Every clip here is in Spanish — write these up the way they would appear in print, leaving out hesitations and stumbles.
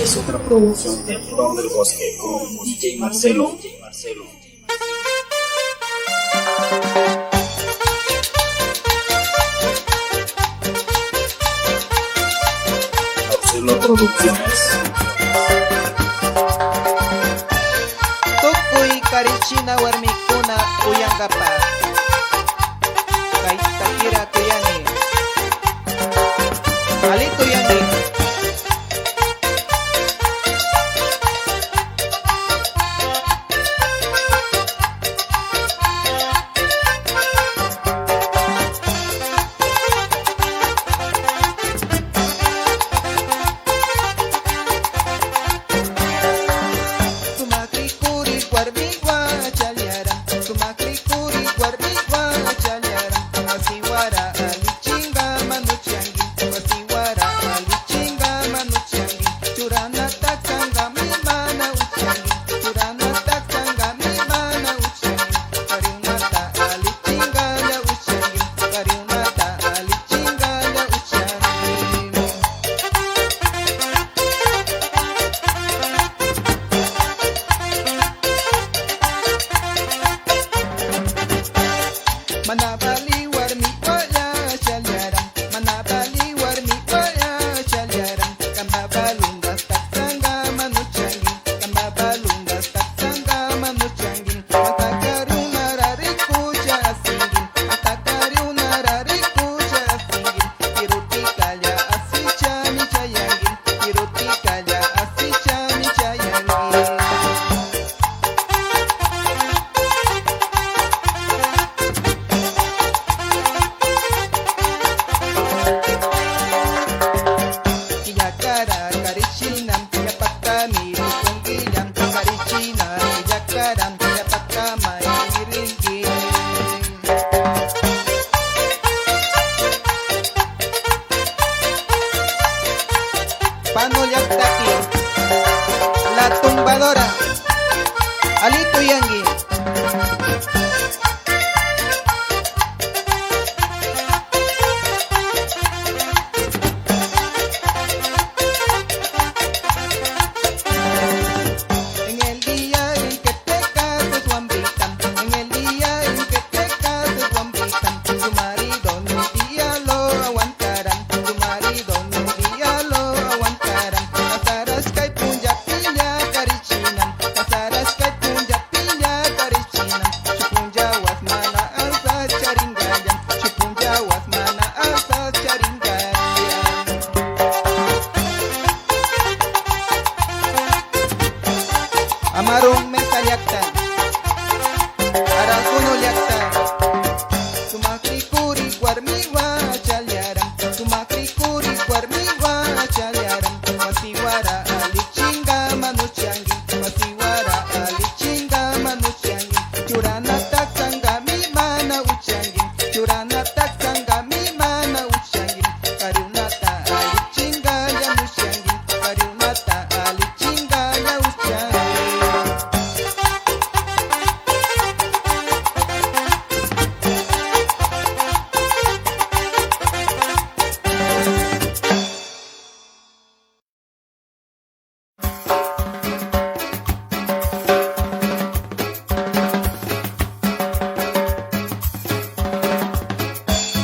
es otra producción de Ron del Bosque con DJ Marcelo. Marcelo Producciones. Tukuy karichina warmikuna uyankapa kay takira kuyani alito yani la tumbadora Alito Yangui. En el día en que te cases, Juanvita, en el día en que te cases, Juanvita, tu marido ni un día lo aguantarán, tu marido ni un día lo aguantarán. Pasarás kay punja piña carichina, pasarás kay punja piña carichina. Chupunja was mana alza charingayan, chupunja was mana alza charingayan. Amarong mesa liakta, arakuno liakta. Sumakrikuri warmiwa chalyaram, sumakrikuri warmiwa chalyaram. Masiwara alichinga manuchangi, masiwara alichinga manuchangi. Churana taksanga mi mana uchangi, churana taksanga mi mana uchangi. Karunata alichinga ya nuchangi, karunata alichinga ya uchangi.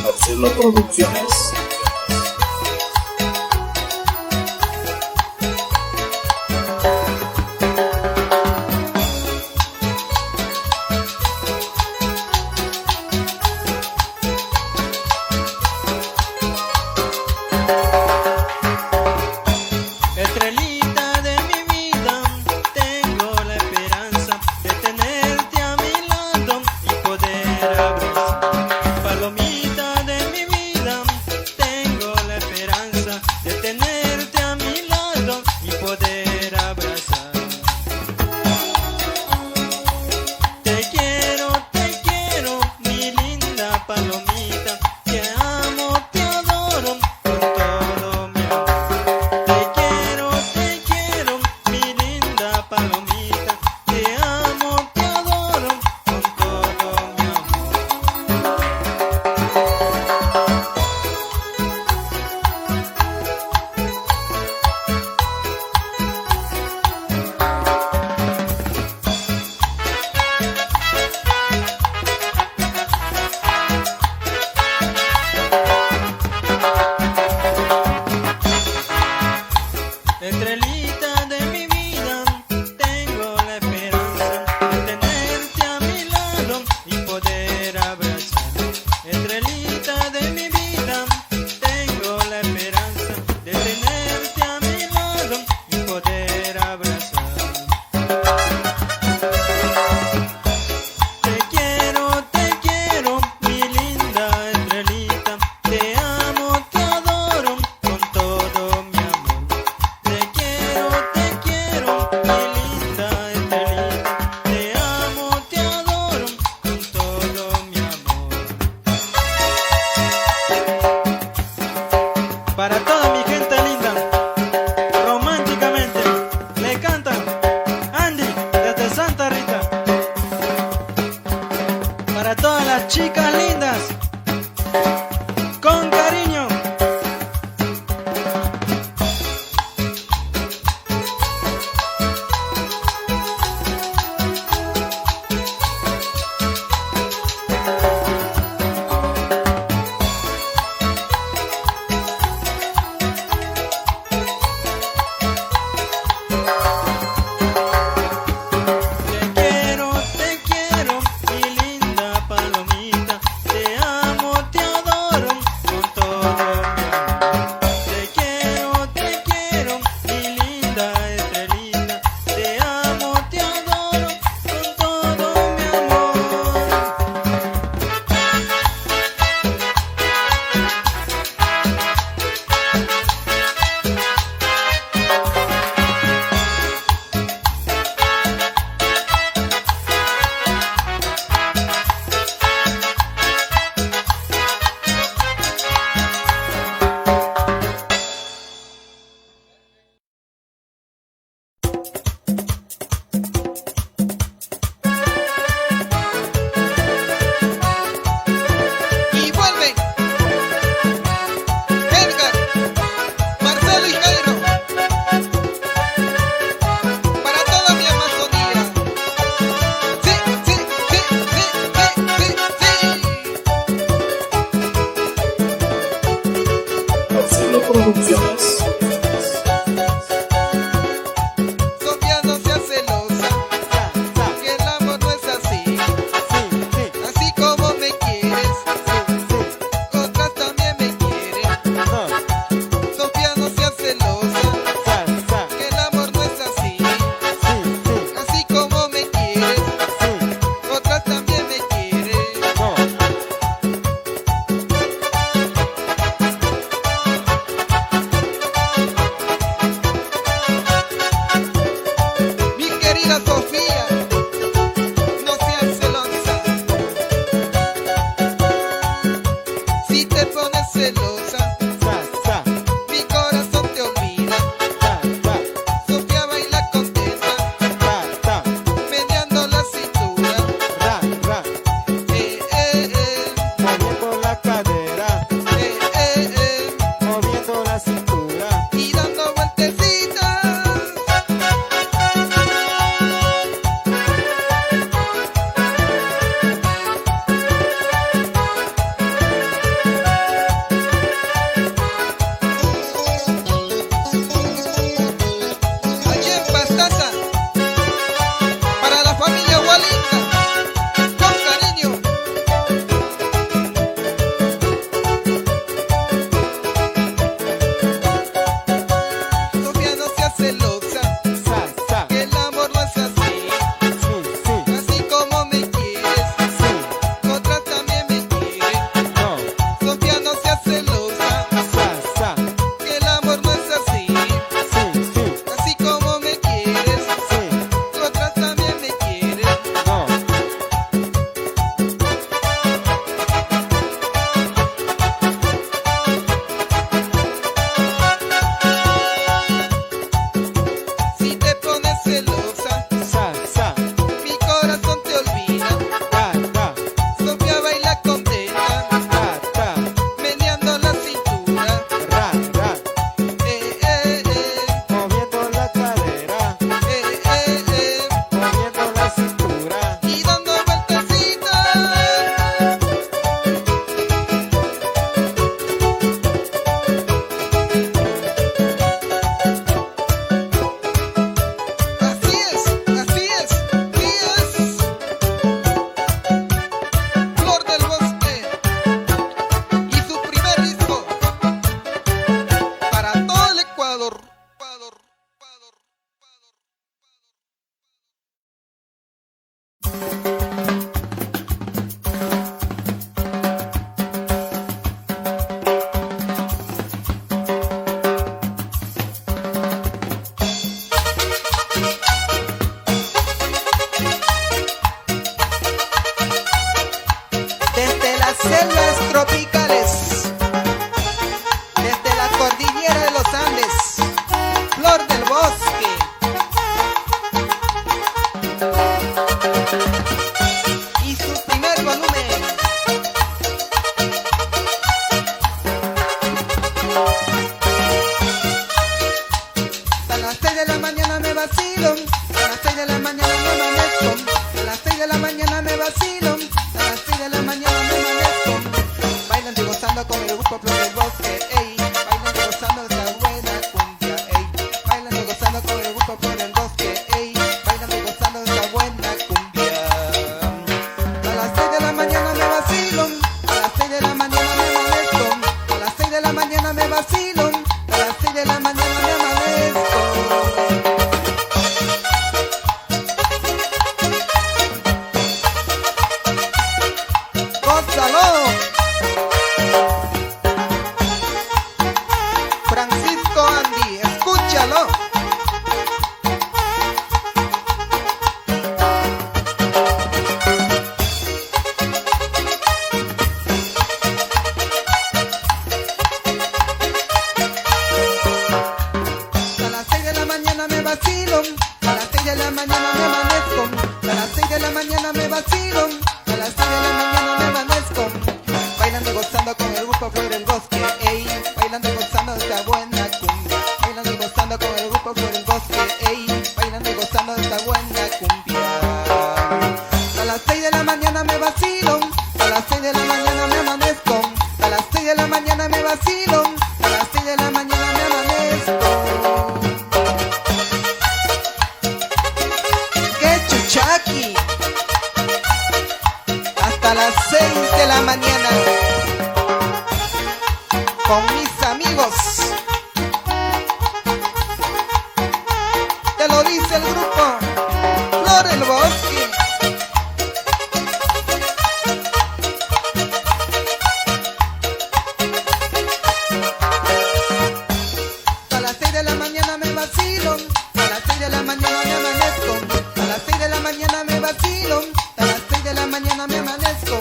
Marcelo Producciones. Estrellita de mi vida, tengo la esperanza de tenerte a mi lado y poder abrazar. Palomita de mi vida, tengo la esperanza de tenerte a mi lado y poder abrazar. Te quiero, mi linda palomita, te amo, te adoro con todo mi amor. Te quiero, mi linda palomita, te amo, te adoro con todo mi amor. Estrelita de mi vida, tengo la esperanza de tenerte a mi lado y poder abrazar. Estrelita de mi vida, tengo la esperanza de tenerte a mi lado y poder abrazar. Te quiero, mi linda estrelita, te amo, te adoro con todo mi amor. Te quiero, Desde las selvas tropicales, desde la cordillera de los Andes, flor del bosque, y su primer volumen. A las 6 de la mañana me vacilo, a las 6 de la mañana me amanezco, a las 6 de la mañana me vacilo, a las 6 de la mañana me amanezco, bailando y gozando con el grupo Flor del Bosque, ey, bailando y gozando esta buena cumbia, ey, bailando y gozando con el grupo Flor del Bosque, ey, bailando y gozando esta buena cumbia. A las 6 de la mañana me vacilo, a las 6 de la mañana me amanezco, a las 6 de la mañana me vacilo, a las 6 de la mañana me amanezco. ¡Gózalo! Francisco Andy, escúchalo. A las 6 de la mañana me vacilo, a las 6 de la mañana me amanezco, a las 6 de la mañana me vacilo, a las 6 de la mañana me amanezco, bailando y gozando con el grupo Flor del Bosque, ey, bailando y gozando esta buena cumbia, bailando y gozando con el grupo Flor del Bosque, ey, bailando y gozando esta buena cumbia. A las 6 de la mañana me vacilo, a las 6 de la mañana me amanezco, a las 6 de la mañana me vacilo, a las 6 de la mañana me amanezco. ¡Qué chuchaqui! Hasta las 6 de la mañana con mis amigos. Te lo dice el grupo Flor del Bosque. A las 6 de la mañana me vacilo, a las 6 de la mañana me amanezco, a las 6 de la mañana me vacilo, a las 6 de la mañana me amanezco,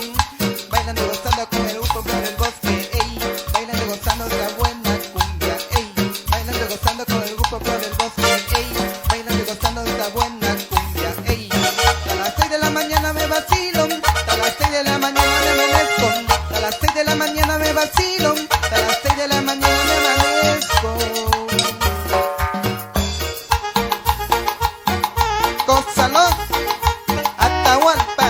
bailando y gozando con el grupo Flor del Bosque, ey, bailando y gozando de la buena cumbia, ey, bailando y gozando con el grupo Flor del Bosque, ey, bailando y gozando de la buena cumbia, ey. A las 6 de la mañana me vacilo, a las 6 de la mañana me amanezco, a las 6 de la mañana me vacilo, a las 6 de la mañana me amanezco. Gózalo, Atahualpa.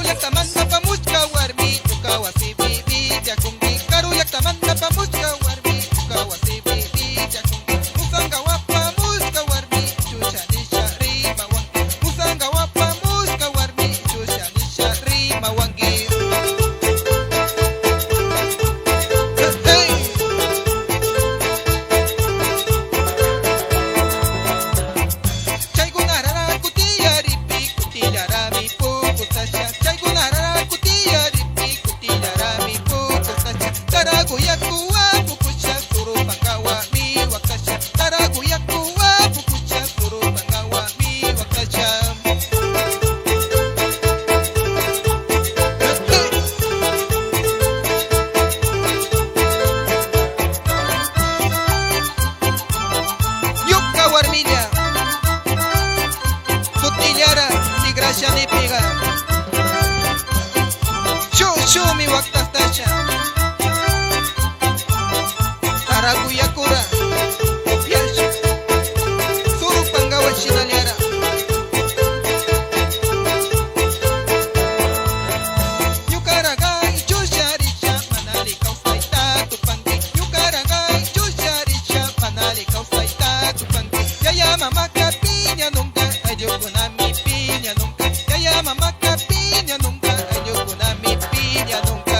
yak tamanda pamuchka warmi ukawasi bibi jakungi karu yak tamanda pamuchka warmi ukawasi bibi jakungi musanga wapa muska warmi chusha nisha rima wangi musanga wapa muska warmi chusha nisha rima wangi hey. Chaykunarara kutiyaripi kutillarami pukutasha Chaykunarara kutiyaripi kutillarami pukutasha Taraguyakuwa pukusha surupangawa mi wakasha Taraguyakuwa pukusha surupangawa mi wakasha Yuka warminya Kutillara si gracia ni piga Shu mi waktas tasha Taraguyakura Yash Surupangawa shinaliara Yukaragai chusharisha manali kausaita tupangi Yukaragai chusharisha manali kausaita tupangi Yaya mamaka piña nunca ayuko na mi piña nunca Yaya mamaka piña nunca ayuko na mi piña nunca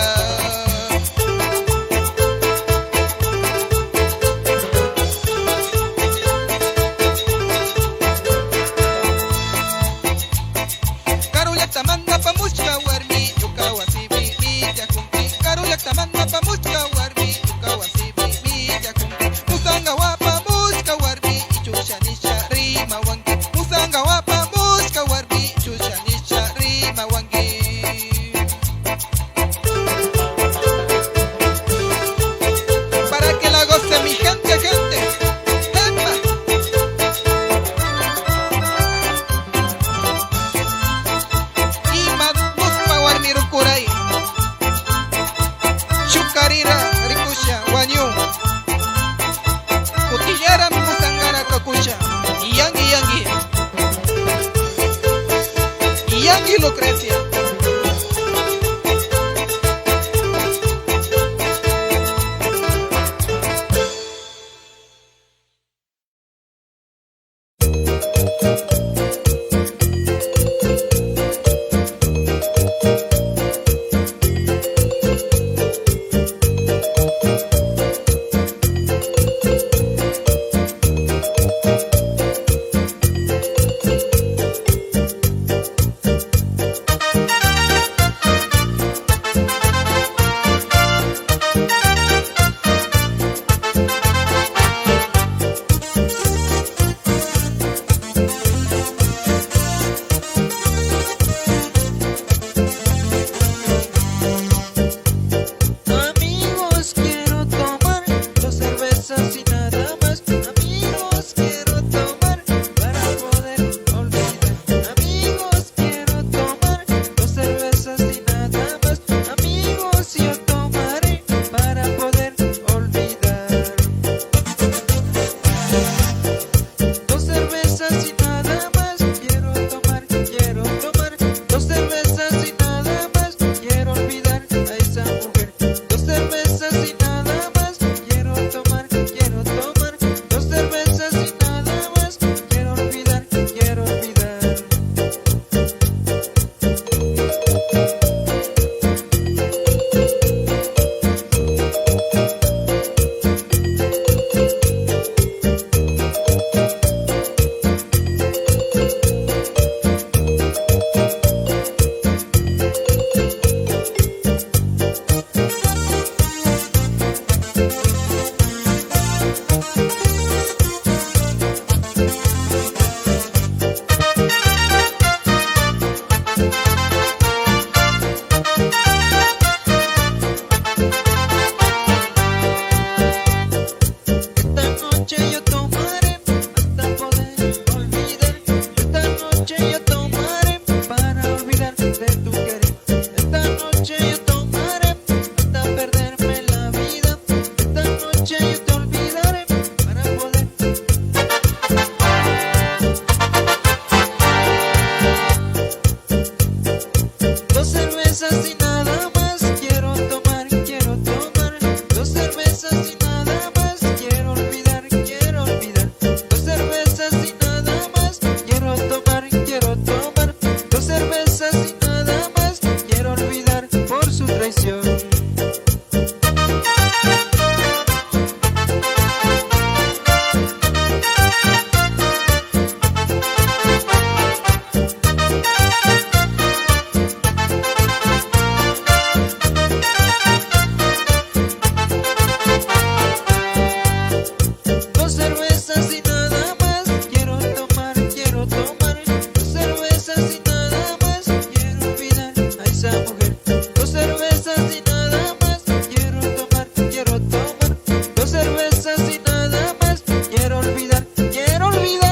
cervezas y nada más quiero tomar, quiero tomar. Dos cervezas y nada más quiero olvidar, quiero olvidar. Dos cervezas y nada más quiero tomar, quiero tomar. Dos cervezas y nada más quiero olvidar por su traición. Dos cervezas y nada más quiero tomar, quiero tomar. Dos cervezas y nada más quiero olvidar a esa mujer. Dos cervezas y nada más quiero tomar, quiero tomar. Dos cervezas y nada más quiero olvidar, quiero olvidar.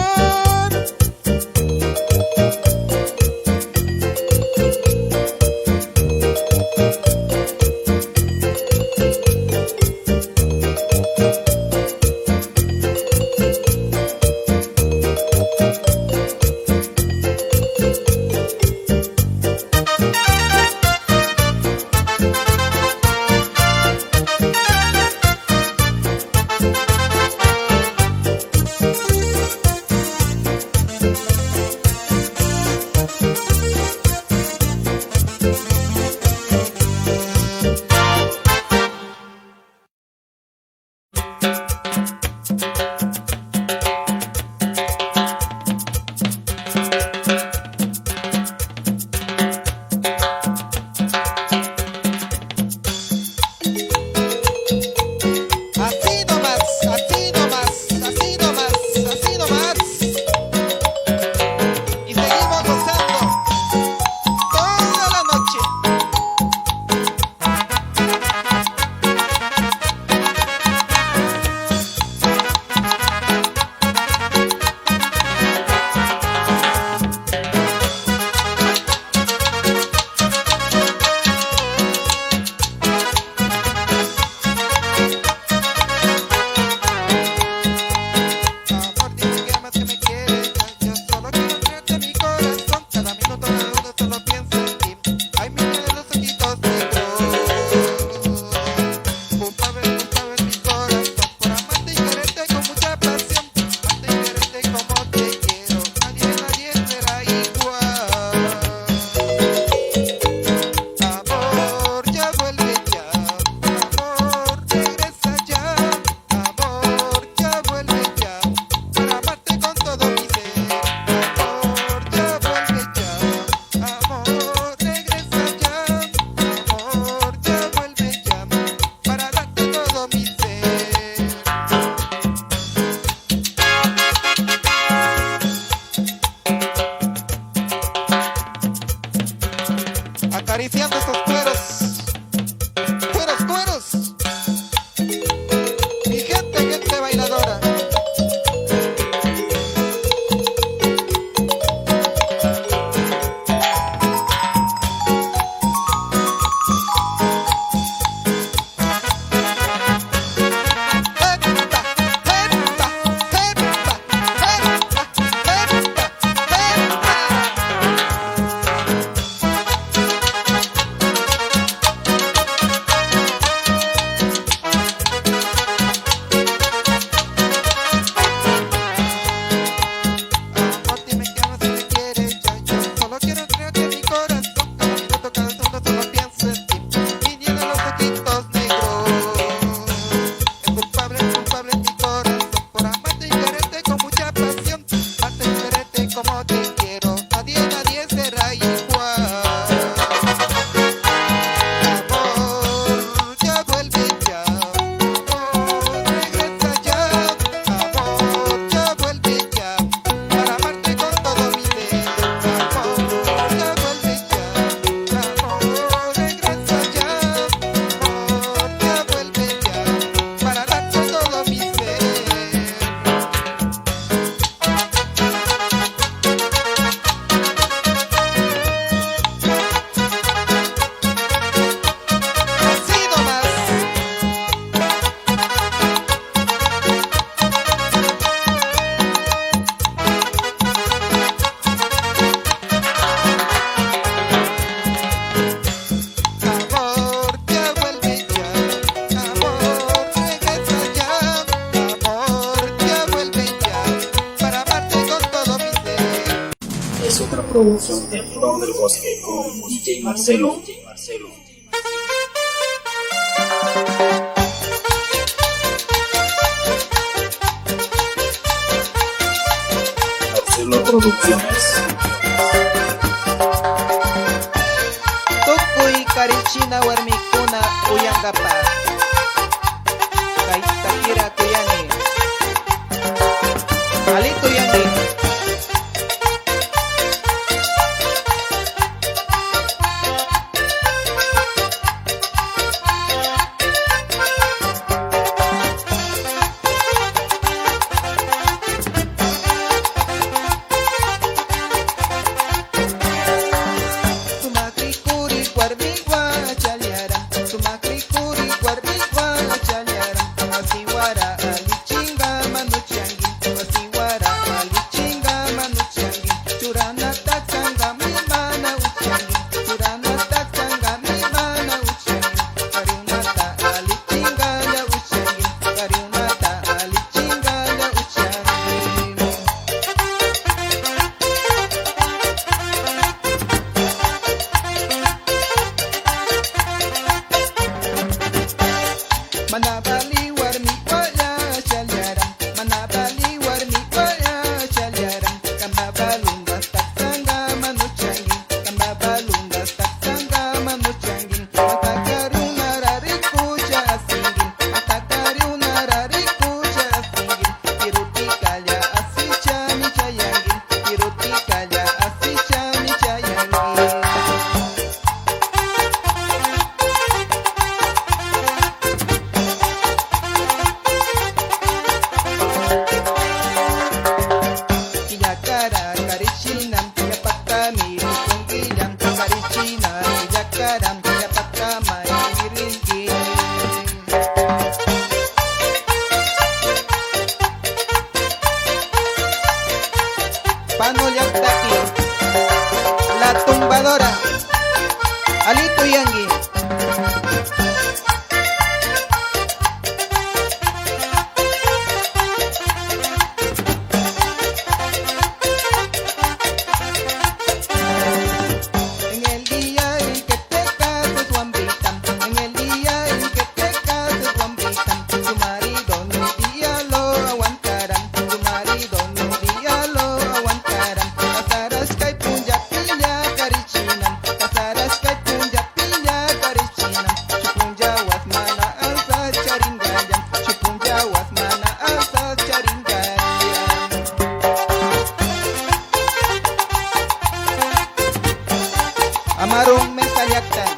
Así nomás, así nomás, así nomás, así nomás. Y seguimos gozando toda la noche. Amor, dime que amas, que me quieres. Yo solo quiero creerte mi corazón. Cada minuto de solo pienso en ti. Ay, mira los ojitos negros. Junto a ver mi corazón. Por amarte y quererte con mucha pasión. Amarte y quererte como te quiero. Nadie será igual. Amor, ya vuelve ya. Amor, regresa ya. Amor, ya vuelve ya. Para amarte con todo mi ser. Amor, ya vuelve ya. Amor, regresa ya. Amor, ya vuelve ya. Para darte todo mi ser. Acariciando estos cueros. Cueros, cueros. Mi gente bailadora. Epa, epa, epa, epa, epa, epa. producción El Don del Bosque con DJ Marcelo. Marcelo Producciones. Tukuy karichina warmikuna uyankapa kay takira kuyani alito yani sumakri kuri warmikwa chaliaran sumakri kuri warmikwa chaliaran wasiwara alichinga manuchangi wasiwara alichinga manuchangi churana taksanga mimana uchangi churana taksanga mimana uchangi kariunata alichinga ya uchangi kariunata alichinga ya uchangi Manabali warmi waya chaliaran Manabali warmi waya chaliaran Kamabalunga taksanga manuchangi Kamabalunga taksanga manuchangi Matakaruna rarikucha asingin Matakaruna rarikucha asingin Kiruti kaya asichani chayangin Kiruti kaya asichani chayangin Iyakara karichinam yapakami rikungiyam karichina iyakaram yapakama iringi Panolyaktapi La tumbadora Alito Yangi En el día en que te cases, Juanvitam, en el día en que te cases, Juanvitam, tu marido ni un día lo aguantarán, tu marido ni un día lo aguantarán. Pasarás kay punya piña karichinam, pasarás kay punya piña karichinam, chupunya was mana alsa charingayam, chupunya was mana alsa charingayam. Amarong mensalyaktan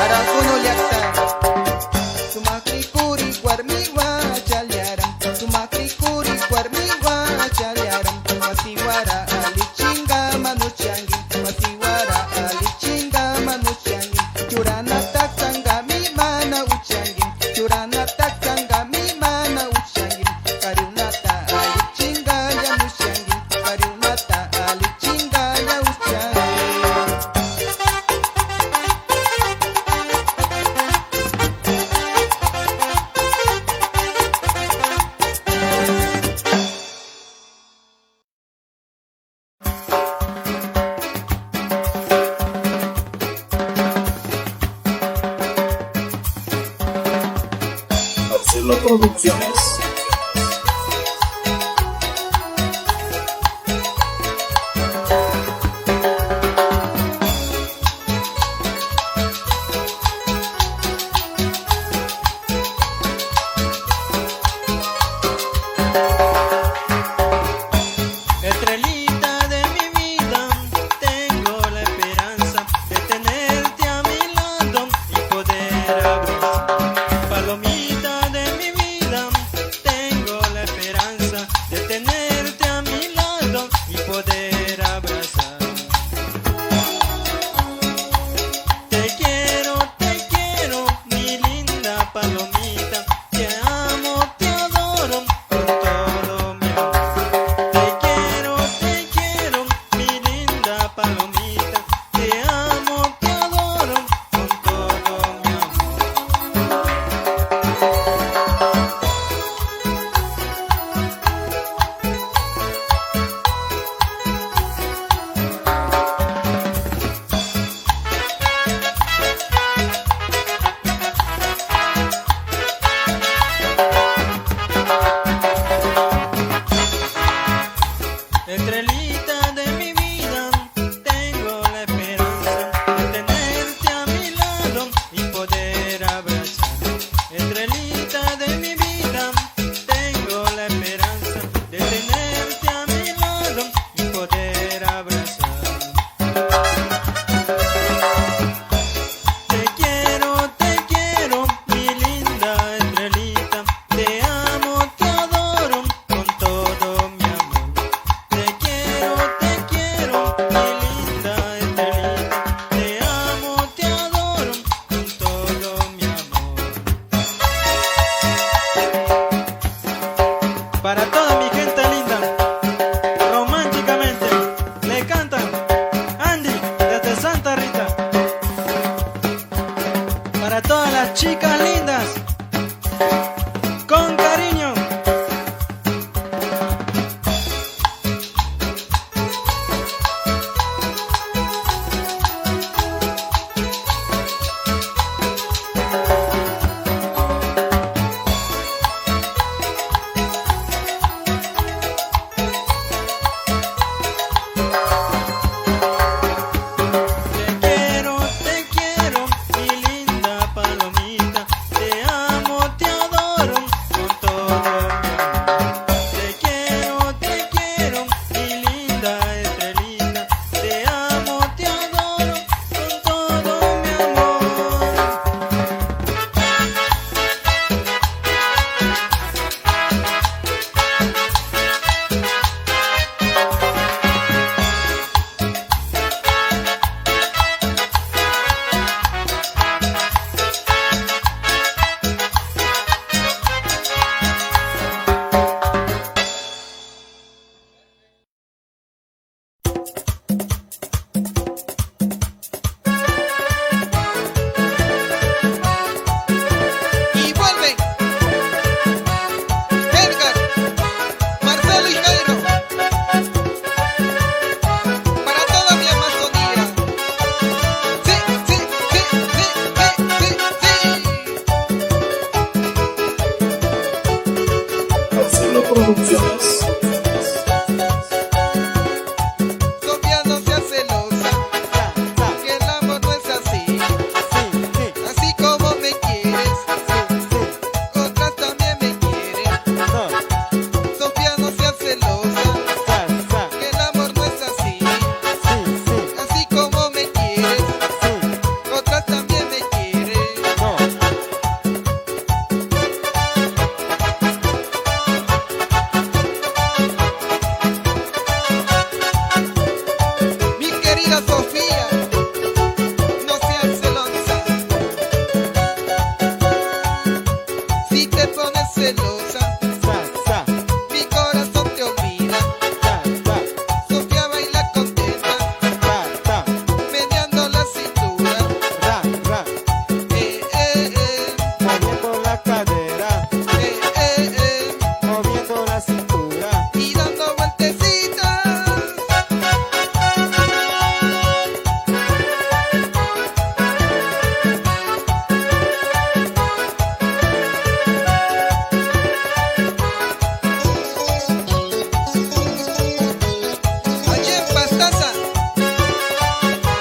Arakuno lyaktan Sumakri kuri warmiwa chaliaram Sumakri kuri warmiwa chaliaram Wasiwara alichinga manuchangi Wasiwara alichinga manuchangi Churana taksanga mimana uchangi Churana taksanga mimana uchangi Kariunata alichinga ya nuchangi Kariunata alichinga ya uchangi Marcelo Producciones. Estrellita de mi vida, tengo la esperanza de tenerte a mi lado y poder abrazar. Palomita de mi vida, chicas lindas, con cariño. Te quiero, mi linda palomita, te amo, te adoro con todo mi amor. Te quiero, mi linda estrelita, te amo, te adoro con todo mi amor. Y vuelven Edgar, Marcelo y Jairo, para toda mi Amazonía. Sí, sí, sí, sí, sí, sí, Marcelo Producciones. Sofía no sea celosa, que el amor no es así. Así como me quieres, otras también me quieren. Sofía no sea celosa, que el amor no es así. Así como me quieres, otras también me quieren. Mi querida Sofía, no seas celosa. Si te pones celosa, mi corazón te olvida. Sofía baila contenta, meneando la cintura. Moviendo la cadera, moviendo la cintura. Y dando vueltecitas. Allí en Pastaza,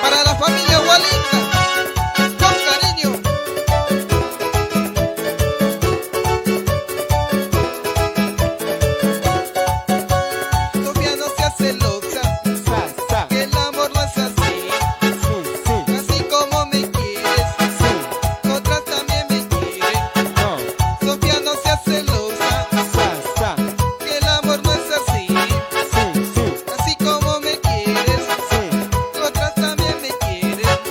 para la familia Hualinga, con cariño. Sofía no sea celosa, que el amor no es así. Así como me quieres, otras también me quieren. Sofía no sea celosa, que el amor no es así. Así como me quieres, otras también me quieren.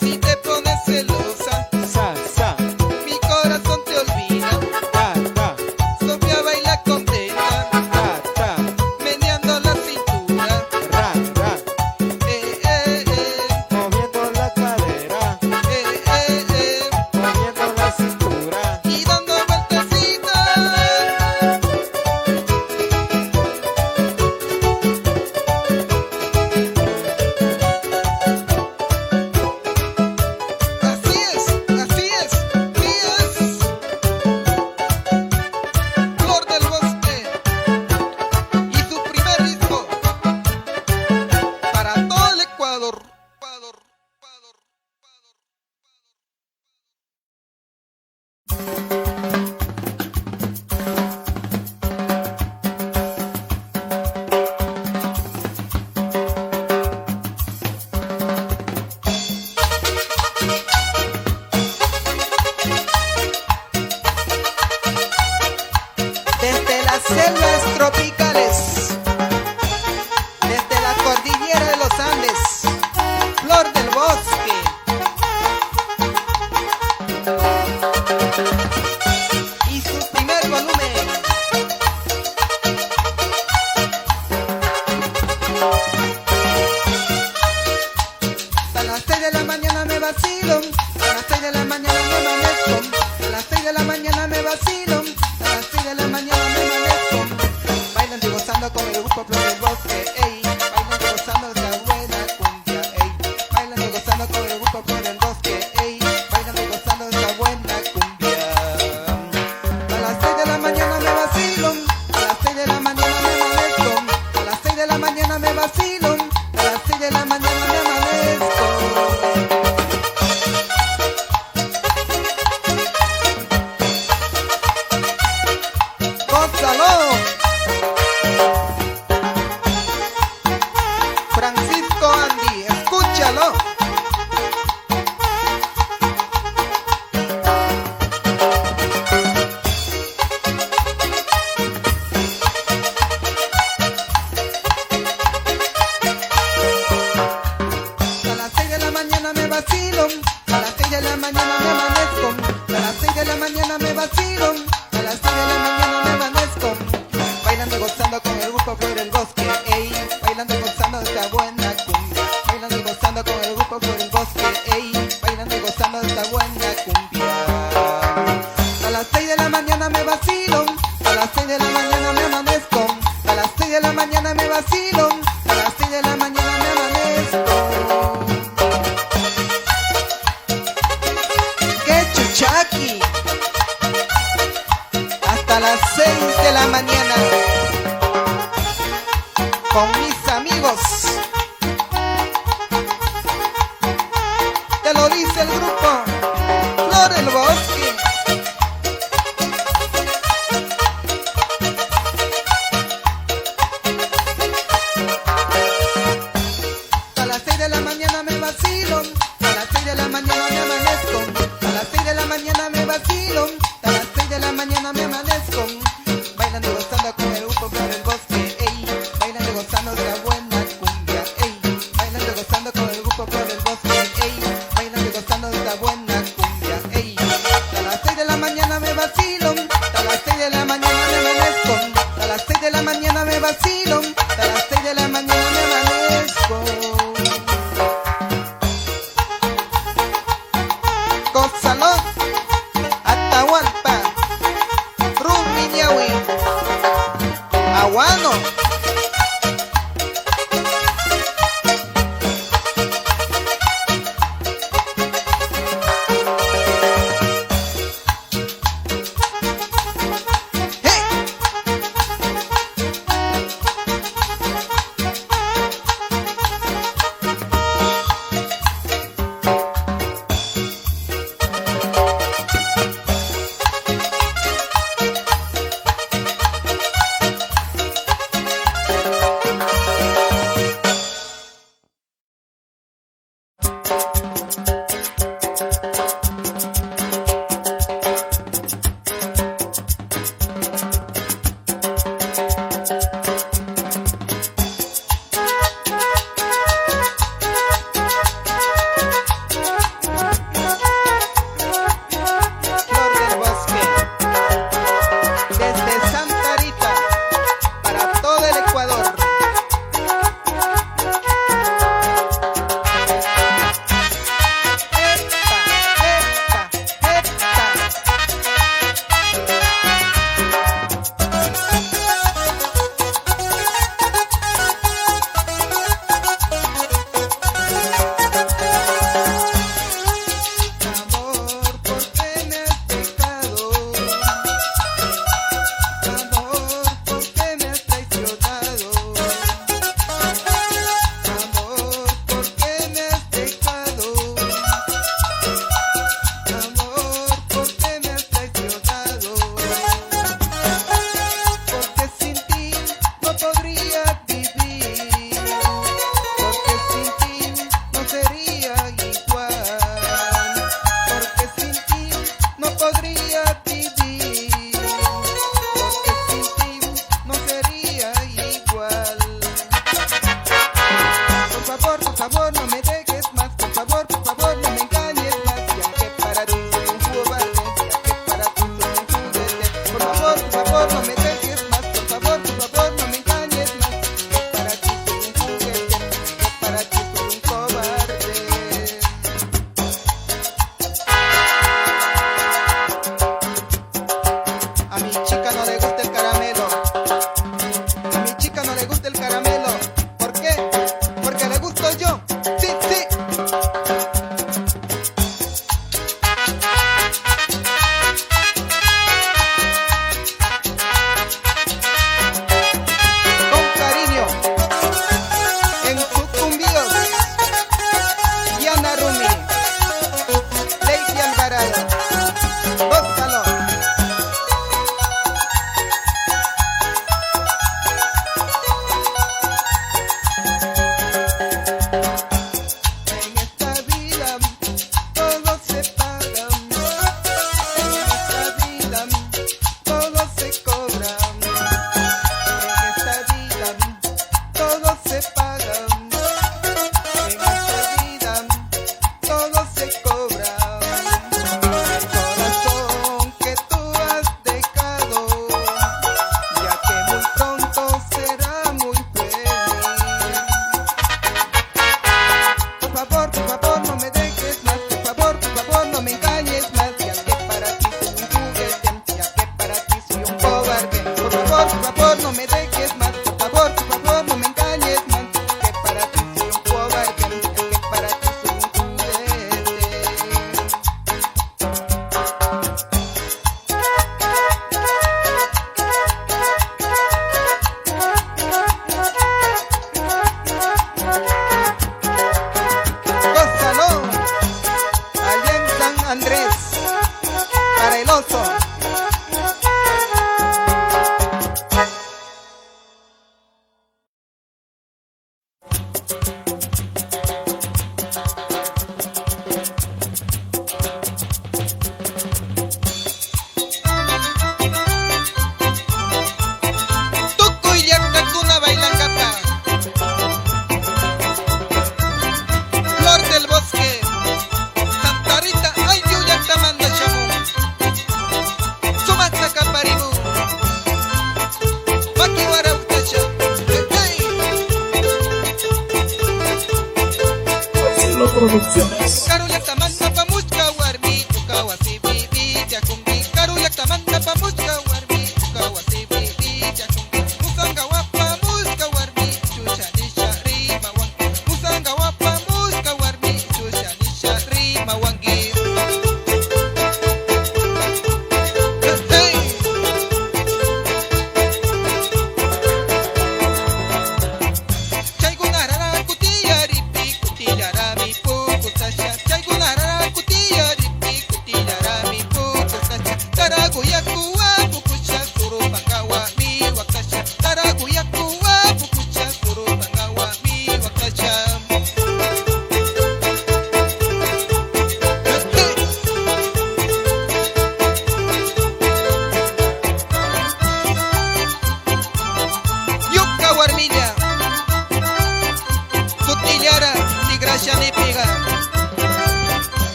Si te pones celosa, mi corazón te olvida. Sofía baila contenta, meneando la cintura. Moviendo la cadera, moviendo la cintura. Y dando vueltecitas. Así es, así es, así es. Flor del Bosque y su primer disco para todo el Ecuador. Desde las selvas tropicales, desde la cordillera de los Andes, Flor del Bosque. Y su primer volumen, la mañana me vacilo, a las 6 de la mañana me amanezco, bailando y gozando con el grupo Flor del Bosque, ey, bailando y gozando esa buena cumbia, ey, bailando y gozando con el grupo Flor del Bosque, ey, bailando y gozando esa buena cumbia. A las 6 de la mañana me vacilo, a las 6 de la mañana me amanezco, a las 6 de la mañana me vacilo, a las 6 de la mañana me amanezco. ¡Gózalo! Francisco Andy, escúchalo. A las 6 de la mañana me vacilo, a las 6 de la mañana me amanezco, a las 6 de la mañana me vacilo, a las 6 de la mañana me amanezco, bailando y gozando con el grupo Flor del Bosque, ey, bailando y gozando de esta buena cumbia, bailando y gozando con el grupo Flor del Bosque, ey, bailando y gozando de esta buena cumbia. A las 6 de la mañana me vacilo, a las 6 de la mañana me amanezco, a las 6 de la mañana me vacilo, a las 6 de la mañana me amanezco. ¡Qué chuchaqui! Hasta las 6 de la mañana con mis amigos. Te lo dice el grupo Flor del Bosque. A las 6 de la mañana me vacilo, a las 6 de la mañana me amanezco, a las 6 de la mañana me vacilo, a las 6 de la mañana me amanezco, bailando y gozando con el grupo Flor del Bosque, ey, bailando y gozando de la buena cumbia, ey, bailando y gozando con el grupo Flor del Bosque, ey, bailando y gozando de la buena cumbia, ey. A las 6 de la mañana me vacilo, a las 6 de la mañana me amanezco, a las 6 de la mañana me vacilo, a las 6 de la mañana me amanezco. Gózalo, Atahualpa, Rumiñahui, Aguano. ¡Hey!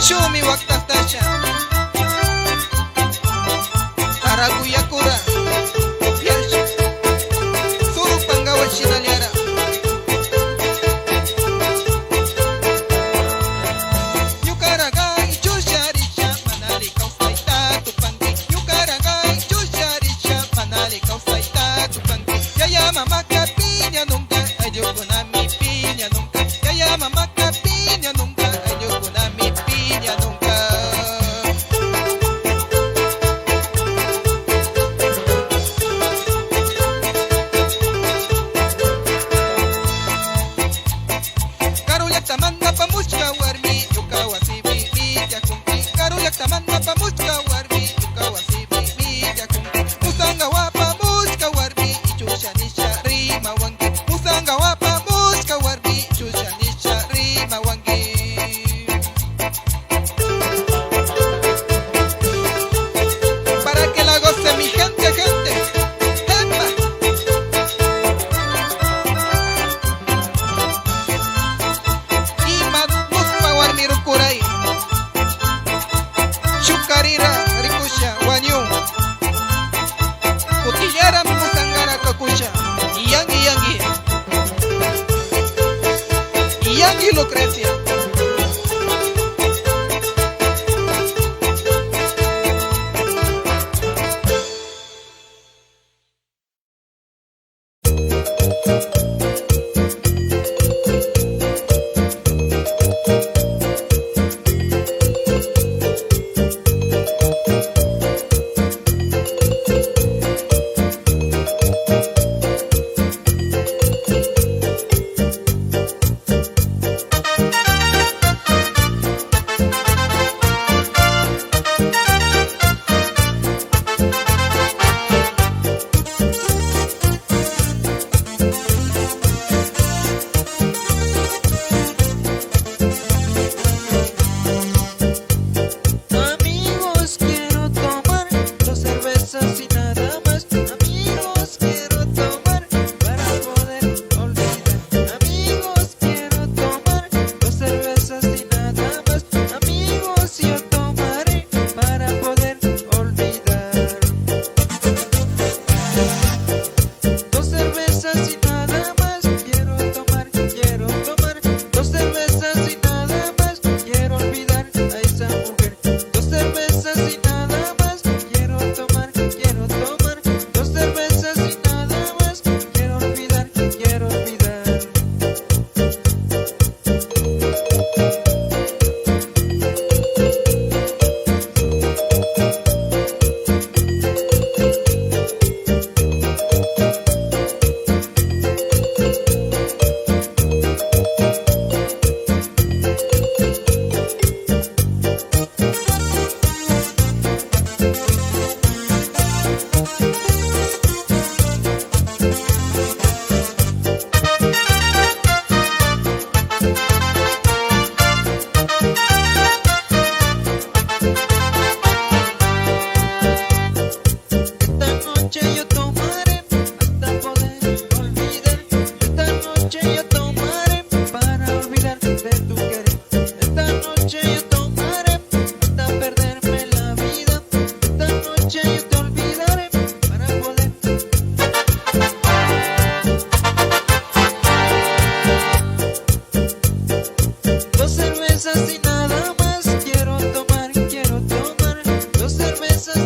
Shumi waktastasha Taraguyakura Piash Suru pangawa shinaliara Yukaragai chusharisha manali kausaita tupangi Yukaragai chusharisha manali kausaita tupangi Yaya mamaka piña nunca ayukunami piña nunca Yaya mamaka piña nunca ayukunami piña nunca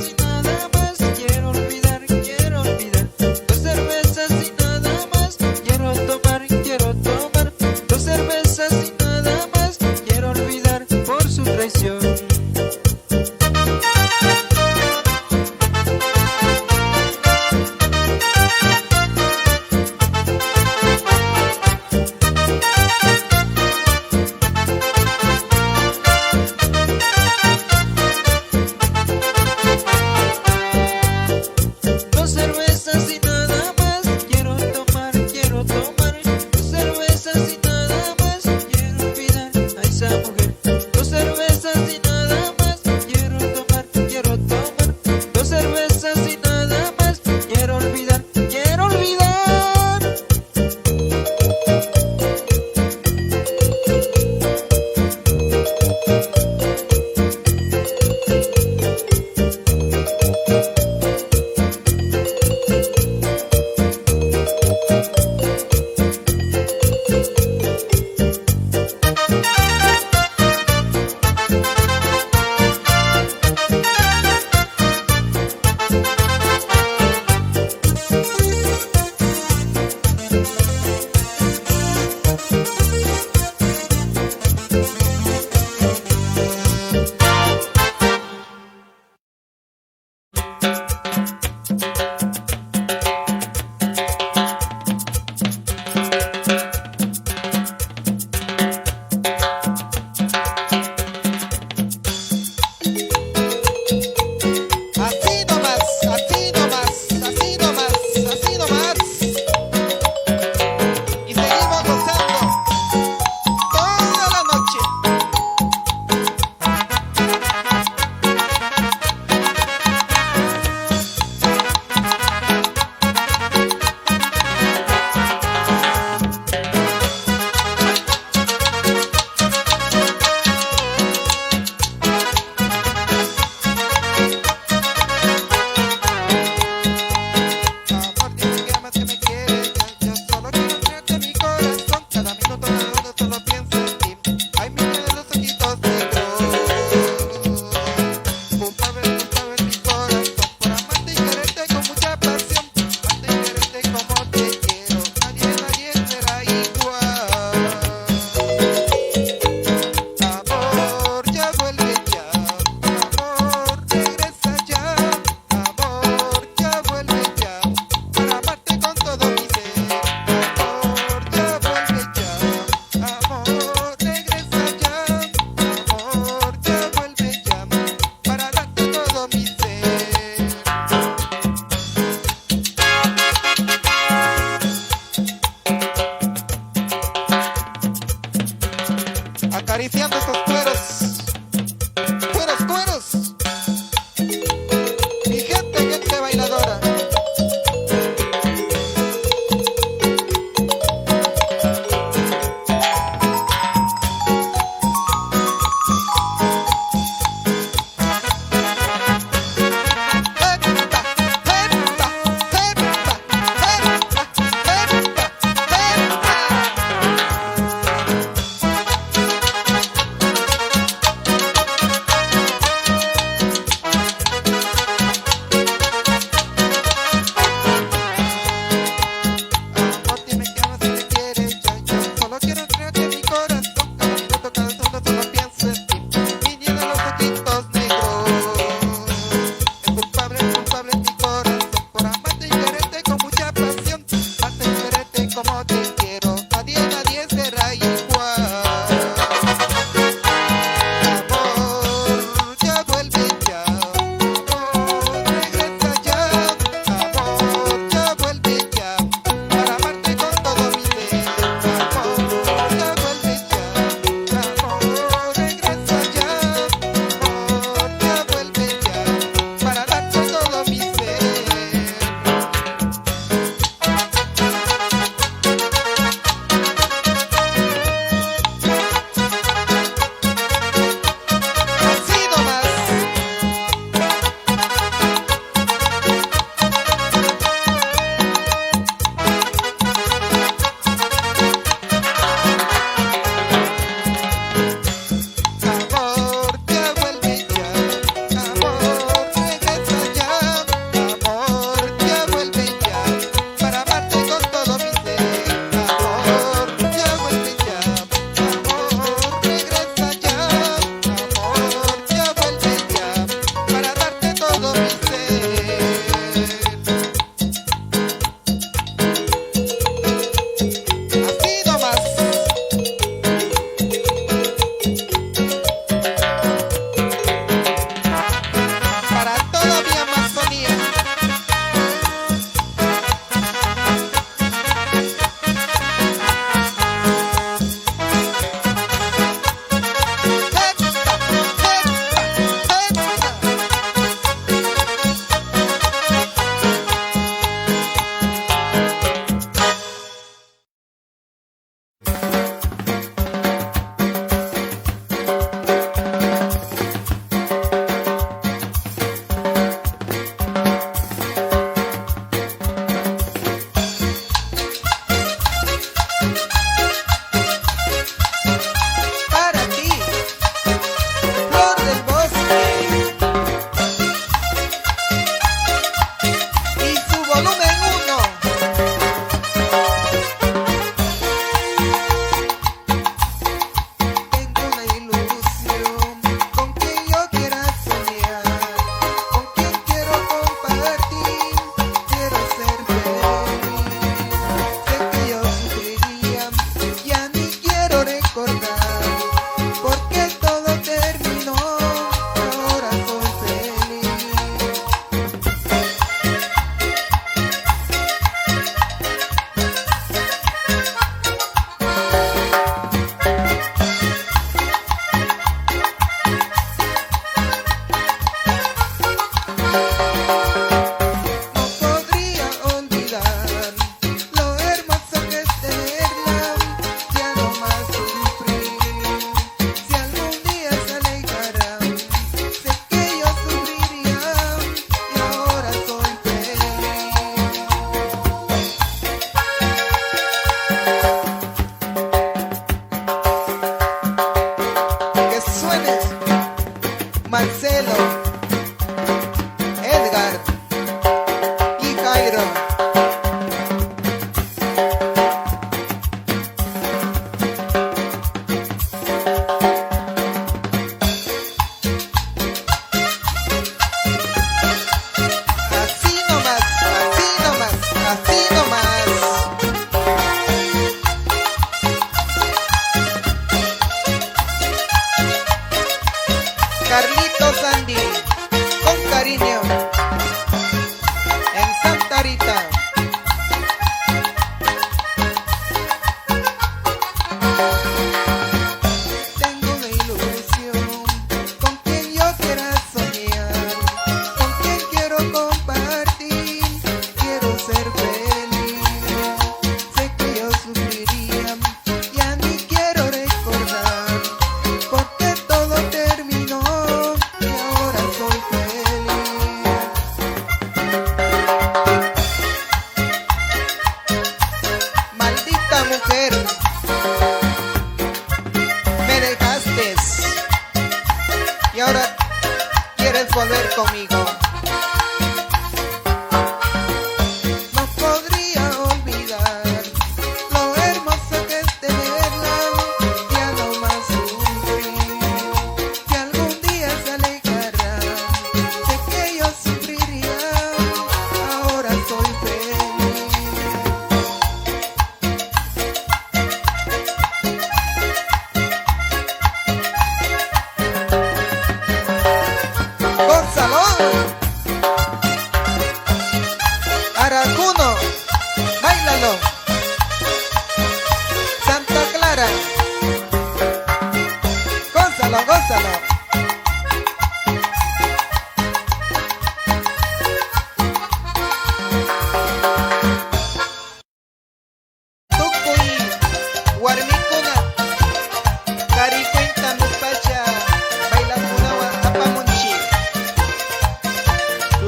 y nada más quiero olvidar, quiero olvidar. Dos cervezas y nada más quiero tomar, quiero tomar. Dos cervezas y nada más quiero olvidar por su traición.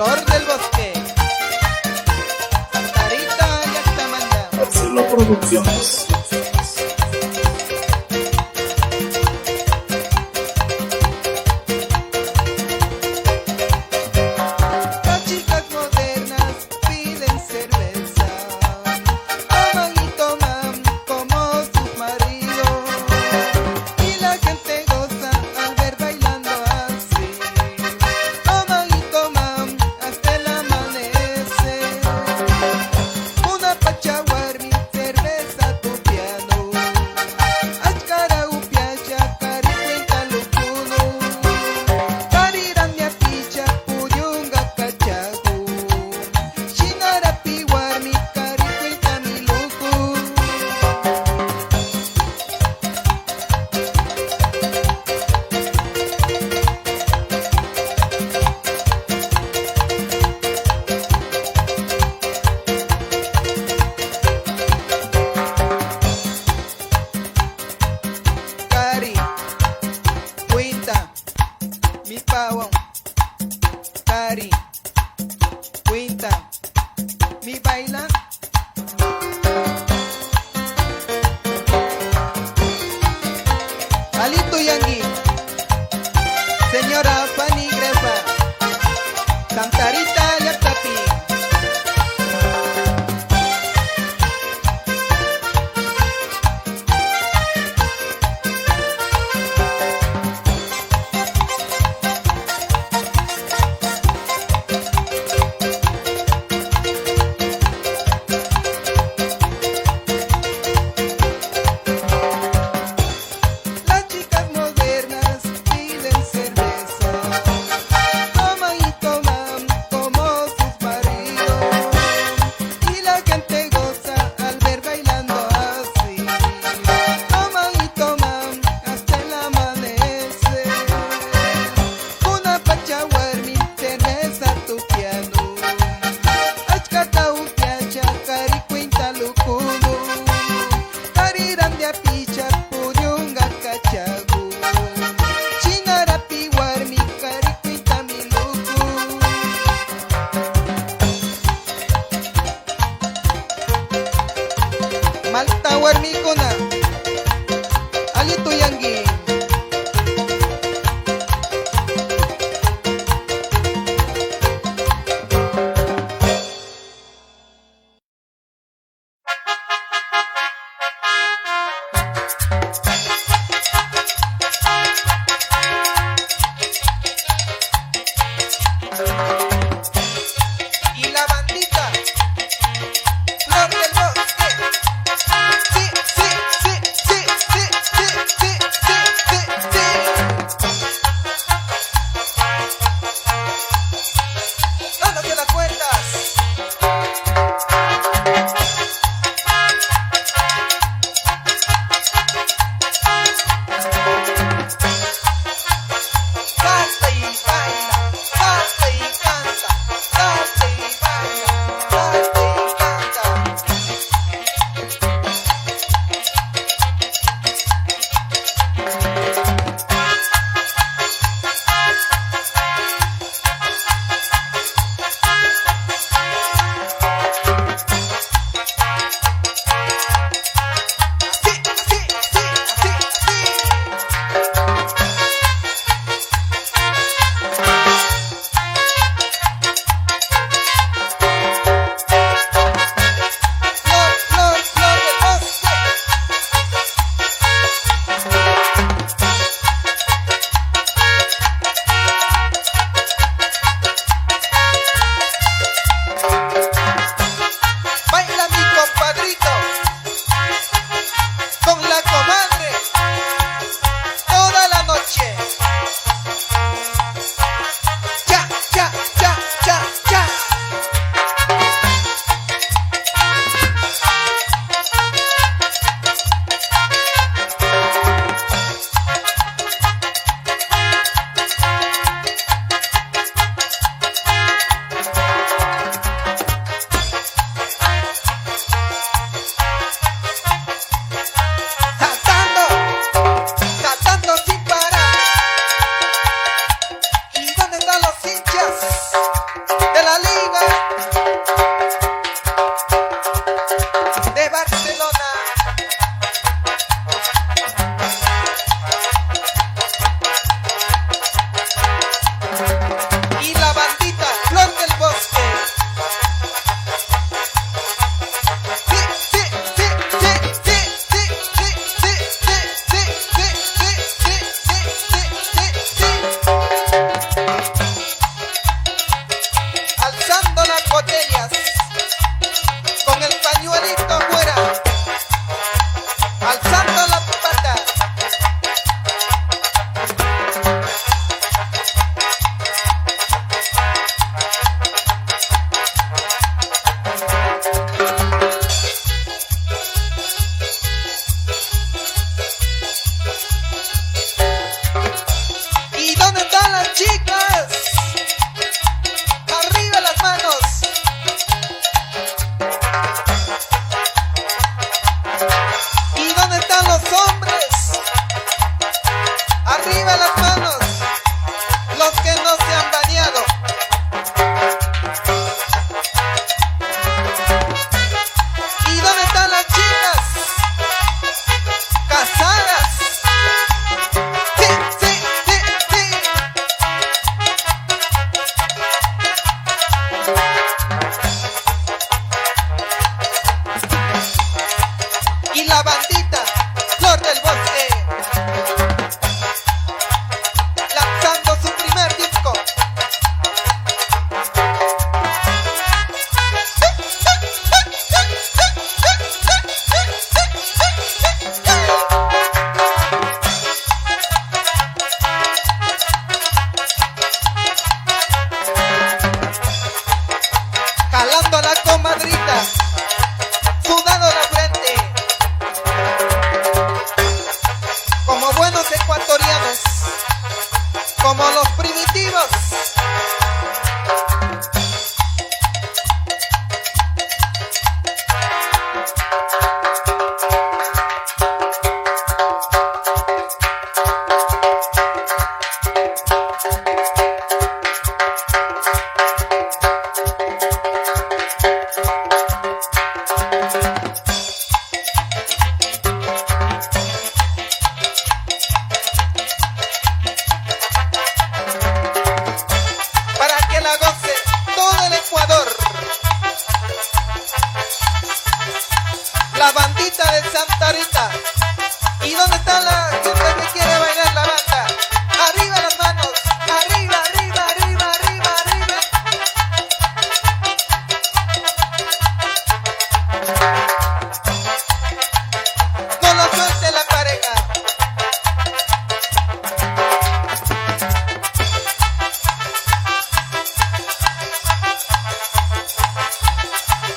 Flor del Bosque, Santa Rita y Actamanda. Marcelo Producciones. Las chicas modernas piden cerveza, toman y toman como sus maridos, y la gente goza al ver bailando así. Toman y toman hasta el amanecer. Una pachaguarmi, cerveza tu piano, achcara upiacha, caricuenta lucuno, carirania picha, puyunga cachagu, shinara piwarmi, caricuenta mi lucu. Cari, cuenta, mi pavón. Cari, cuenta, mi baila. Alito Yangui, señora Fanny Grefa, Santa Rita Yactapi. Las chicas modernas piden cerveza, toman y toman como sus maridos, y la gente goza al ver bailando así. Toman y toman hasta el amanecer. Una pachaguarmi, cerveza tu piano, achcata upiacha, caricuenta lucuno, carirandia picha, puyunga cachagu, chinara piwarmi, caricuenta mi lucu. Malta warmicuna, Alito Yangui. Y la bandita, Flor del Bosque. Sí, sí. comadrita, sudando la frente, como buenos ecuatorianos, como los primitivos. La bandita de Santa Rita. ¿Y dónde está la gente que quiere bailar la banda? Arriba las manos, arriba, arriba, arriba, arriba, arriba. No lo suelte la pareja.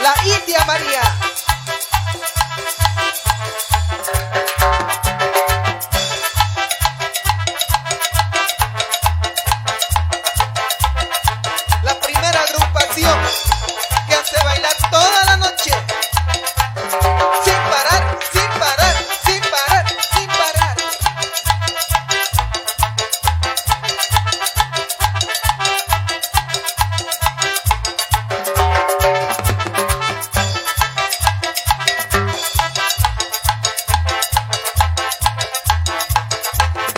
La India María. La primera agrupación que hace bailar toda la noche, sin parar, sin parar, sin parar, sin parar.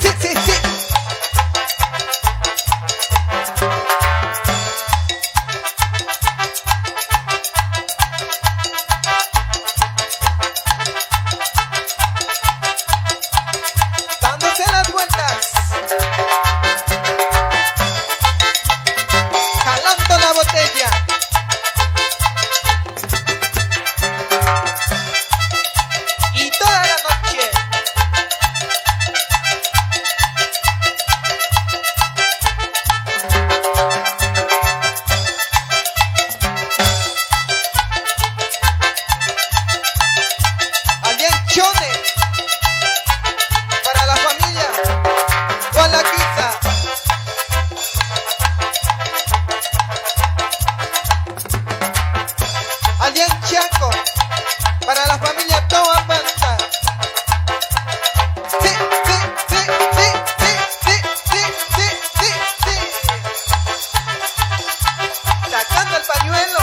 Sí, sí, sí. Dándose las vueltas, jalando la botella. Y toda la noche. Alienchones para la familia o la quizá. Alien Chaco para la familia Toa Banta. Sí, sí, sí, sí, sí, sí, sí, sí, sí, sí. Sacando el pañuelo.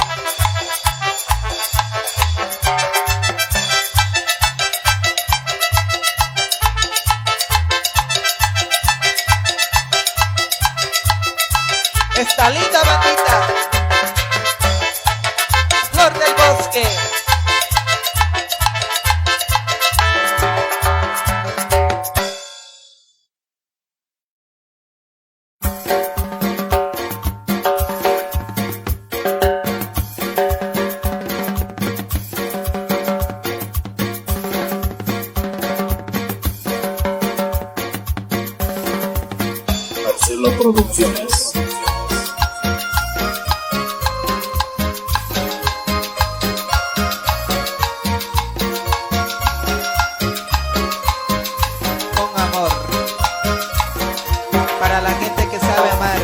Esta linda bandita, Flor del Bosque. Marcelo Producciones. Con amor, para la gente que sabe amar.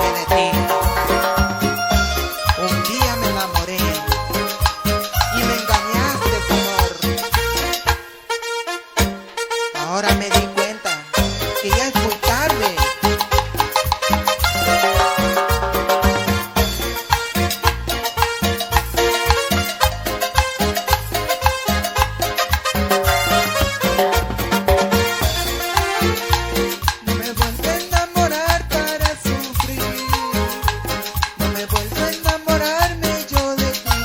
enamoré de ti. Un día me enamoré y me engañaste, amor. Ahora me di cuenta que ya es muy tarde. No me vuelvo a enamorar para sufrir. No me vuelvo a enamorarme yo de ti.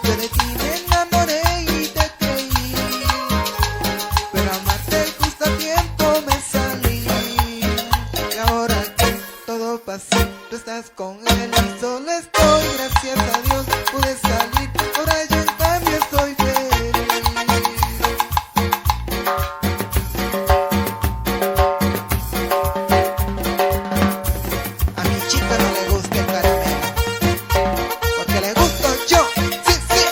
Yo de ti me enamoré y te creí, pero amarte justo a tiempo me salí. Y ahora que todo pasó, tú estás con él y solo estoy. Gracias a Dios pude salir, ahora yo en cambio estoy feliz. A mi chica no le gusta el caramelo, porque le gusto yo. Sí, sí.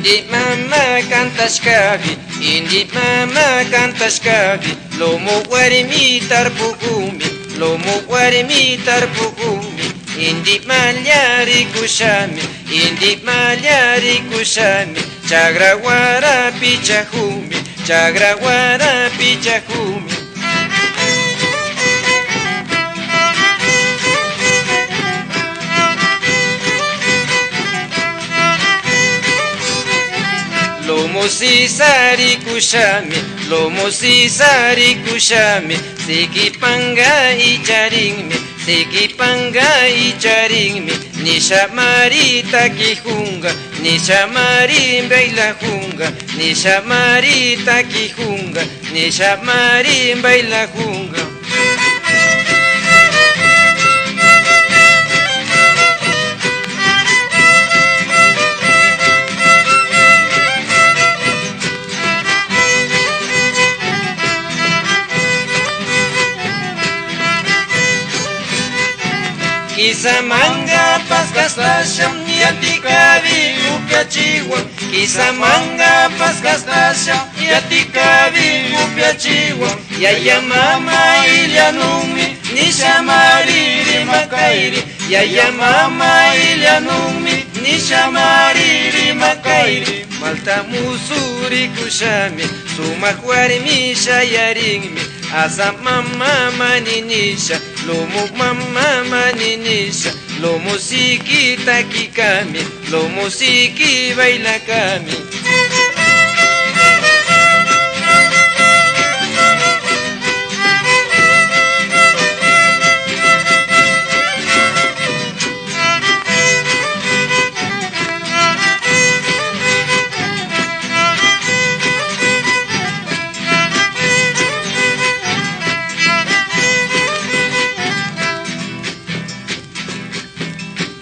Indi mama kantashkapi, indi mama kantashkapi, lomo warmi tarpukumi, lomo warmi tarpukumi. Indi malyari kushami, indi malyari kushami, chagrawara pichahumi, chagrawara pichahumi. Lomo sisari kushami, lomo sisari kushami, sikipanga icharingmi, sikipanga icharingmi, nisha marita kijunga, nisha mari baila junga, nisha marita kijunga, nisha mari baila junga. Kisamanga paskastasham yatikavi upyachiwa, Kisamanga paskastasham yatikavi upyachiwa. Yaya mama ilyanumi nishamariri makairi, Yaya mama ilyanumi nishamariri makairi. Malta musuri kushami, sumak warmi shayaringmi, asa mama maninisha, lomo mama maninisha, lo musiki takikami, lo musiki bailakami.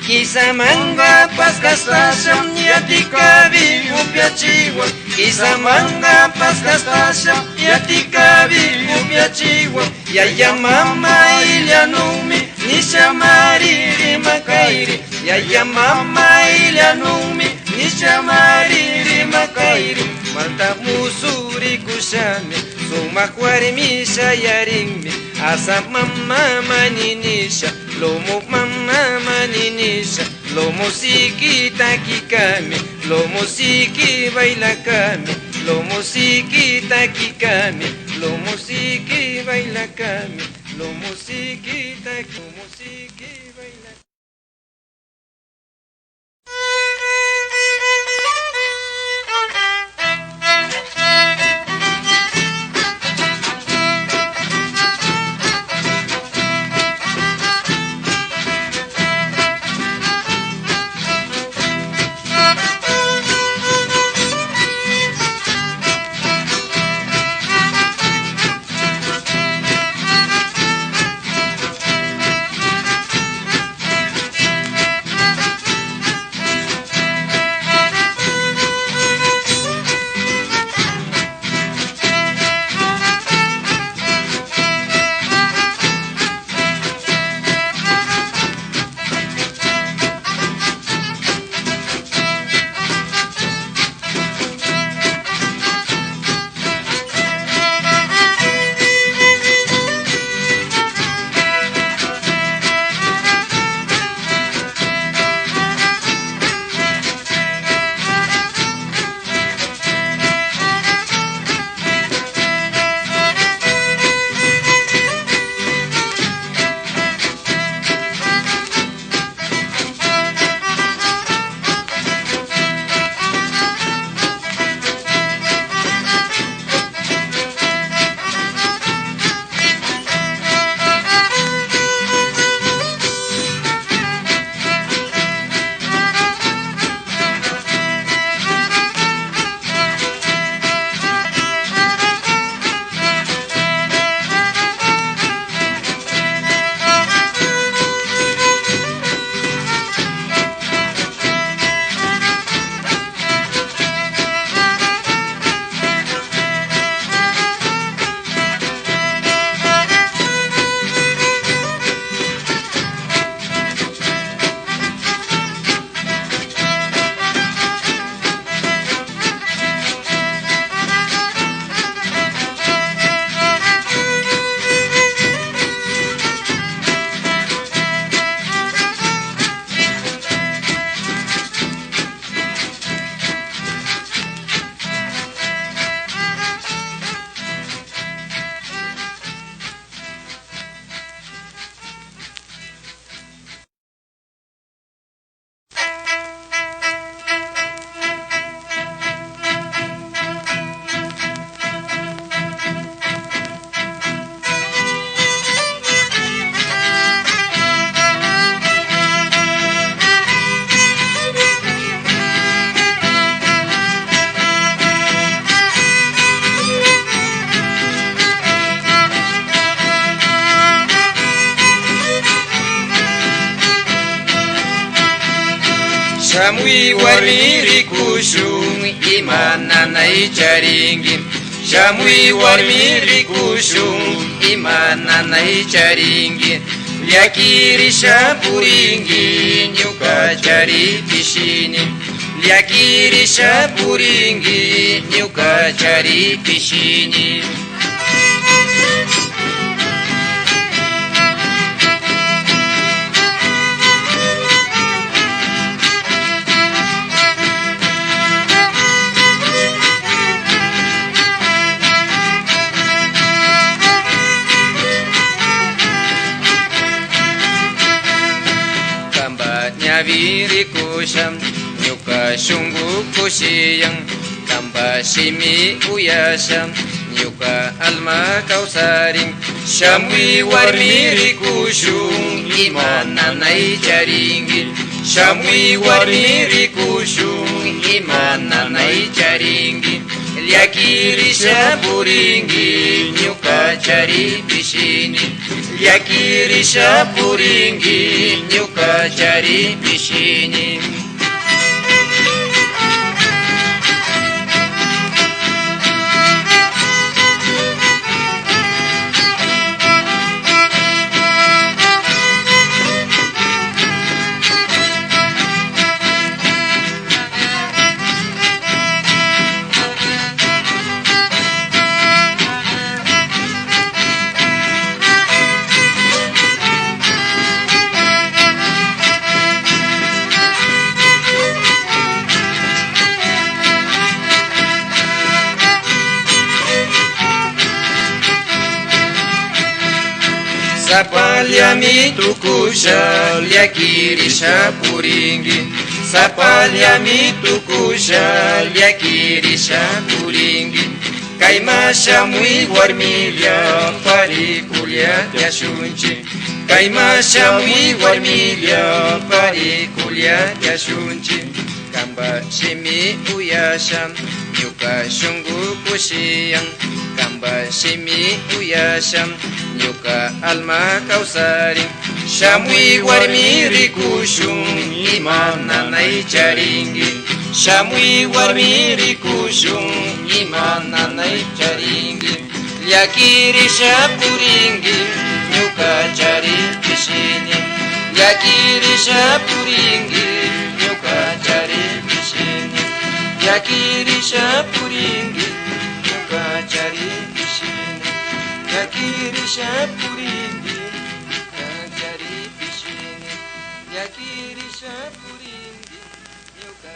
Kisamanga paskastasham yatikavi upyachiwa, Kisamanga paskastasham yatikavi upyachiwa. Yaya mama ilyanumi nishamariri makairi, Yaya mama ilyanumi nishamariri makairi. Malta musuri kushami, sumak warmi shayaringmi, asa mama maninisha, lomo mama maninisha, lo musiki takikami, lo musiki bailakami, lo musiki takikami, lo musiki bailakami, lo musiki bailakami. Shamui warmi rikushun imananay charingin. Shamui warmi rikushun imananay charingin. Liakirisha puringin ñuka chari pishinin. Liakirisha puringin ñuka chari pishinin. Nyaviri kusham nyuka shungu kushiyang kamba shimi uyasham nyuka alma kausaring. Shamui warmi kushung imananay charingin. Shamui warmi rikushung imananay charingin. Liakirisha puringin nyuka chari pishinin. Liakirisha puringin nyuka chari pishinin. Sapaliami tukusha liakirisha puringin. Sapaliami tukusha liakirisha puringin. Kaimasha muy warmilia parikulia tiashunchi. Kaimasha muy warmilia parikulia tiashunchi. Kamba shimi uyasham nyuka shungu kushiyang. Kamba shimi uyasham nyuka alma kausaring. Shamui warmi rikushun imananay charingin. Shamui warmi rikushun imananay charingin. Liakirisha puringin nyuka chari pishinin. Liakirisha puringin nyuka chari pishinin. Liakirisha puringin nyuka chari pishinin. Liakirisha puringin nyuka chari pishinin. Liakirisha puringin nyuka.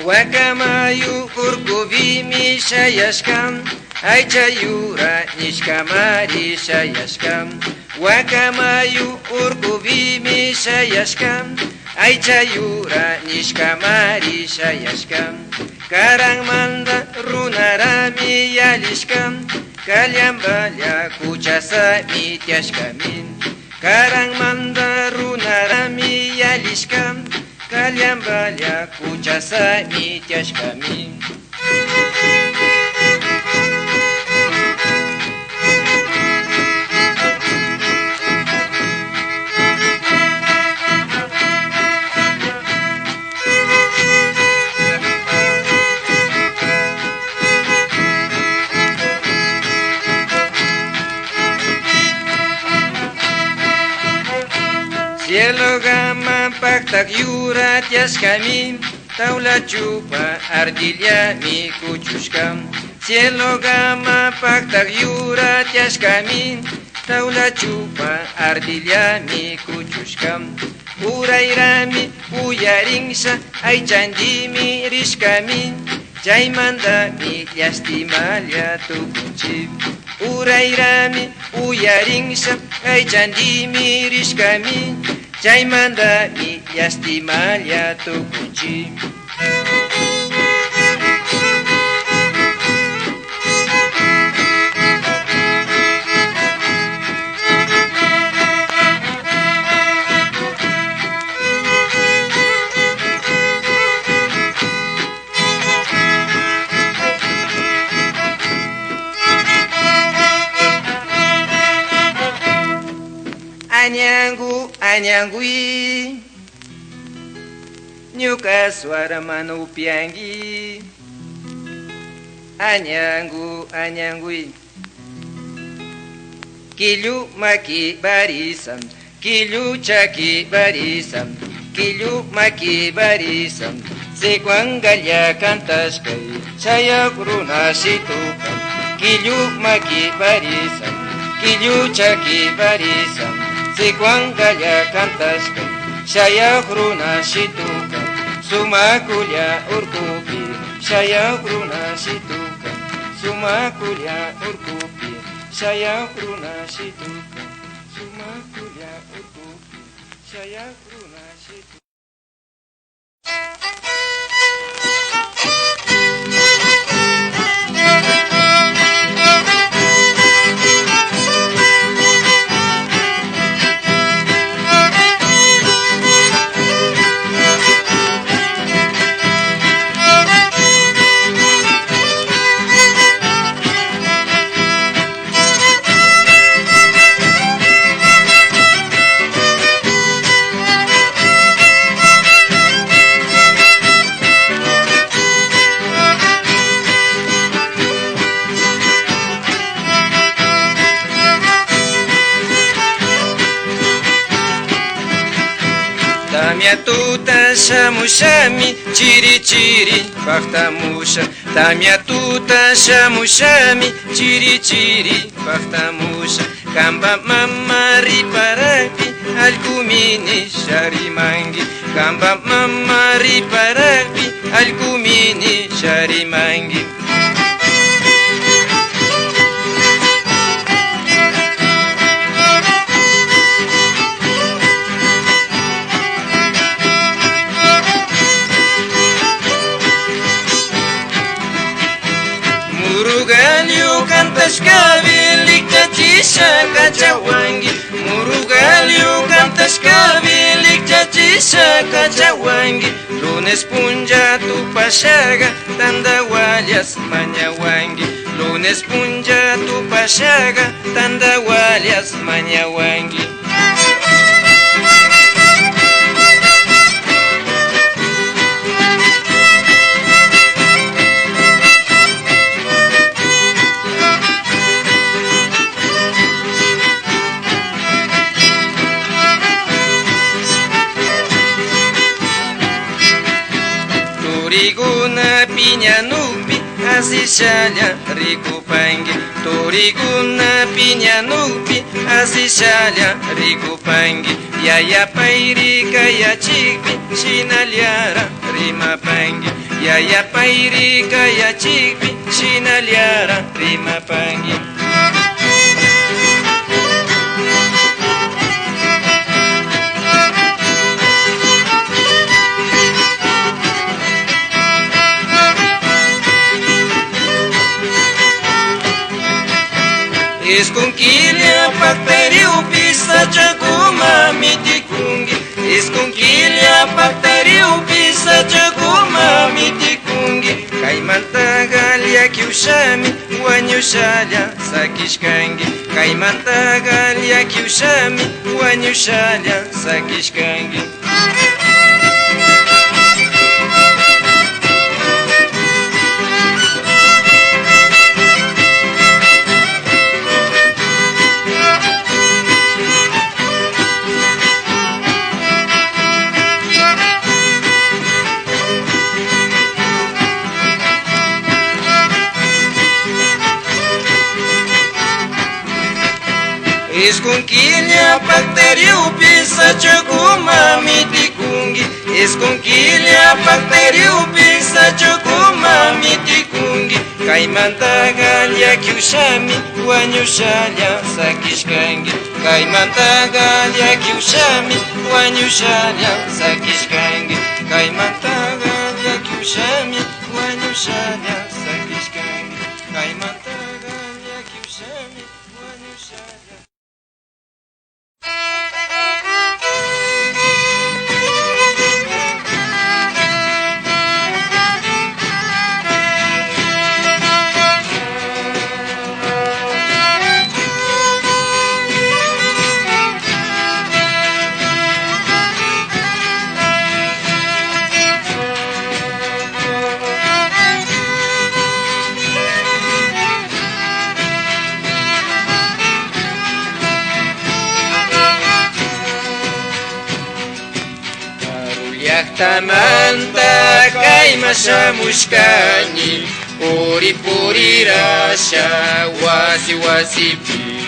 Wakamayu urkuvimi shayashkam. Aychayura nishkamari shayashkam. Wakamayu urkuvimi shayashkam. Aychayura nishkamari shayashkam. Karangmanda runarami yalishkam. Kalyambalya kuchasami tiashkamin. Karangmanda runarami yalishkam. Kalyambalya kuchasami tiashkamin. Cielo gama paktak yura tiashkamin. Taula chupa ardilla mi kuchushkam. Cielo gama paktak yura tiashkamin. Taula chupa ardilla mi kuchushkam. Urayrami uyarinsa aychandimi rishkamin. Chaymanta mi llastimalya tukunchik. Urayrami uyarinsa aychandimi rishkamin. Chaymanta mi llastimalya tukunchik. Añangu, añangui, ñuka suaramano upiangi. Añangu, añangui, killu maki barisam, killu chaki barisam, killu maki barisam. Sequangalla cantashkay, shayak runa shitukan, killu maki barisam, killu chaki barisam. Sequangalla cantashkay, shayak runa shitukan, sumakulya urkupi, shayak runa shitukan, sumakulya urkupi, shayak runa shitukan, sumakulya urkupi, shayak runa shitukan. Tamiatuta shamushami, chiri chiri paktamusha. Tamiatuta shamushami, chiri chiri paktamusha. Kamba mama riparapi, alkumini sharimangi. Kamba mama riparapi, alkumini sharimangi. Murugalio cantashkabi likchachisha kachawangi. Murugalio cantashkabi likchachisha kachawangi. Lunes punja tupashaga tandawalias mañawangi. Lunes punja tupashaga tandawalias mañawangi. Toriguna piñanupi asishalla rikupangi. Toriguna piñanupi asishalla rikupangi. Yaya pairi kaya chikpi shinaliara rimapangi. Yaya pairi kaya chikpi shinaliara rimapangi. Esconquilha pacteriu pisa chacuma mitikungi. Esconquilha pacteriu pisa chacuma mitikungi. Kaimanta galia kiushami wanyushalya sakishkangi. Kaimanta galia kiushami wanyushalya sakishkangi. Esconquilha pacteriu pisa chacuma mitikungi. Esconquilha pacteriu pisa chacuma mitikungi. Kaimanta galia kiushami wanyushalya sakishkangi. Kaimanta galia kiushami wanyushalya sakishkangi. Kaimanta galia kiushami wanyushalya sakishkangi. Kaimanta galia kiushami wanyushalya. llaqtamanta kaymashamushkani puri purirasha wasi wasipi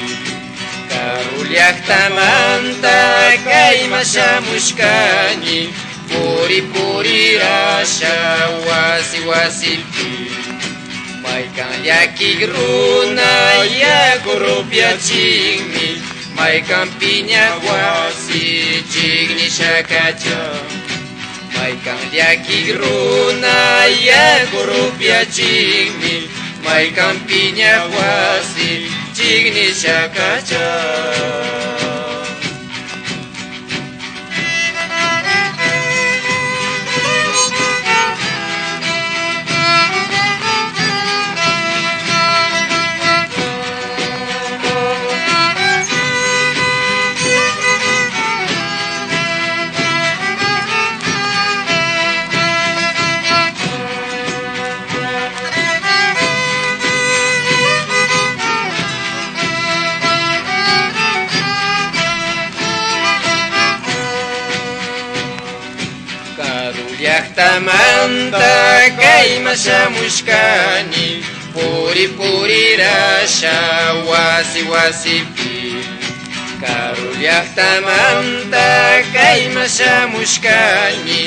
Karu llaqtamanta kaymashamushkani puri purirasha wasi wasipi Maykan llakik runa yakurupyachinmi Maykan piña wasi chignishakacha Maykan llakik runa yakurupyachinmi Maykan piña wasi chignishakacha llaqtamanta kaymashamushkani puri purirasha wasi wasipi Karu llaqtamanta kaymashamushkani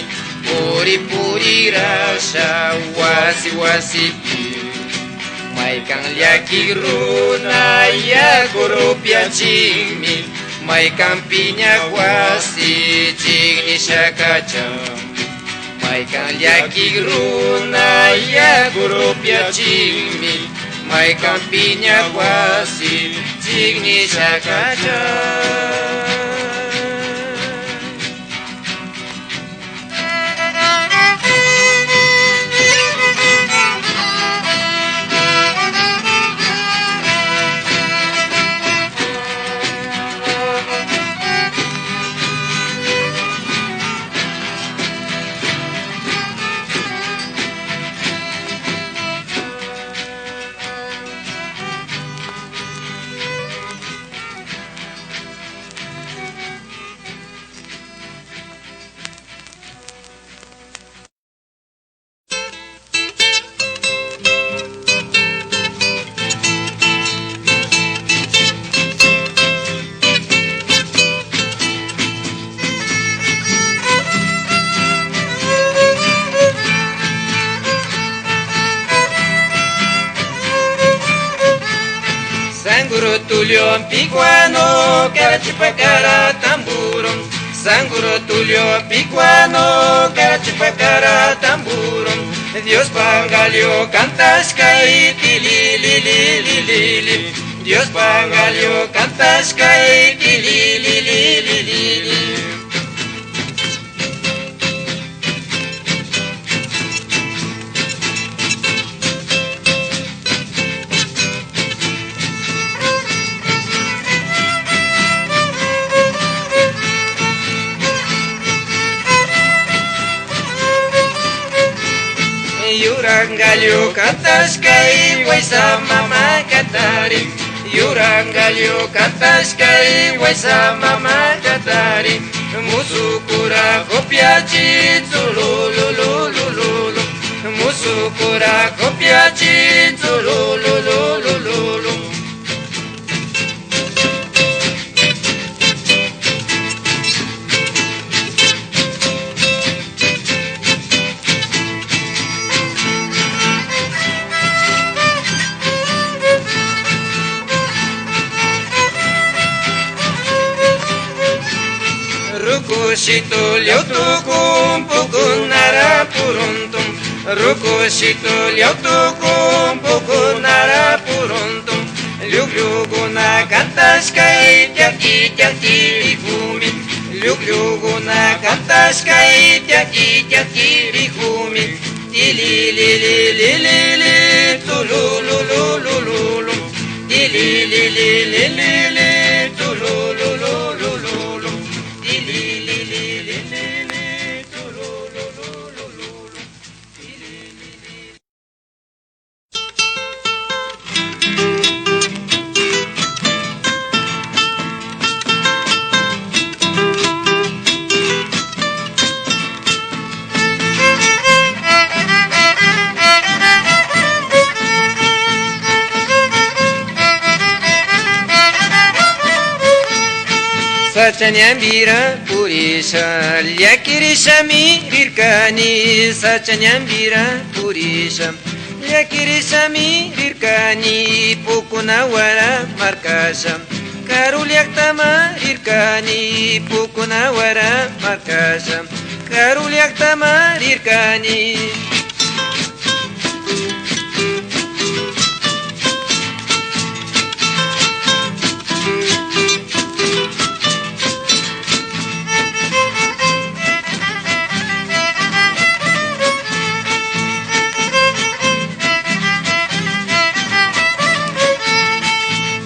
puri purirasha wasi wasipi Maykan llakik runa yakurupyachinmi Maykan piña wasi chignishakacha Maykan llakik runa yakurupyachinmi Maykan piña wasi chignishakacha Sanguro Tulio Picuano, carachipacara tamburo. Sanguro Tulio Picuano, carachipacara tamburo. Dios Pangalio cantas caiti li li li li li li. Dios Pangalio cantas caiti li li li li li li. Yurangalio cantas kai waisa mama katari Yurangalio cantas kai waisa mama katari Musukura kopiachi tulululululu Musukura kopiachi tulululululu Rukushito liautukum pukunara puruntum Rukushito liautukum pukunara puruntum Lyuglyuguna cantas kai tiaki tiaki rihumi Lyuglyuguna cantas kai tiaki tiaki rihumi Tili li li li li li tulululululu Tili li li li li li tulululululu Sachanyambira purisha Lyakirishami rirkani Sachanyambira purisha Lyakirishami rirkani Pukunawara markasha Karulyaktama rirkani Pukunawara markasha Karulyaktama rirkani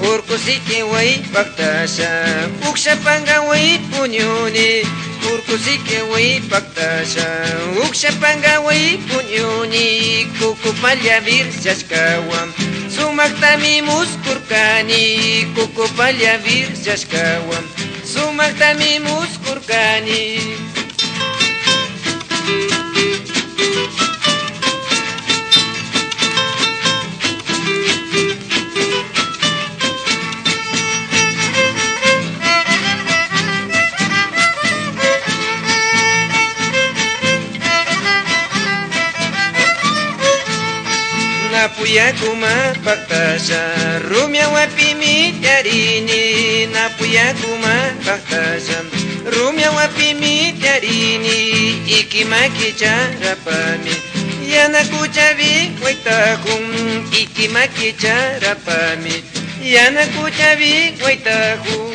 Urkusiki way paktasha Ukshapanga way punyuni Urkusiki way paktasha Ukshapanga way punyuni Kukupalya virsyashkawam Sumaktami muskurkani Kukupalya virsyashkawam Sumaktami muskurkani Napuyakuma paktasha Rumya wapimi tiarini Napuyakuma paktasha Rumya wapimi tiarini Ikimakicharapami Yanakuchavi waitahum Ikimakicharapami Yanakuchavi waitahum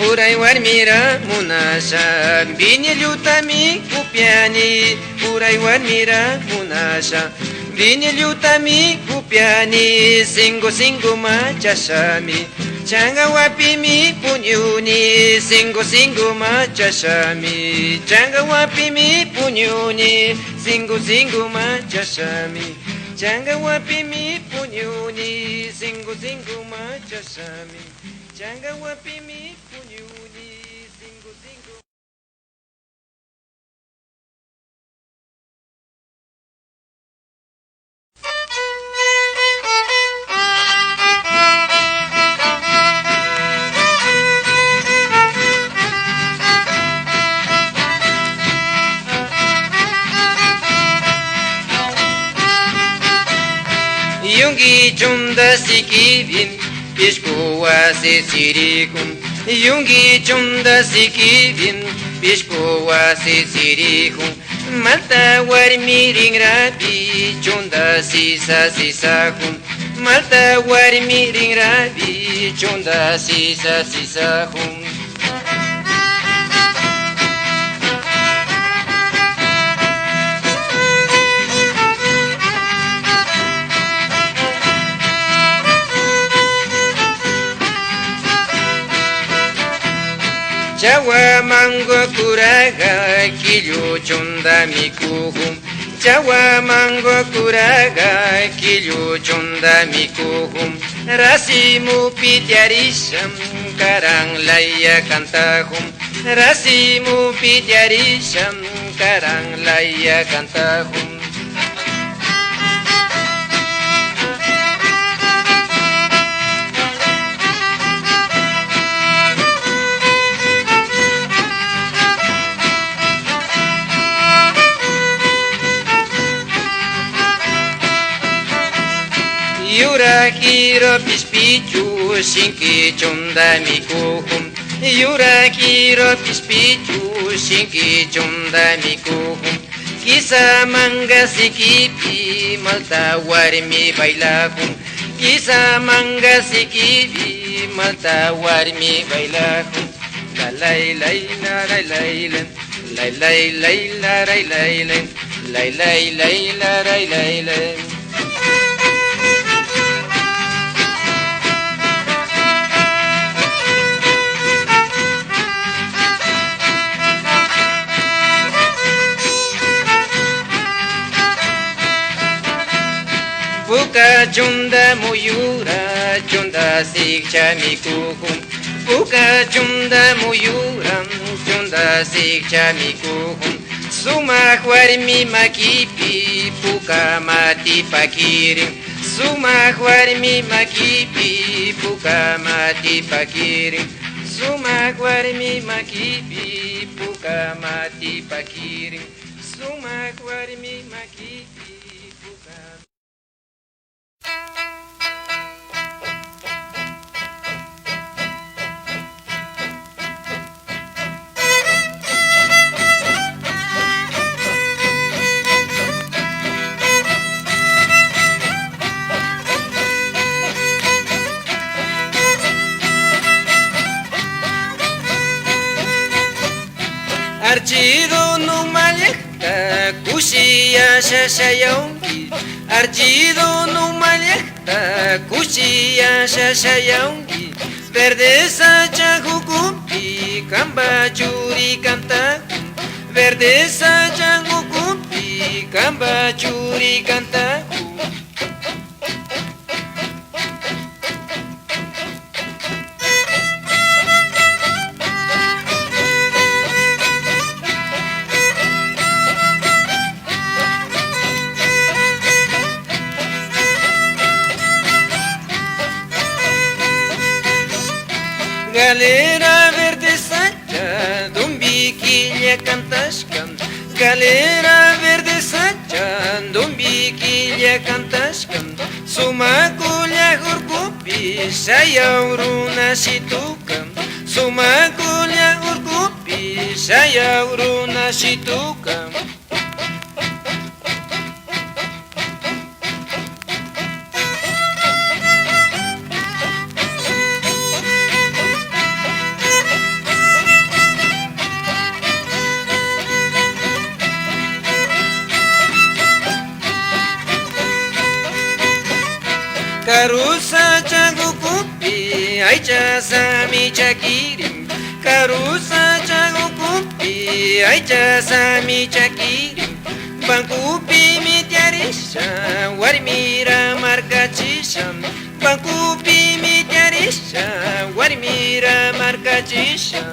Uray warmira munasha Bini lyutami kupiani Uray warmira munasha Bini lyutami kupiani Singo singo machashami Changa wapimi punyuni Singo singo machashami Changa wapimi punyuni Singo singo machashami Changa wapimi punyuni Singo singo machashami Changa wapimi punyuni Singo singo Yungi chunda sikivin Pishkuwa se sirikum Yungi chunda sikivin Pishkuwa se sirikum Malta warmi ringrabi Chunda sisa sisahum Malta warmi ringrabi Chunda sisa sisahum Jawa mango kuraga kilyo chunda mikuhum Jawa mango kuraga kilyo chunda mikuhum Rasimu pityarisham karang laya kantahum Rasimu pityarisham karang laya kantahum Yura kiro pispichu shinki chunda mikuhum Yura kiro pispichu shinki chunda mikuhum Kisa manga sikipi malta warmi bailahum Kisa manga sikipi malta warmi bailahum La lay lay la lay lay lay lay lay la lay lay lay lay lay lay la lay lay lay muyura chunda sikcha mikuhum puka chunda muyura chunda sikcha mikuhum sumak warmi makipi puka mati pakirin sumak warmi makipi puka mati pakirin sumak warmi makipi puka mati pakirin sumak warmi makipi puka. Archido no malekta kushia shashayaungi Archido no malekta kushia shashayaungi Verde sacha hukumpi kamba churi kanta Verde sacha hukumpi kamba churi kanta Galera verde sacha, dumbiquilha cantascam. Galera verde sacha, dumbiquilha cantascam. Sumaculha urcupi, sayauruna situcam. Sumaculha urcupi, sayauruna situcam. Karusa chagukupi, aicha sami chakirim. Karusa chagukupi, aicha sami chakirim. Bankupi mitiarisha, warmira marcachisha. Bankupi mitiarisha, warmira marcachisha.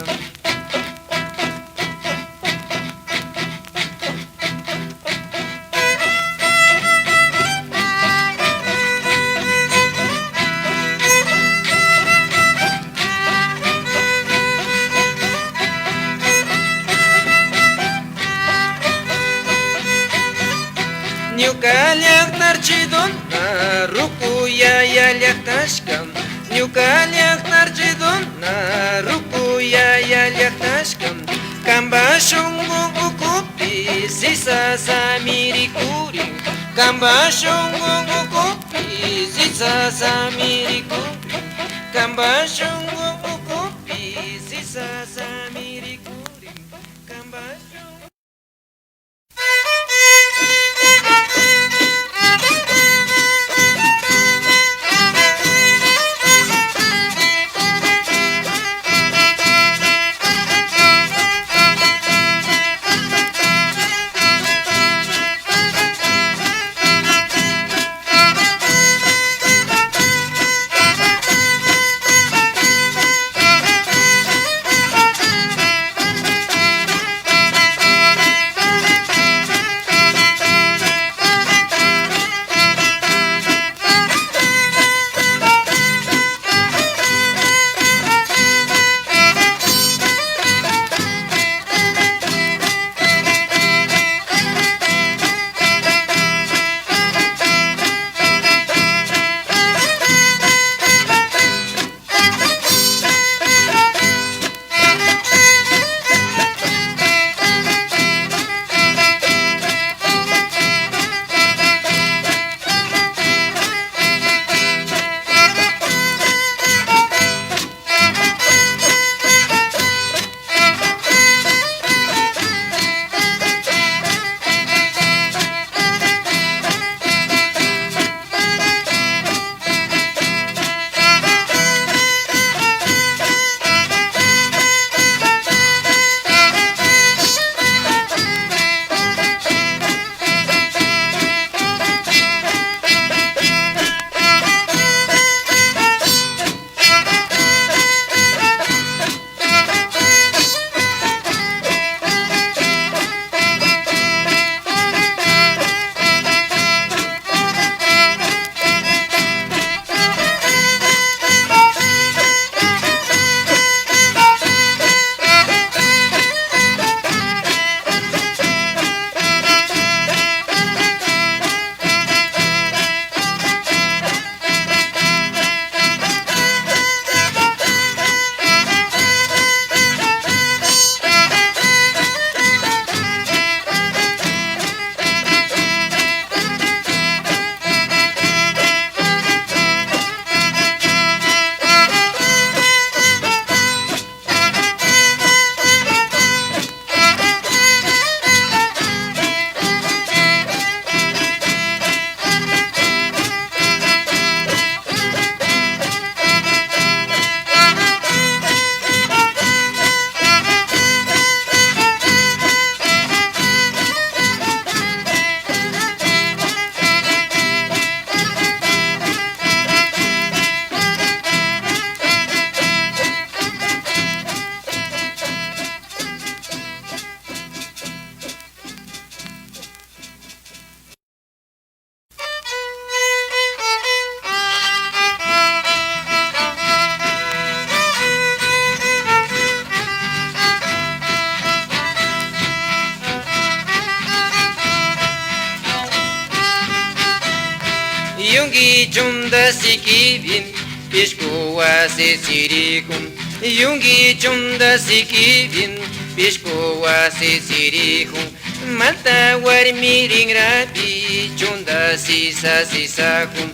Nyuka llaqtar chidona rukuya ya llaqtashkam Nyuka llaqtar chidona rukuya ya llaqtashkam Kamba shungu ukupi sisa samirikurin Kamba shungu ukupi sisa samirikurin Kamba shungu ukupi sisa samirikurin Kamba shungu chunda sikibin pishkuwa se sirikun yungi chunda sikibin pishkuwa se sirikun malta warmi ringrabi chunda sisa sisakun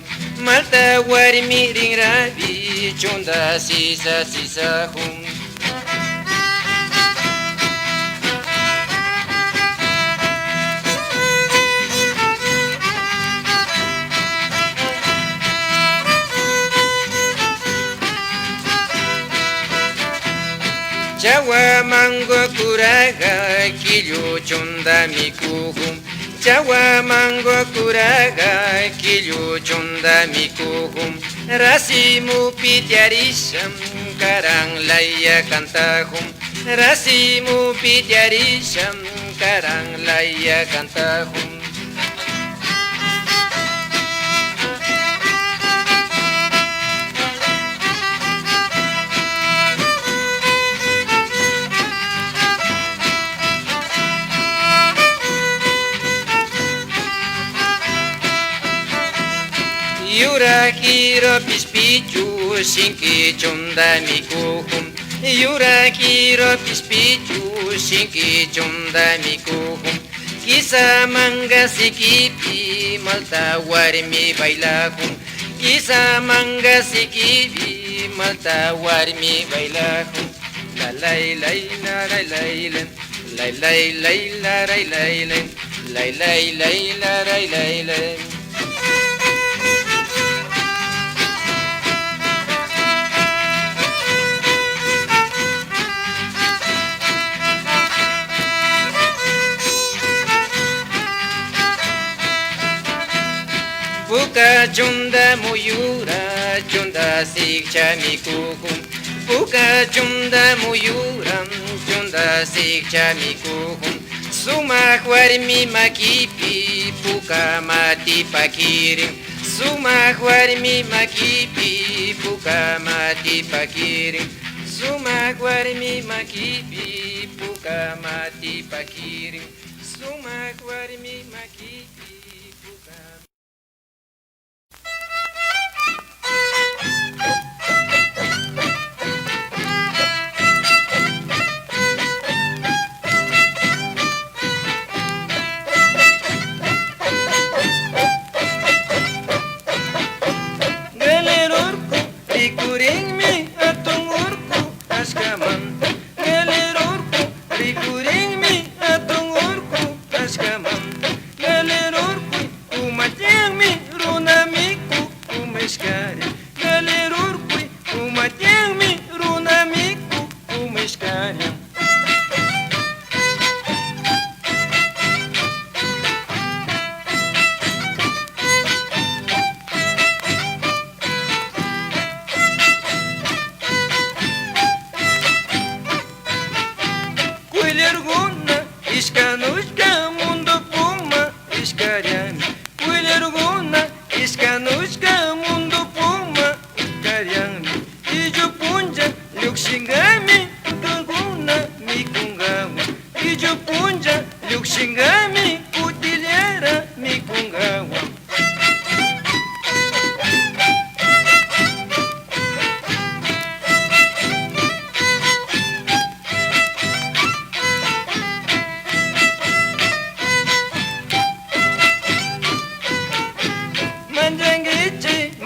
malta warmi ringrabi chunda sisa sisakun Chawa mango kuraga killo chunda mikuhum Chawa mango kuraga killo chunda mikuhum Rasimu pitiarisham karang laya kantahum Rasimu pitiarisham karang laya kantahum Yura kiro pispichu sinki chunda mikuhum Yura kiro pispichu sinki chunda mikuhum Kisa manga sikipi malta warmi bailahum Kisa manga sikipi malta warmi bailahum La lay lay la lay lay lay lay lay la lay lay lay lay lay la lay lay lay Puka chunda muyura chunda sikcha mikuhum Puka chunda muyura chunda sikcha mikuhum Sumak warmi makipi puka mati pakirin Sumak warmi makipi puka mati pakirin Sumak warmi makipi puka mati pakirin Sumak warmi makipi puka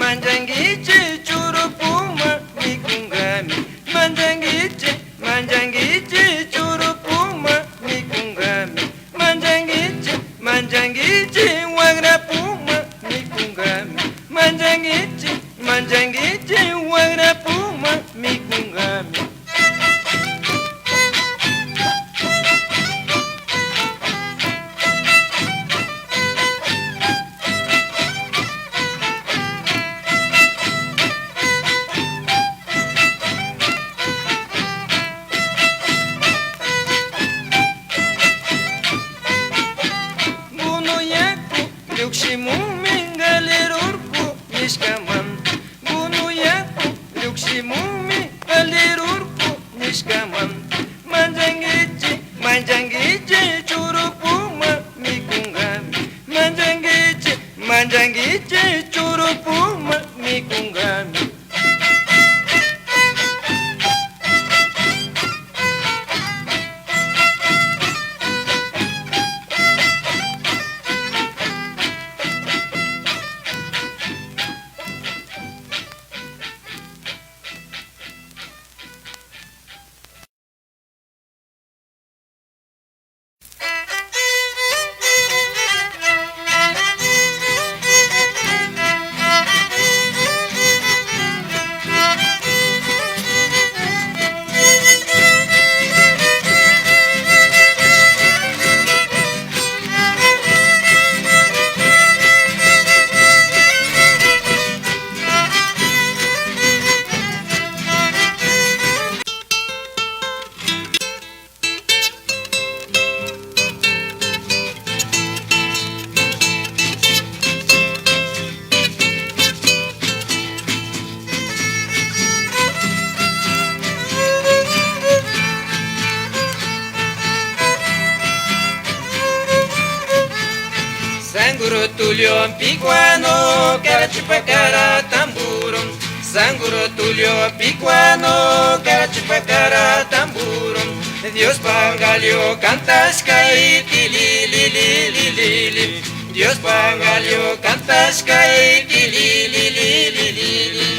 Manjangichi churupuma mikungami Manjangichi Sanguro tulio picuano, carachupacara tamburo. Sanguro tulio picuano, carachupacara tamburo. Dios pangalio cantas caiti li li li li li li. Dios pangalio cantas caiti li li li li li li.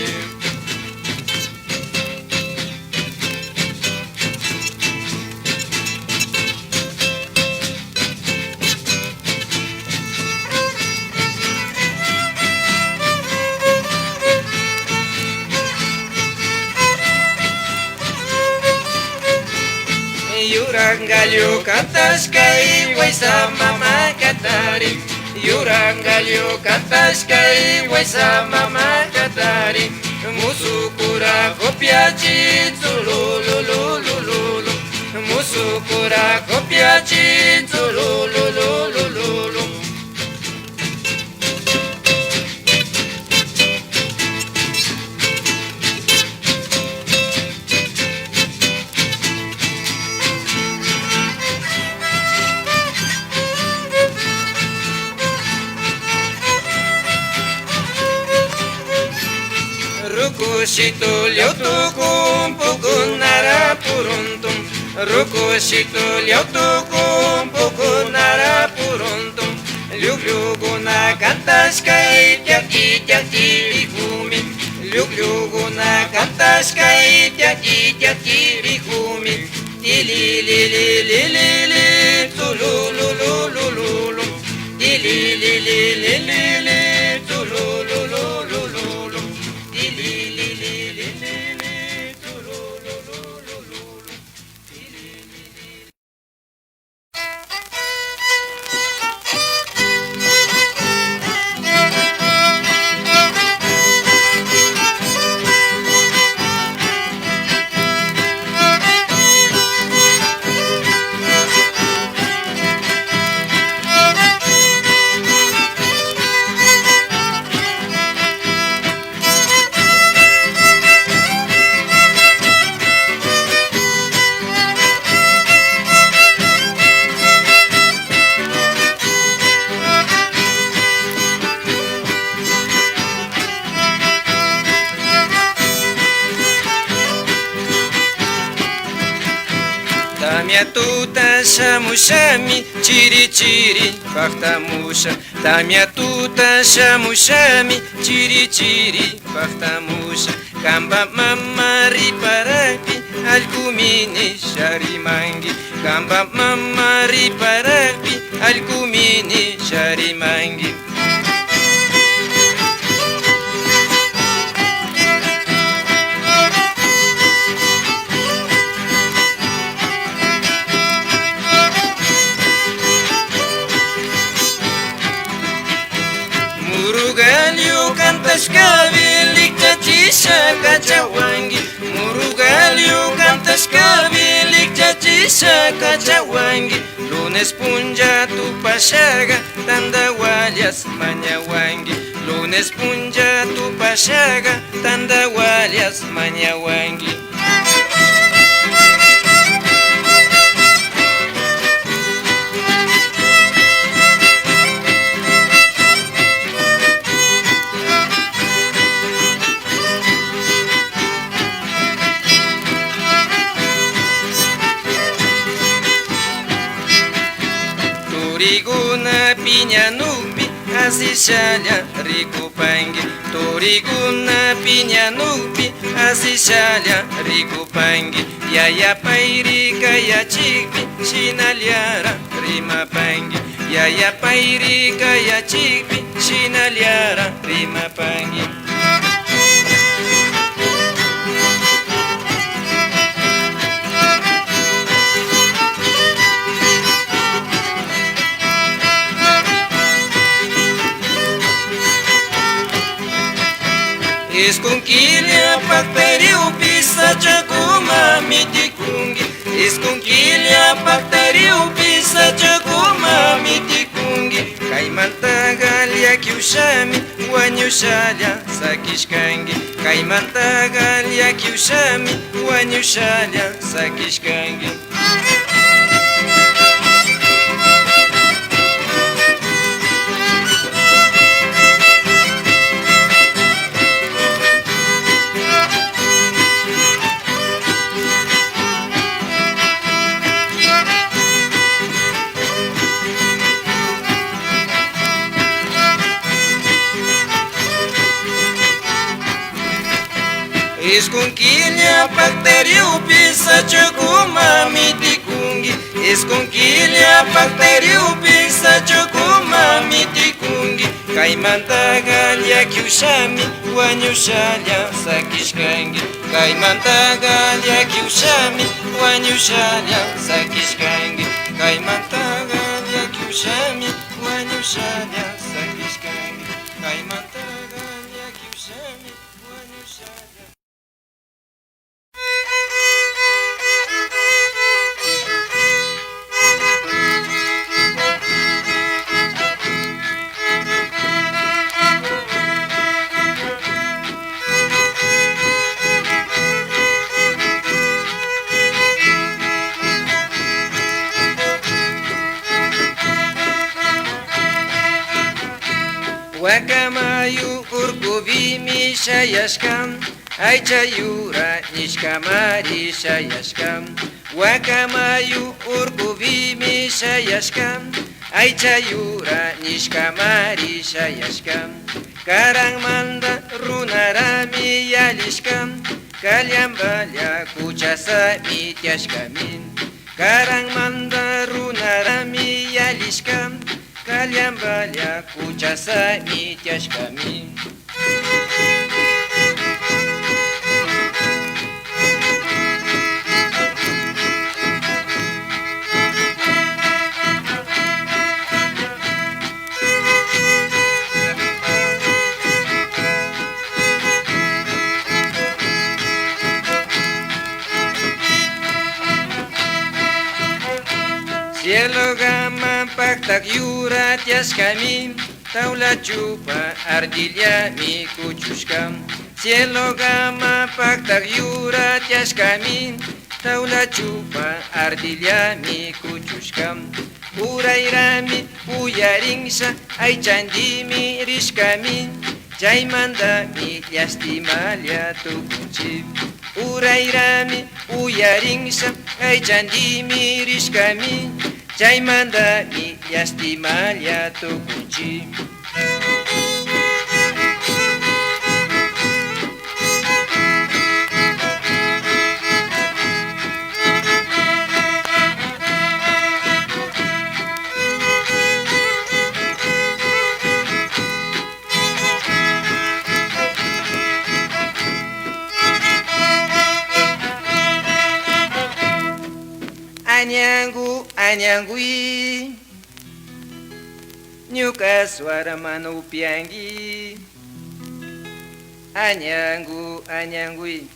Yurangalio cantas kai waisa mama katari. Yurangalio cantas kai waisa mama katari. Musukura kopiachi zulululululu. Musukura kopiachi zulululululu. Rukushito lyotukum pukunara puruntum. Rukushito lyotukum pukunara puruntum. Lyugyuguna cantas kai tyaki tyaki rihumi. Lyugyuguna cantas kai tyaki tyaki rihumi. Tili li li li li li tulululululu. Tili li li li li li tulululululu. Tamiatuta shamushami chiri chiri paktamusha. Tamiatuta shamushami chiri chiri paktamusha. Kamba mama riparapi alkumini sharimangi. Kamba mama riparapi alkumini sharimangi. Murugalio cantas kavilik chachisha kachawangi. Murugalio cantas kavilik chachisha kachawangi. Lunes punja tu pashaga tandawalias mañawangi. Lunes punja tu pashaga tandawalias mañawangi. Toriguna piñanupi asishalya rikupangi. Toriguna piñanupi asishalya rikupangi. Yaya pairika yachikpi shinalyara rimapangi. Yaya pairika yachikpi shinalyara rimapangi. Esconquilha pactariu pisa chacuma mitikungi. Esconquilha pactariu pisa chacuma mitikungi. Kaimanta galia kiushami wanyushalya sakishkangi. Kaimanta galia kiushami wanyushalya sakishkangi. Esconquilha bacteriupi sachukuma mitikungi. Esconquilha bacteriupi sachukuma mitikungi. Kaymantaga llakiushami wañushalla sakishkangi. Kaymantaga llakiushami wañushalla sakishkangi. Kaymantaga llakiushami wañushalla sakishkangi. Kaymantaga llakiushami wañushalla. Wakamayu urkubimi shayashkam, aychayura nishkamari shayashkam. Wakamayu urkubimi shayashkam, aychayura nishkamari shayashkam. Karangmanda runarami yalishkam, kalyambalya kuchasami tiashkamin. Karangmanda runarami yalishkam, kalyambalya kuchasami tiashkamin. Cielo gama paktak yura tiashkami, taula chupa ardilla mi kuchushkam. Cielo gama paktak yura tiashkami, taula chupa ardilla mi kuchushkam. Urayrami uyarinsa aychandimi rishkami, chaymanta mi llastimalya tukunchik. Urayrami uyarinsa aychandimi rishkami, chaymanta mi llastimalya tukunchik. Anyangu, anyangui, nyuka suara manupiangi. Anyangu, anyangui,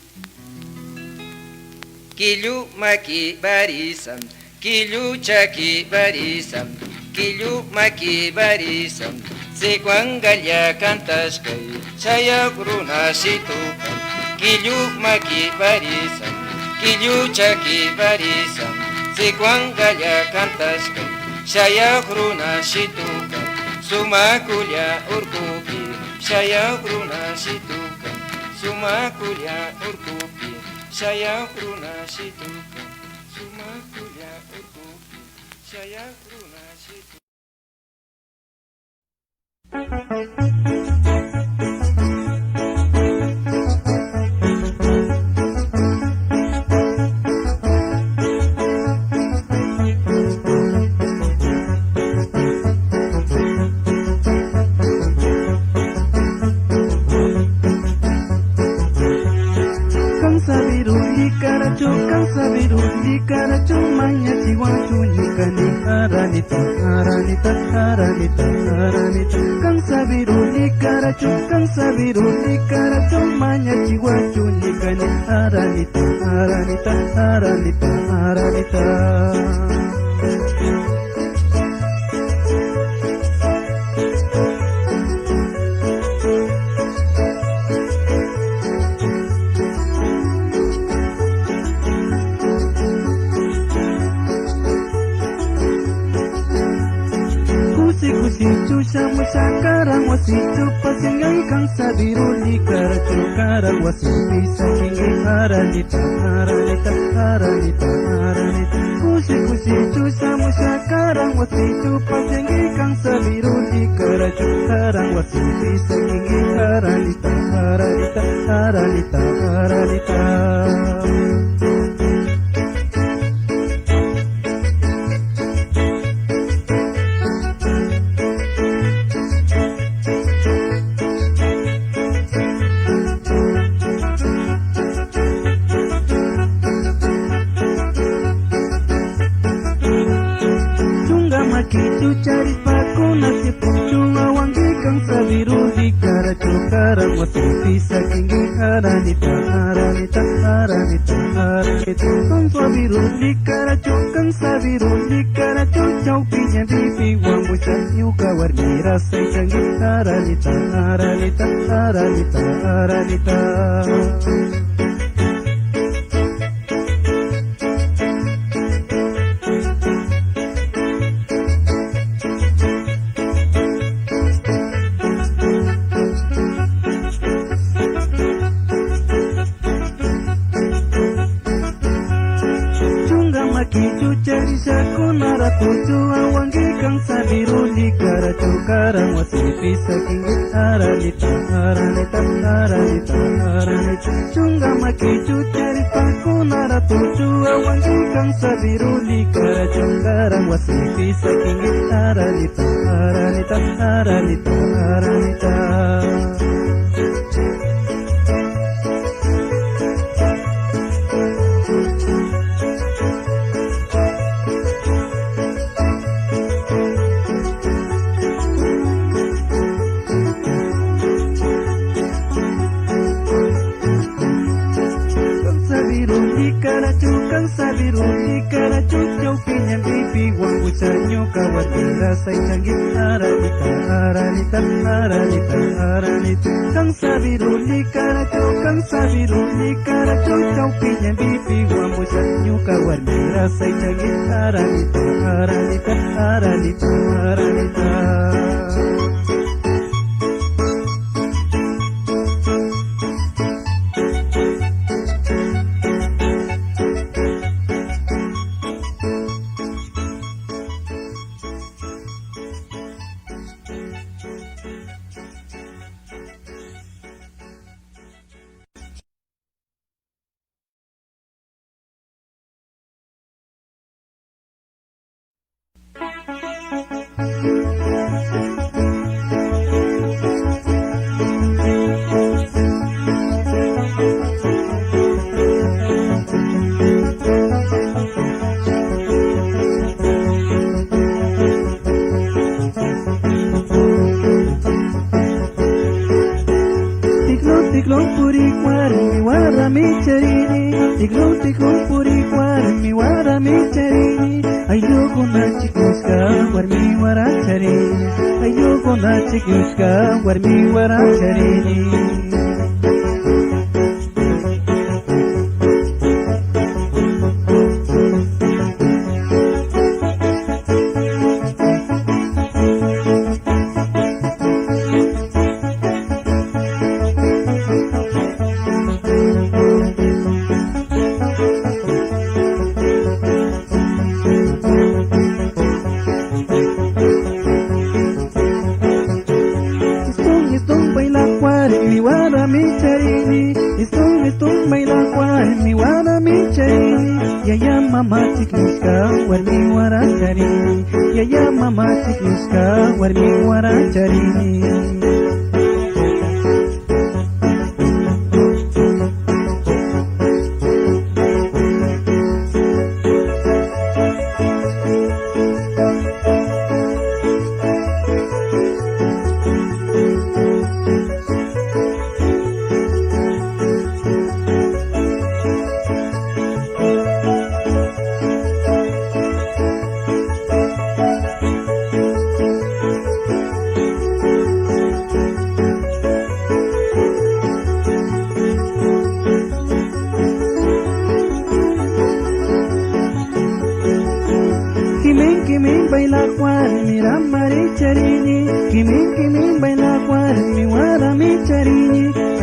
kilu maki barisam, kilu chaki barisam, kilu maki barisam. Sekwangalya kantashkai, sayak runa situkan, kilu maki barisam, kilu chaki barisam. Sekwangalya kantashkai, sayak runa situkan, sumakulya urkupi, sayak runa situkan, sumakulya urkupi, sayak runa situkan, sumakulya urkupi, sayak runa situkan. Karacho manya chihuachu nyukani haranita haranita haranita haranita kansabiruli karacho manya chihuachu nyukani haranita haranita haranita haranita. Karang wasitu pasingai kang sabiruli karacho karang wasitu bisa kingi haranita haranita haranita haranita. kusitu sama sekarang wasitu pasengi kang sabiru di keraju karang wasitu sengi haranita haranita haranita haranita. Kitu cari paku nasi pucunga wangi kang sabiru di karacu karang wati bisa tinggi haranita haranita haranita haranita kang sabiru di karacu kang sabiru di karacu caupinya di piwang bucan yuka warni rasa canggih haranita haranita haranita haranita. Kicu cari saku narapucu awangi kang sabiru di karacu karang wasi bisa kinggi haranita haranita haranita haranita. Cungga makicu cari paku narapucu awangi kang sabiru di karacu karang wasi bisa kinggi haranita haranita haranita haranita. Kang sabiru di karacu caupinya di piwang bucanyo kawat dirasa canggih haranita haranita haranita haranita. Kang sabiru di karacu caupinya di piwang bucanyo kawat dirasa canggih haranita haranita haranita haranita. Tiklong puri warmi warami carini, tiklong puri warmi warami carini. Ayo kona cikuska warmi wara carini, ayo kona cikuska warmi wara carini. Yaya mama cikluska warmi wara carini, yaya mama cikluska warmi wara carini.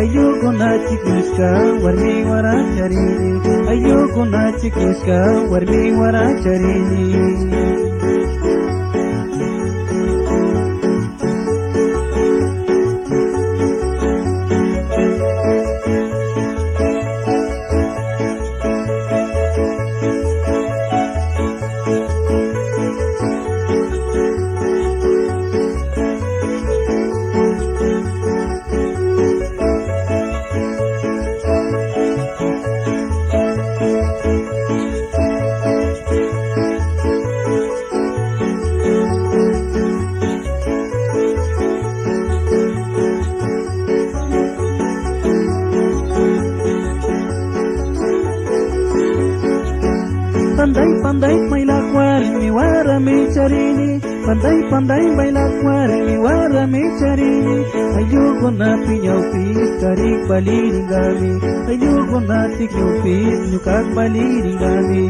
ayyukuna chikuska warmi wara charini ayyukuna chikuska warmi wara charini Pandai-pandai mailak warmi warami charini Pandai-pandai mailak warmi warami charini Ayukuna pinyau pis karik baliringami Ayukuna tikyu pis nyukak baliringami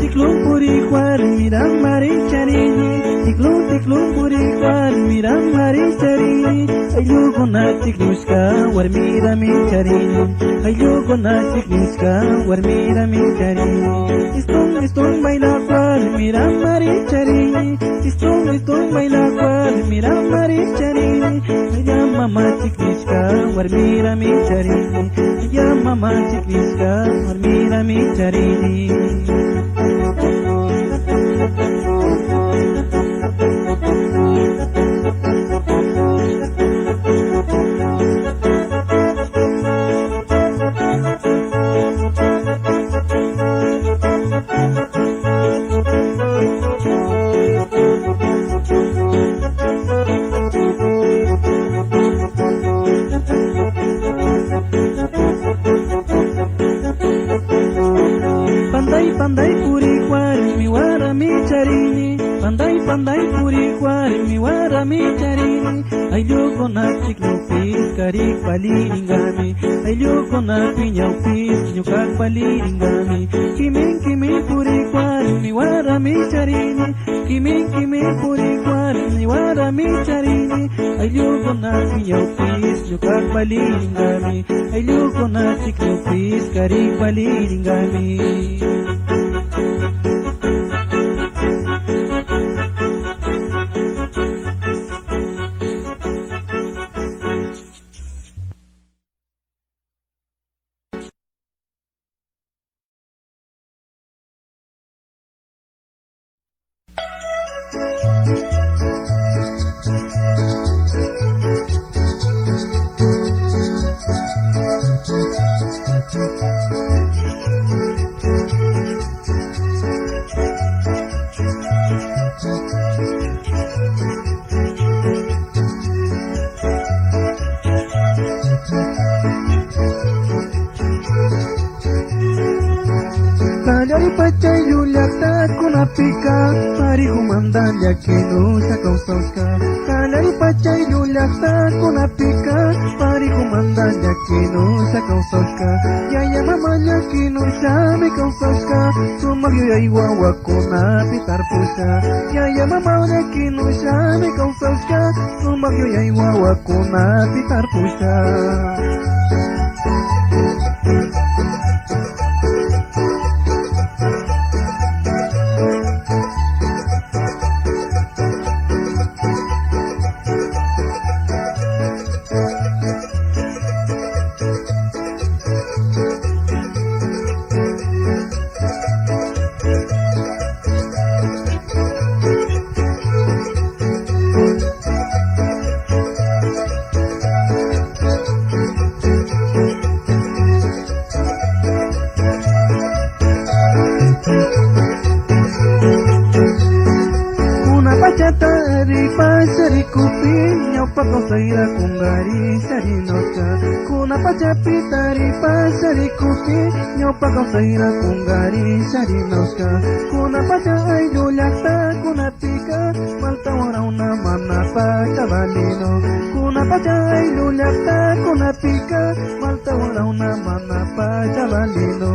Tiklum puri kwar miram mari charini Tiklum puri kwar miram mari charini Ayukuna tikluska war mirami charini Ayukuna tikluska war mirami charini Istung baila kwar miram mari charini Istung baila kwar miram mari charini Ya mama tikluska war mirami charini Ya mama tikluska war mirami charini Pandai puri warmi warami charini Pandai puri warmi warami charini Ayukuna tiklu pis karik baliringami Ayukuna pinyau pis nyukak baliringami Kimin puri warmi warami charini Kimin puri warmi warami charini Ayukuna pinyau pis nyukak baliringami Ayukuna tiklu pis karik baliringami Dari pacay yuliak takuna pika Pari humandan ya kinu sa kausoska Dari pacay yuliak takuna pika Pari humandan ya kinu sa kausoska Yaya mamanya kinu sabi kausoska Sumagyo ya iwawa kuna pitar pusa Yaya mamanya kinu sabi kausoska Sumagyo ya iwawa kuna pitar pusa taripa sari kupi nyopa kau saira kungari sari noka kuna pacapi taripa sari kupi nyopa kau saira kungari sari noka kuna paca ay lulata kuna pika malta una mana pa cabalino kuna paca ay lulata kuna pika malta una mana pa cabalino.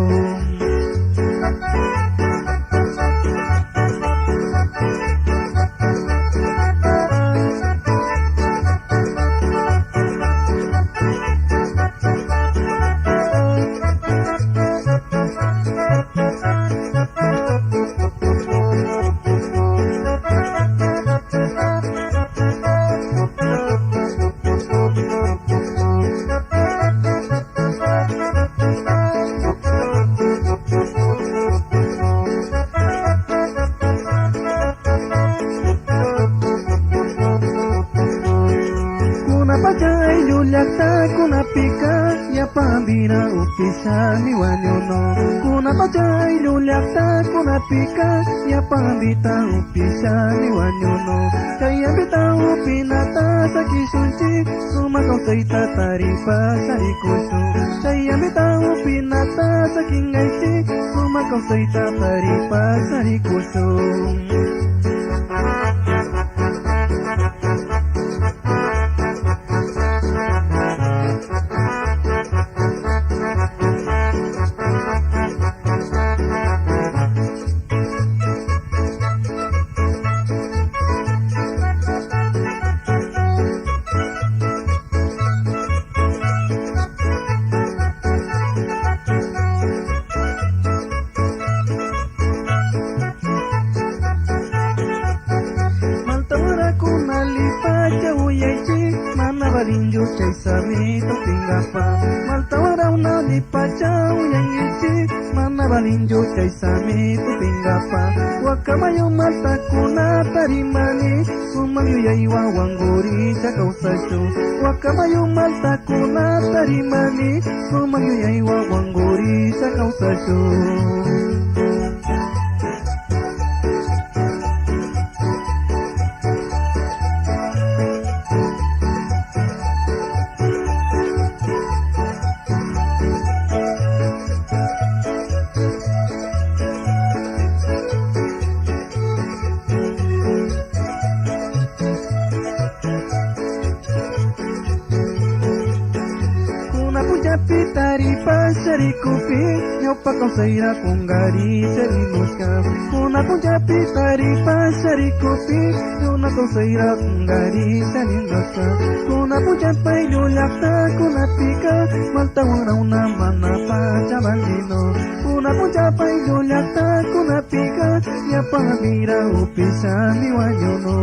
Kuna pika ya pambira upisa miwanyono kuna paca ilulakta kuna pika ya pambita upisa miwanyono kaya bita upinata sa kisunci suma kau saita taripa sari kusu kaya bita upinata sa kingaiti suma kau saita taripa sari kusu. Balinjo chay sabito pingapa maltawara una lipachau yang ichi mana balinjo chay sabito pingapa wakamayo mata kuna tarimani sumayo yaiwa wanguri chakau sacho wakamayo mata kuna tarimani sumayo yaiwa wanguri chakau sacho. Taripa sari kupi nyopa kau saira kungari sari muska kuna punjapi taripa sari kupi kuna kau saira kungari sari muska kuna punjapi lulakta kuna pika malta una mana pa cabalino kuna punjapi lulakta kuna pika ya pamira upisa miwanyono.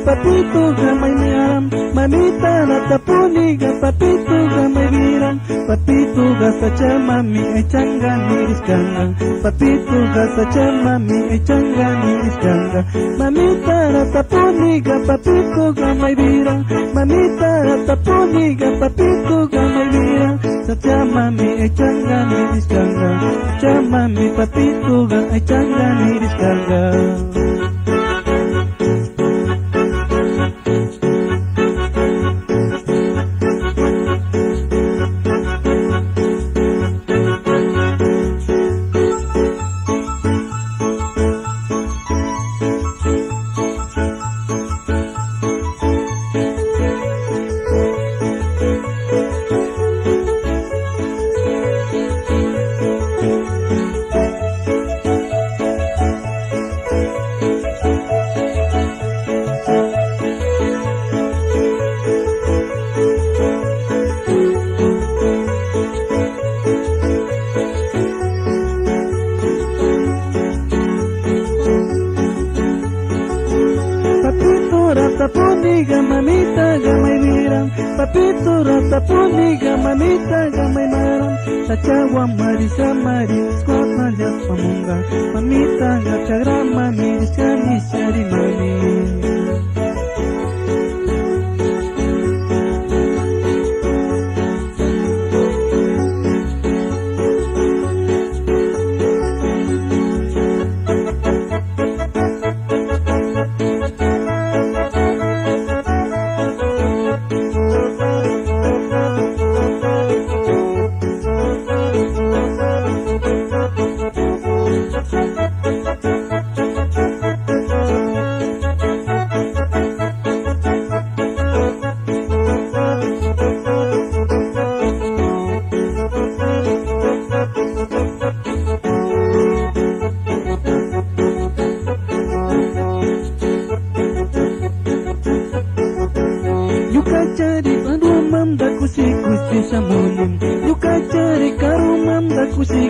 Papito gamay miram, mamita natapuniga, papito gamay miram, papito gasa chamami echanga niriskanga, papito gasa chamami echanga niriskanga, mamita natapuniga, papito gamay miram, mamita natapuniga, papito gamay miram, sa chamami echanga niriskanga, chamami papito gamay echanga niriskanga. papito rata puniga mamita gamay maram tacawa marisa maris kuat najas pamunga mamita gacagra mamiris kami sari mami. Kusi samunim Yuka cari karumam da kusi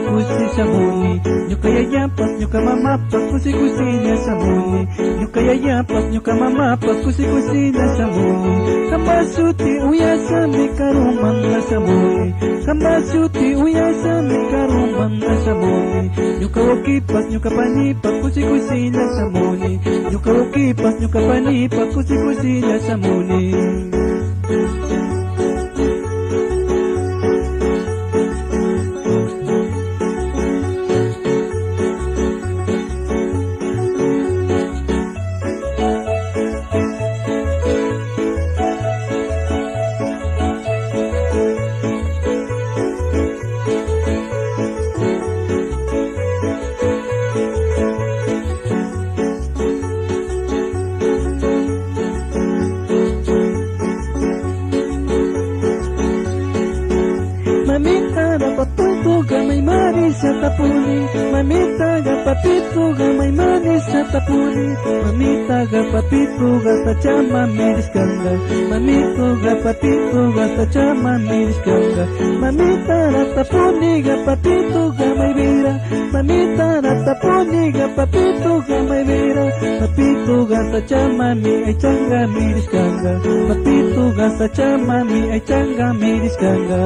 samuni Yuka yayapas yuka mamapas kusinya samuni Yuka yayapas yuka mamapas kusinya samuni Kamba suti uyasami karumam da samuni Kamba suti uyasami karumam da samuni Yuka wakipas yuka panipas kusinya samuni Yuka wakipas yuka panipas kusinya samuni. Mamita ga papito ga may manis sa tapuni Mamita ga papito ga tachama miris kanga Mamito ga papito ga tachama miris kanga Mamita na tapuni ga papito ga may bira Mamita na tapuni ga papito ga may bira Papito ga tachama mi ay changa miris kanga Papito ga tachama mi ay changa miris kanga.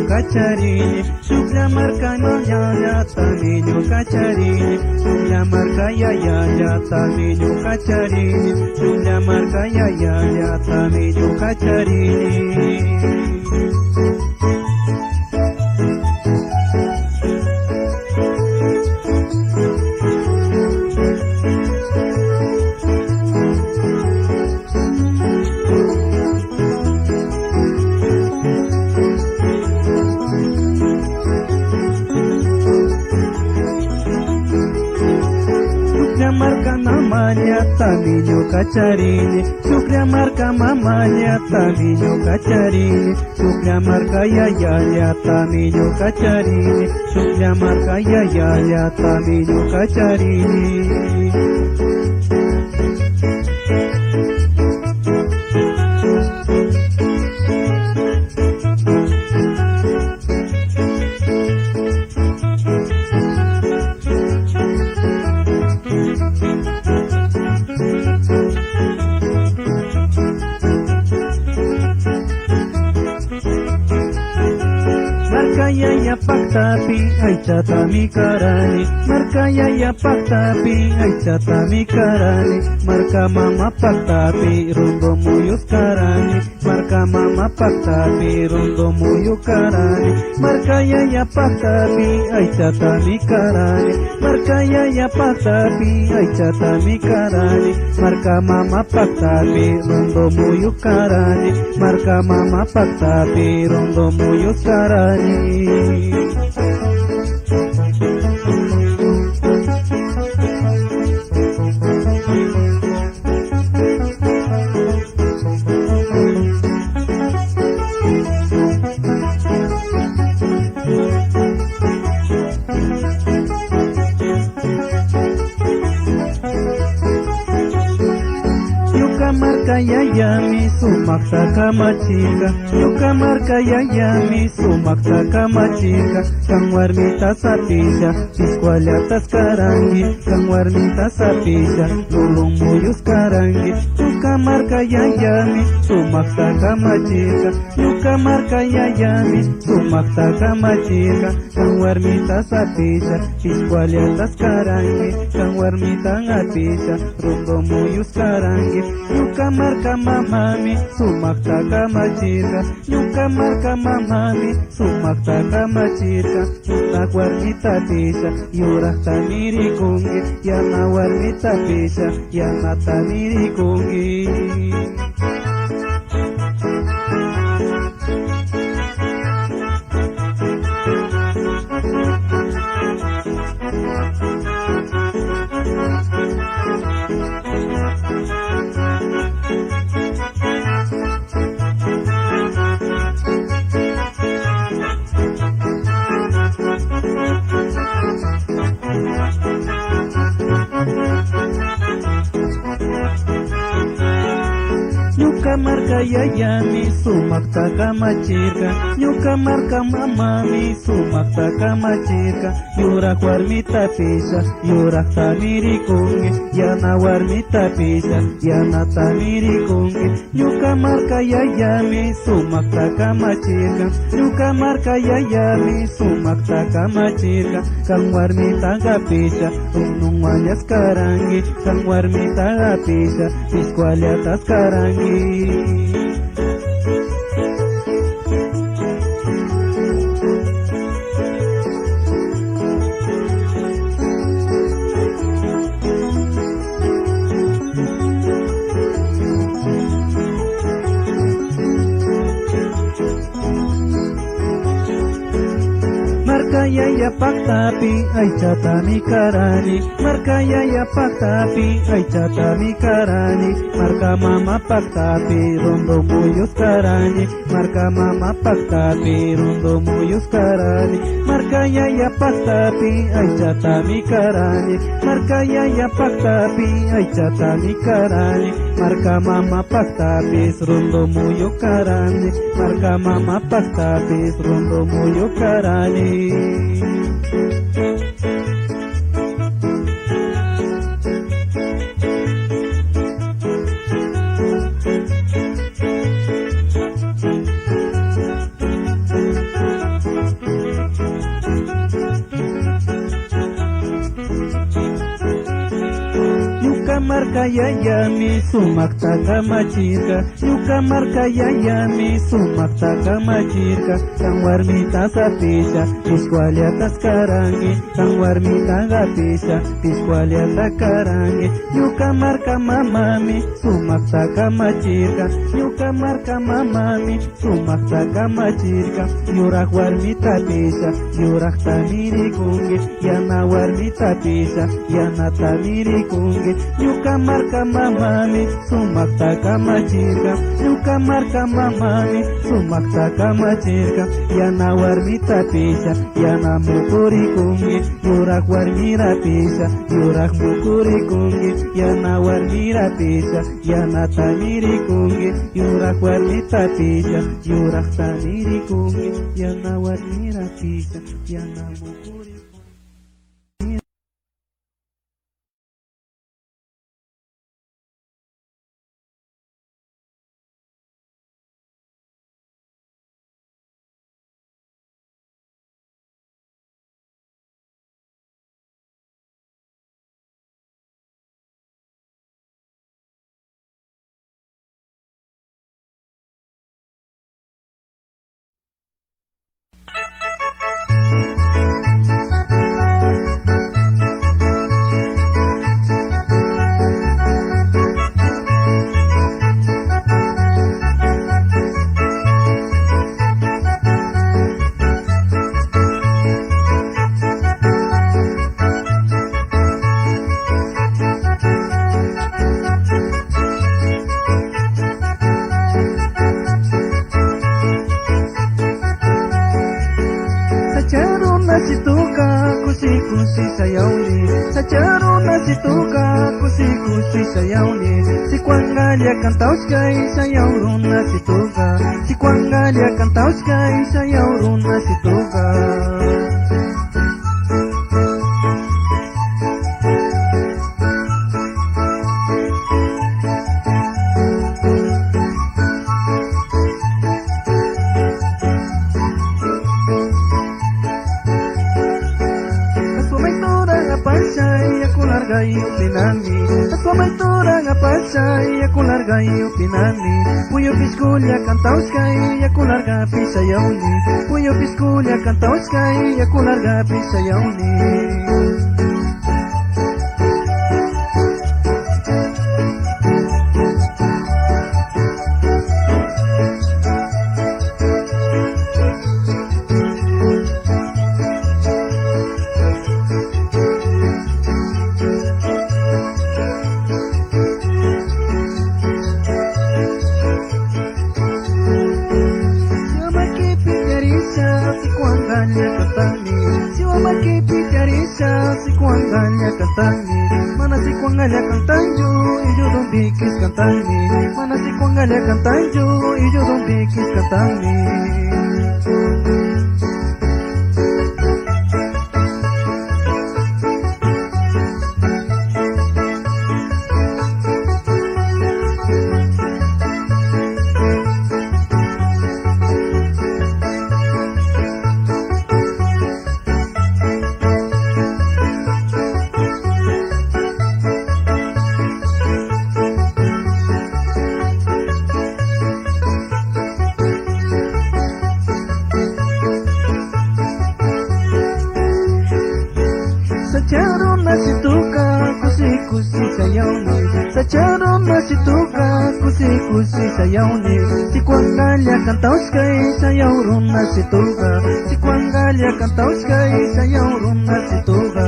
Kacarini, sukla marka ya tamino kacarini, sukla marka ya tamino kacarini, sukla marka ya tamino kacarini. Tamino kacarini, sukla marka mamanya tamino kacarini, sukla marka ya tamino kacarini, sukla marka ya tamino kacarini. Markaya paktapi ay chatami karani. Markaya paktapi ay chatami karani. Marka mama paktapi rundo muyus karani. Marka mama paktapi rundo muyu karani. Markaya paktapi ay chatami karani. Markaya paktapi ay chatami karani. Marka mama paktapi rundo muyu karani. Marka mama paktapi rundo muyu karani. Yuka marka yayami sumakta kamachika. Yuka marka yayami sumakta kamachika. Kang warmita sapisha piskwalyatas karangi. Kang warmita sapisha lulung muyus karangi. Yuka marka yayami sumakta kamachika. Yuka marka yayami sumakta kamachika. Kang warmita sapisha piskwalyatas karangi. Kang warmita ngapisha rundo muyus karangi. Yuka marka mamami sumakta kamachika. Yuka marka mamami sumakta kamachika. Yutak warmita pisha yurak tamiri kungi. Yana warmita pisha yana tamiri kungi. Yuka marka yayami sumakta kamachirka. Yuka marka mamami sumakta kamachirka. Yurak warmita pisha yurak tamiri kungi. Yana warmita pisha yana tamiri kungi. Yuka marka yayami sumakta kamachirka. Yuka marka yayami sumakta kamachirka. Kang warmita gapisha unung wanyas karangi. Kang warmita gapisha piskwalyatas karangi. Markaya ya paktapi ay chatami karani. Markaya ya paktapi ay chatami karani. Marka mama paktapi rundo muyus karani. Marka mama paktapi rundo muyus karani. Markaya ya paktapi ay chatami karani. Markaya ya paktapi ay chatami karani. Marka mama paktapi rundo muyu karani. Marka mama paktapi rundo muyu karani. Yuka marka yayami sumakta kamachirka. Yuka marka yayami sumakta kamachirka. Kang warmita sapisha piskwalyatas karangi. Kang warmita gapisha piskwalyatas karangi. Yuka marka mamami sumakta kamachirka. Yuka marka mamami sumakta kamachirka. Yurak warmita pisha yurak tamiri kungi. Yana warmita pisha yana tamiri kungi. Yuka marka mamami sumakta kamachirka. Yuka marka mamami sumakta kamachirka. Yana warmita pisha yana mukuri kungi. Yurak warmira pisha yurak mukuri kungi. Yana warmira pisha yana tamiri kungi. Yurak warmita pisha yurak tamiri kungi. Yana warmira pisha yana mukuri kusi sayaw ni sa charo na si tuka kusi sayaw ni si kwangalia cantaos kay sayaw na si tuka si kwangalia cantaos kay sayaw na si tuka. Pinani, a tua aventura nga pasay, ako largay pinani. Puyo piskulya cantaos kay, ako larga pisayaw ni. Puyo piskulya cantaos kay, ako larga pisayaw ni. Mana si kwangalia cantanjo y yo don bikis cantani. Mana si kwangalia cantanjo y yo don bikis cantani. Sacharon na si tuka kusi sayaw ni. Sacharon na si tuka kusi sayaw ni. Si kwangalia cantaos kay sayaw na si tuka. Si kwangalia cantaos kay sayaw na si tuka.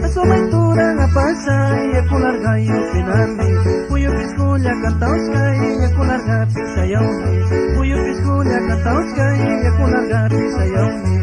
A su aventura nga pasay, ako largay pinani. Puyo piskulya cantaos kay, ako larga pisayaw ni. Puyo piskulya cantaos kay, ako larga pisayaw ni.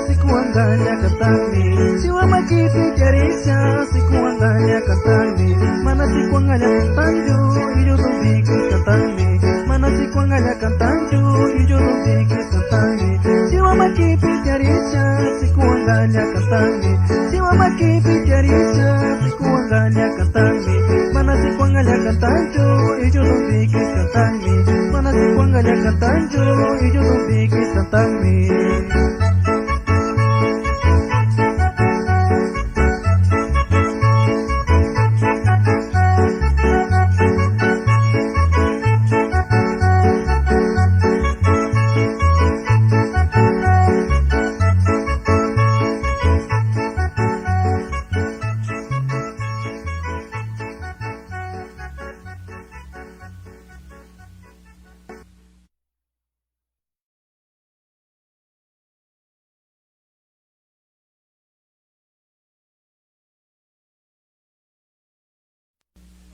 Si kuangalia cantani, si wama kiti jarisa, si kuangalia cantani, mana si kuangalia cantanjo, y yo don bikis cantani, mana si kuangalia cantanjo, y yo don bikis cantani, si wama kiti jarisa, si kuangalia cantani, si wama kiti jarisa, si kuangalia cantani, mana si kuangalia cantanjo, y yo don bikis cantani, mana si kuangalia cantanjo, y yo don bikis cantani.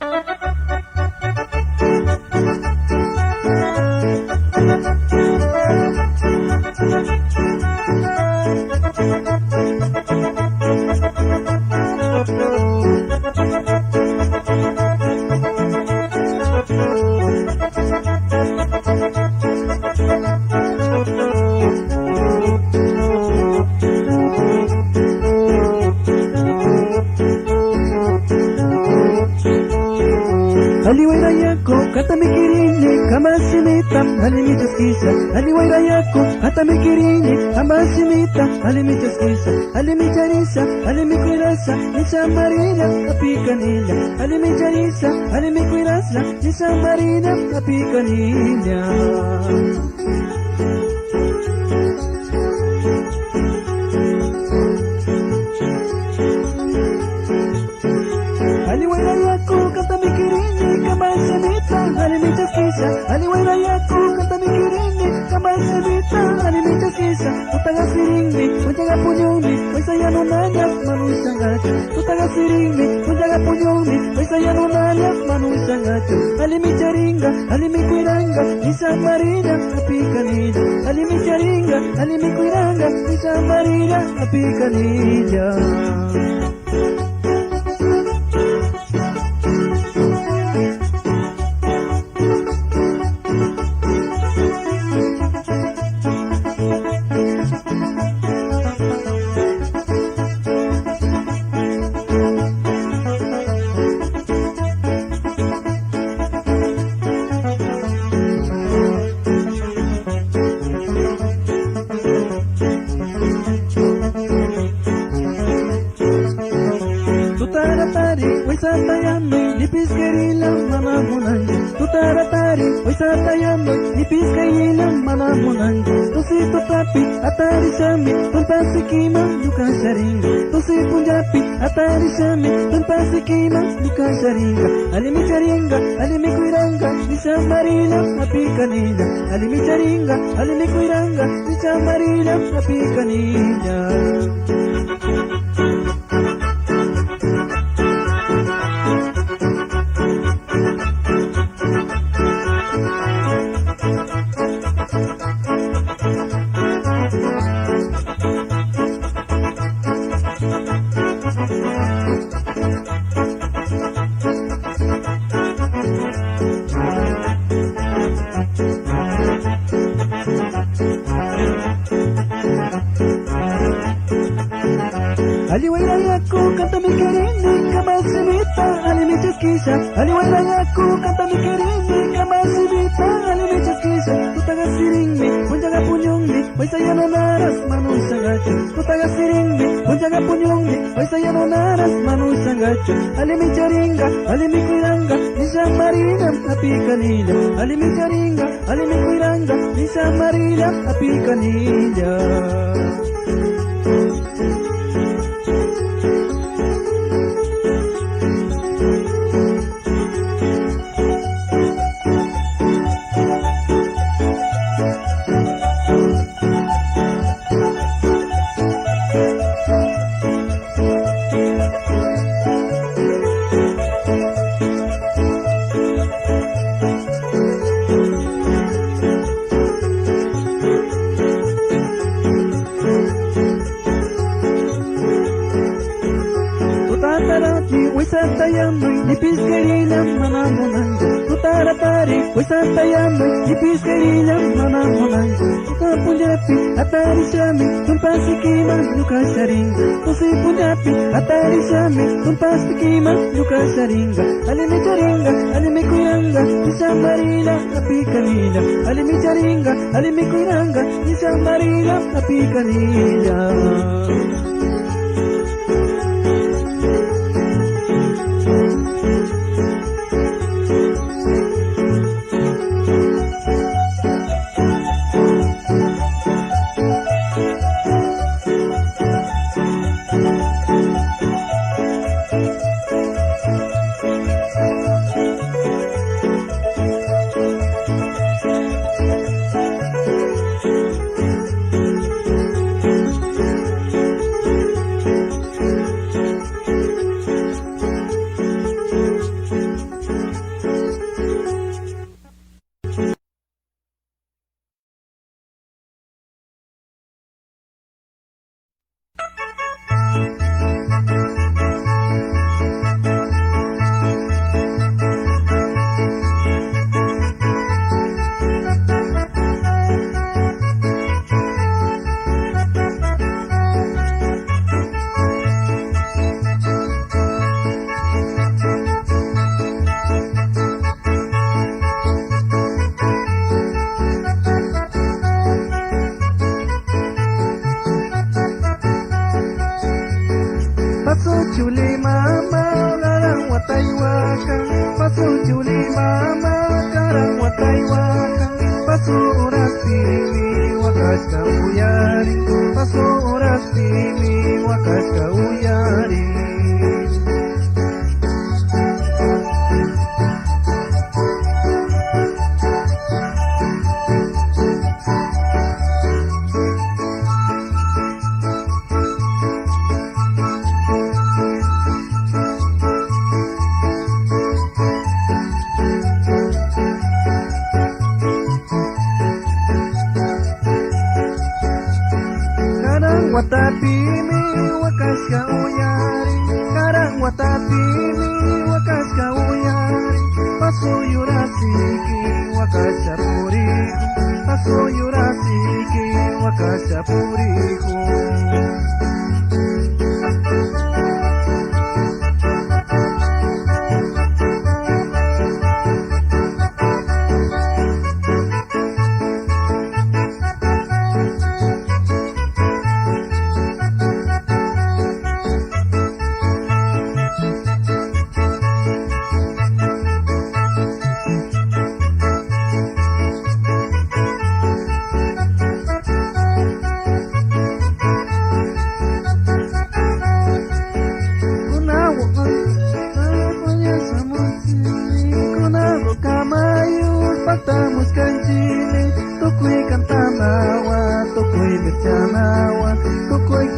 Thank you. Ambasimita, alimichaskisa, aliwairayako, hata mikirini. Ambasimita, alimichaskisa, alimicharisa, alimikuirasa, nisamarina, apikanila. Alimicharisa, alimikuirasa, nisamarina, apikanila. Aliwairayako, kanta mikirini, kambasimita, alimichaskisa, aliwairayako, kanta mikirini, kambasimita, alimichaskisa. Tutagasiringi, kunjaga punyoni, waisayano nanya, manuisangacho. Tutagasiringi, kunjaga punyoni, waisayano nanya, manuisangacho. Alimicharinga, alimikuiranga, nisamarina, apikanila. Alimicharinga, alimikuiranga, nisamarina, apikanila. Tutaratari, waisatayami, nipiskerila, manamunangi. Tutaratari, waisatayami, nipiskerila, manamunangi. Tusi tutapi, atari shami, tunpasikima, lukasharinga. Tusi punjapi, atari shami, tunpasikima, lukasharinga. Alimicharinga, alimikuiranga, nisamarila, apikanila. Alimicharinga, alimikuiranga, nisamarila, apikanila. Aliwairayako, kanta mikirini, kambasimita, alimichaskisa. Aliwairayako, kanta mikirini, kambasimita, alimichaskisa. Tutagasiringi, kunjaga punyongi, waisayano naras, manuisangacho. Tutagasiringi, kunjaga punyongi, waisayano naras, manuisangacho. Alimicharinga, alimikuiranga, nisamarina, apikanila. Alimicharinga, alimikuiranga, nisamarina, apikanila. Waisatayami, nipiskerila, manamunangi. Tutaratari, waisatayami, nipiskerila, manamunangi. Tutapunjapi, atari shami, tunpasikima, lukasharinga. Tusi punjapi, atari shami, tunpasikima, lukasharinga. Alimicharinga, alimikuiranga, nisamarila, apikanila. Alimicharinga, alimikuiranga, nisamarila, apikanila. wakas ka uyari paso oras pimi wakas ka uyari watapimi wakas ka uyari karang watapimi wakas ka uyari pasuyurasiki wakas sa puriku pasuyurasiki wakas sa puriku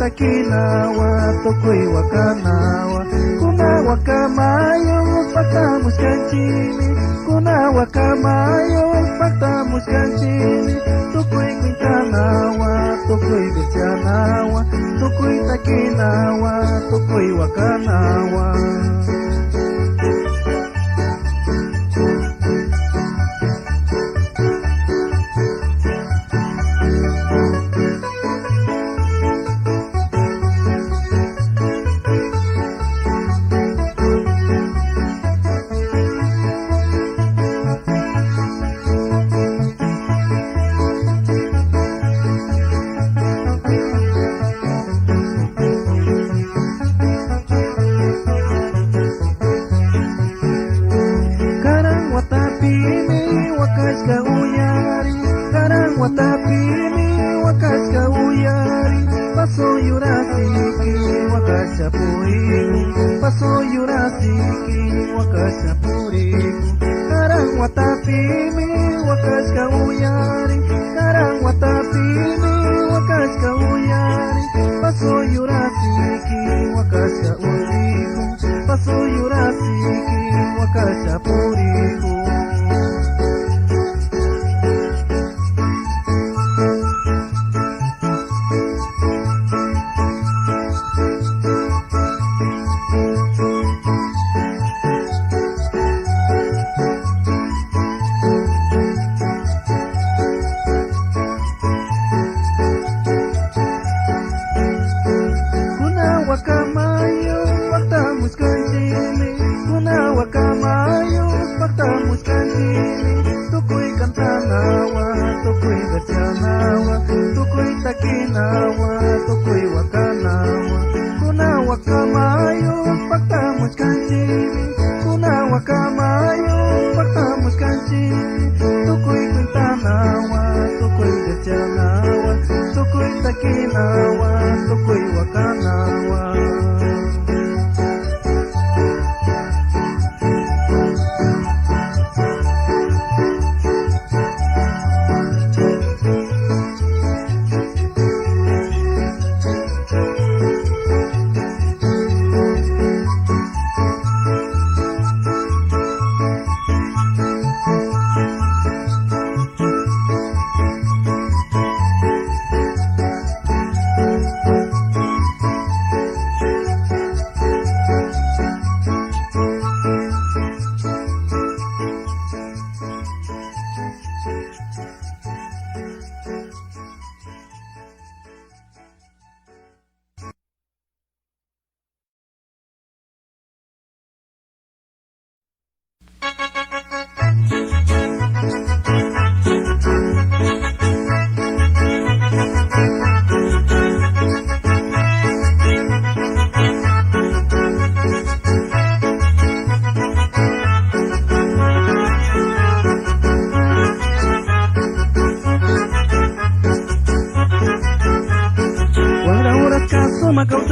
takinawa tokoy wakanawa kuna wakamayo pagtamos kanchini kuna wakamayo pagtamos kanchini tokoy kwintanawa tokoy bechanawa tokoy takinawa tokoy wakanawa watapimi wakas ka uyari pasoyurasiki wakas sa puriku pasoyurasiki wakas sa puriku karang watapimi wakas ka uyari karang watapimi wakas ka uyari pasoyurasiki wakas sa puriku pasoyurasiki wakas sa puriku takinawa tokoy wakanawa kuna wakamayo pagtamos kanchini kuna wakamayo pagtamos kanchini tokoy kwintanawa tokoy bechanawa tokoy takinawa tokoy wakanawa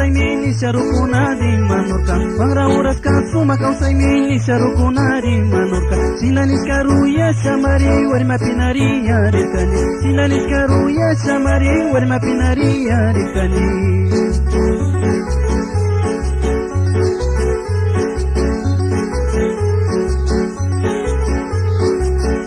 kausaymi sharukuna di manurka Pangrauras kasuma kausaymi sharukuna di manurka Sinanis karuya samari warma pinari yarikani Sinanis karuya samari warma pinari yarikani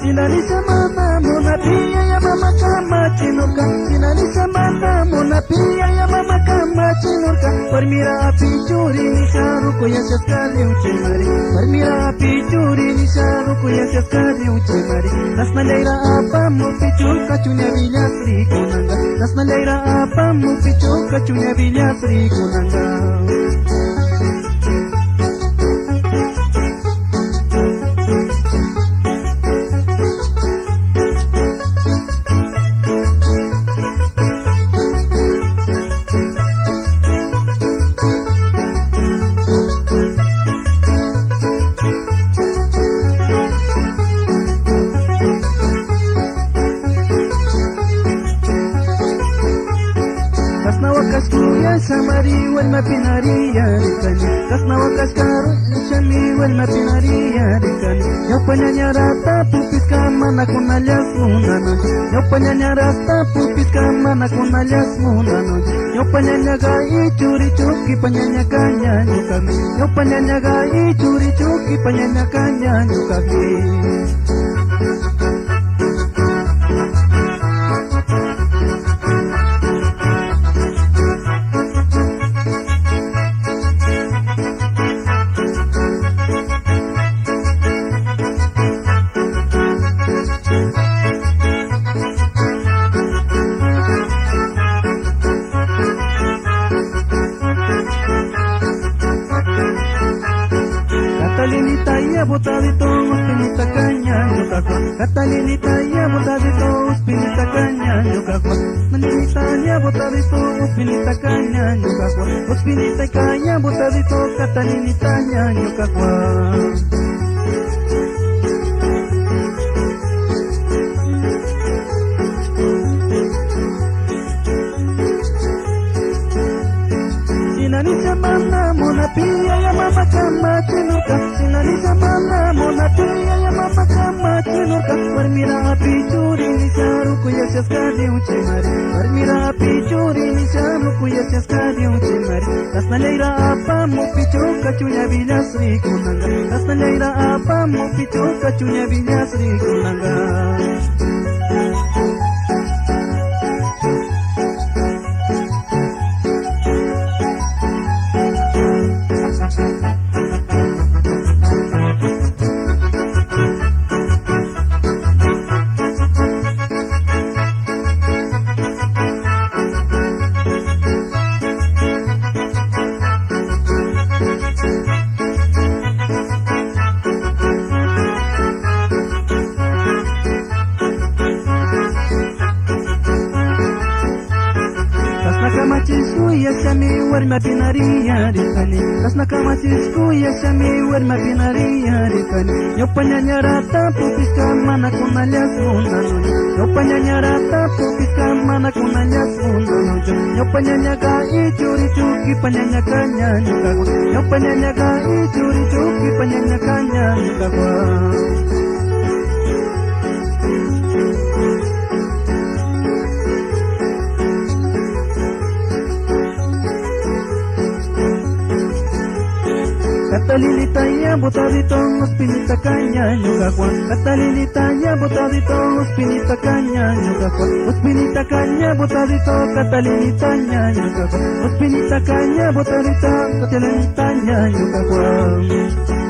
Sinalisa mama muna pia ya mama kama chinurka Sinalisa mama muna pia ya mama kama chinurka Permira api curi ni saruko ya sekali uci mari Permira api curi ni saruko ya sekali uci mari Nas nalaira apa mu picu kacunya vilya Sri Kunanga Nas nalaira apa mu picu kacunya vilya Sri Kunanga Samari wal mapinari yarikani Kasna wakas karu shami wal mapinari yarikani Yo panyanya rata pupis kamana kunalias munano Yo panyanya rata pupis kamana kunalias munano Yo panyanya gai curi cuki panyanya kanya nyukami Yo panyanya gai curi cuki panyanya kanya nyukami Catalinita botadito uspinita caña yo cacua Catalinita botadito uspinita caña yo cacua Manilita botadito uspinita caña yo cacua Uspinita caña botadito Catalinita yo cacua Sinalisa mana mona pia ya mama kama chinurka Sinalisa mana mona pia ya mama kama chinurka Permira api curi ni saruku ya siaskadi uci mari Permira api curi ni saruku ya siaskadi uci mari Las naleira apa mu picu kacunya vilya Sri Kunanga Las naleira apa mu picu kacunya vilya Sri Kunanga warma pinari yarikani Kasna kamasisku yashami warma pinari yarikani Yo panyanya rata pupis kamana kunalias munano Yo panyanya rata pupis kamana kunalias munano Yo panyanya gai curi cuki panyanya kanya nyukagwa Yo panyanya gai curi cuki panyanya kanya nyukagwa Catalinita botadito uspinita caña yo cacua Catalinita botadito uspinita caña yo cacua Uspinita caña botadito Catalinita yo cacua Uspinita caña botadito Catalinita yo cacua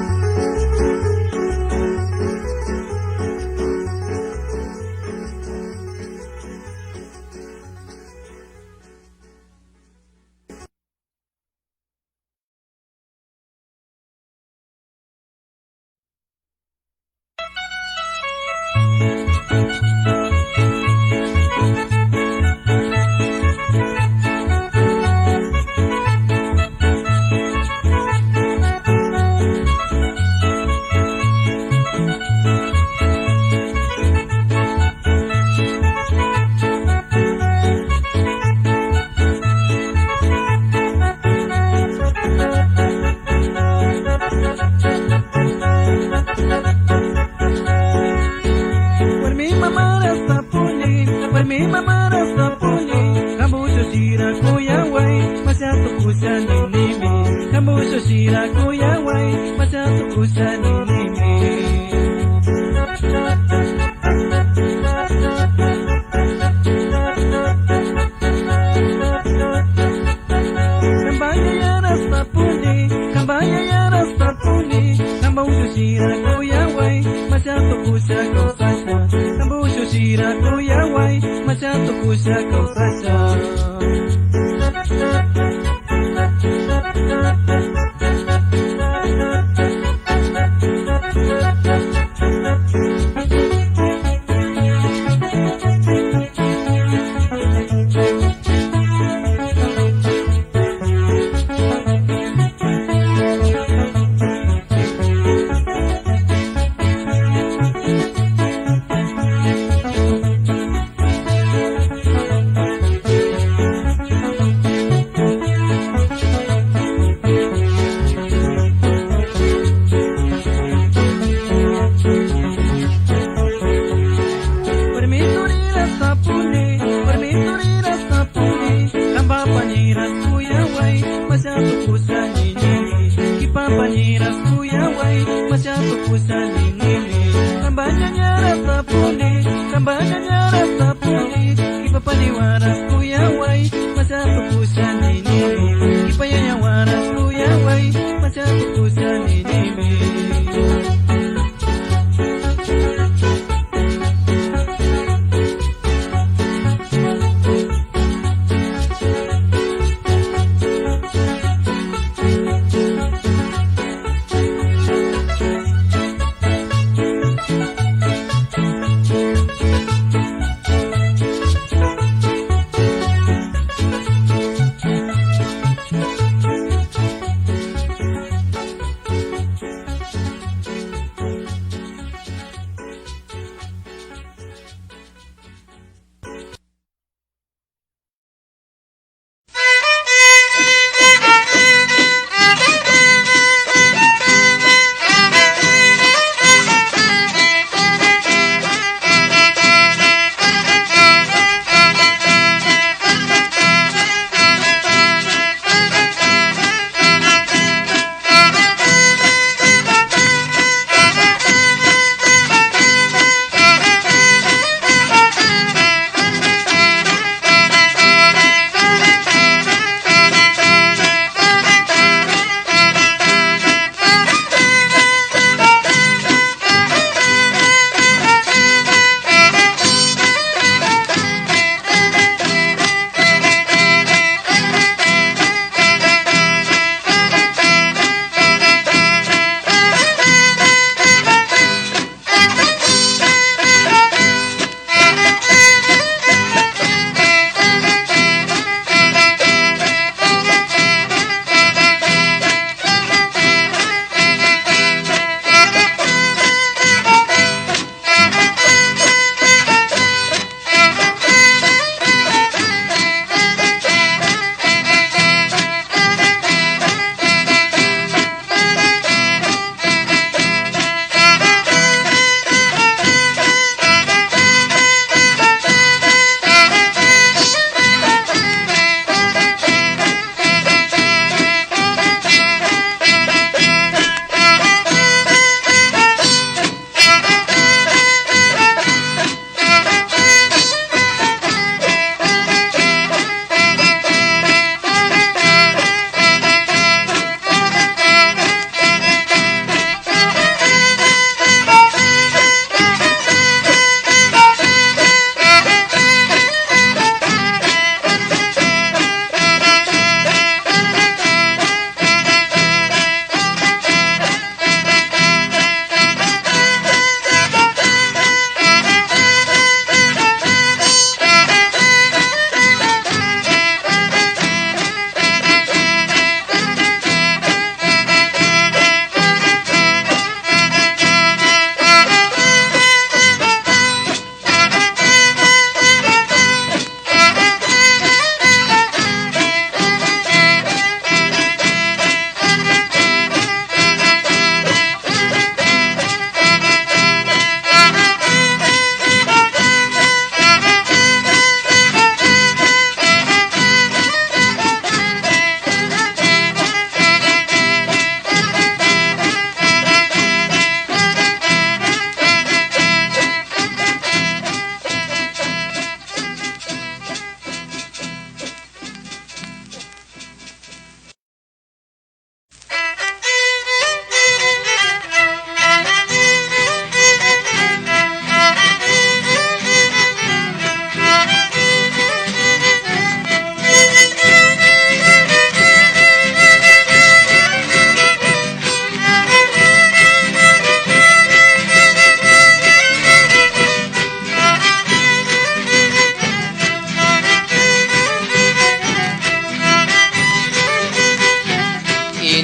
siya kuyaway, masyado ko siya kausasya.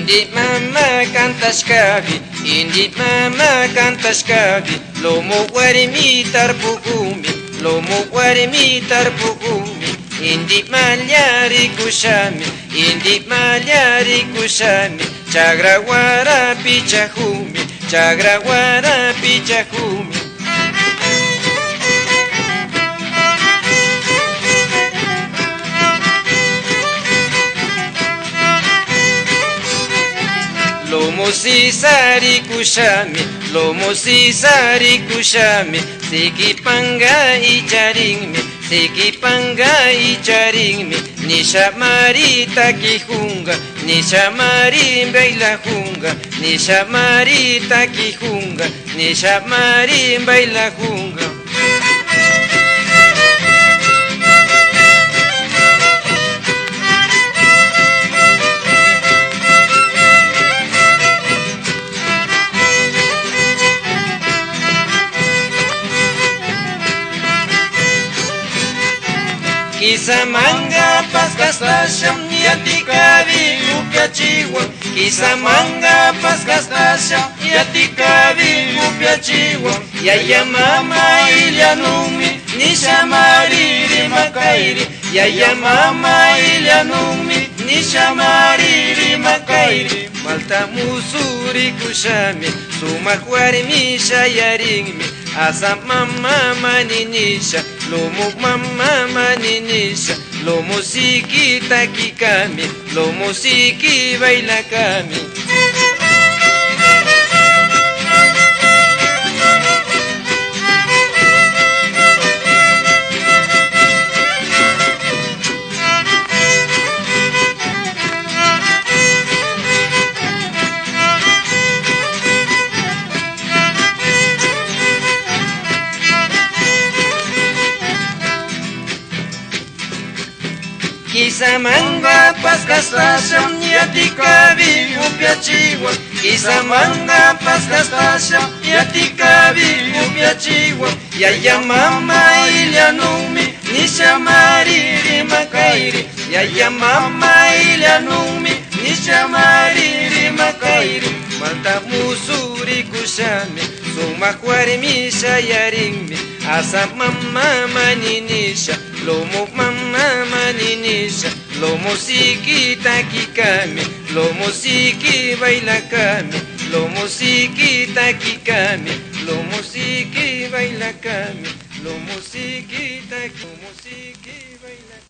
Indi mama kantashkapi, indi mama kantashkapi, lomo warmi tarpukumi, lomo warmi tarpukumi. Indi malyari kushami, indi malyari kushami, chagrawara pichahumi, chagrawara pichahumi. Lomo sisari kushami, lomo sisari kushami, sikipanga icharingmi, sikipanga icharingmi, nisha marita kijunga, nisha mari baila junga, nisha marita kijunga, nisha mari baila junga. Kisamanga paskastasham yatikavi upyachiwan, Kisamanga paskastasham yatikavi upyachiwan. Yaya mama ilyanumi nishamariri makairi, Yaya mama ilyanumi nishamariri makairi. Malta musuri kushami, sumak warmi shayaringmi, asa mama maninisha, lomo mama maninisha, lo musiki takikami, lo musiki bailakami. Kisamanga paskastasham yatikavi upyachiwan, Kisamanga paskastasham yatikavi upyachiwan. Yaya mama ilyanumi nishamariri makairi, Yaya mama ilyanumi nishamariri makairi. Malta musuri kushami, sumak warmi shayaringmi, asa mama maninisha, lomo mama maninisha, lo musiki takikami, lo musiki bailakami, lo musiki takikami, lo musiki bailakami, lo musiki takikami, lo musiki bailakami.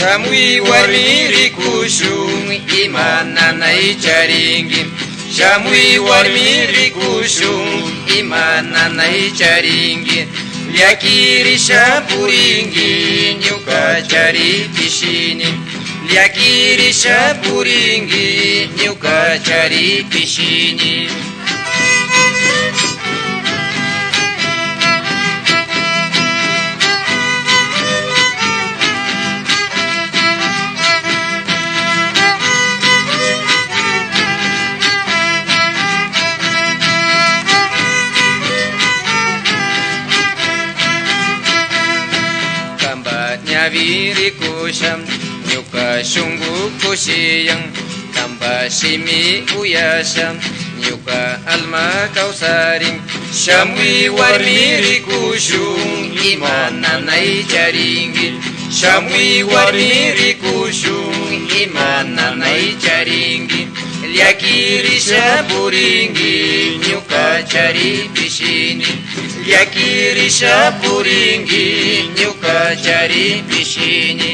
Shamwi warmiri kushun imananay charingi. Shamwi warmiri kushun imananay charingi. Liakiri shapuringi nyuka chari pishini. Liakiri shapuringi nyuka chari pishini. Nyaviri kusham nyuka shungu kushiyang. Kamba shimi uyasham nyuka alma kausaring. Shamwi warmiri kushung imananay charingi. Shamwi warmiri kushung imananay charingi. Liakiri shapuringi nyuka chari pishini. Liakiri shapuringi nyuka chari pishini.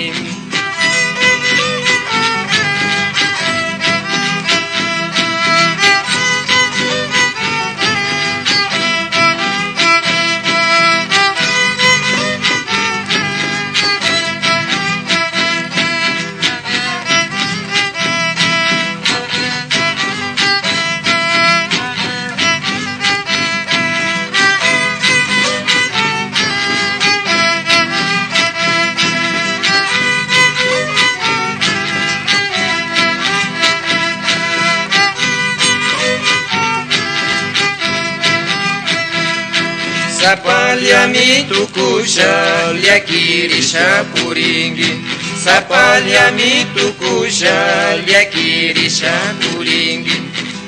Sapaliami tukusha liakiri shapuringi. Sapaliami tukusha liakiri shapuringi.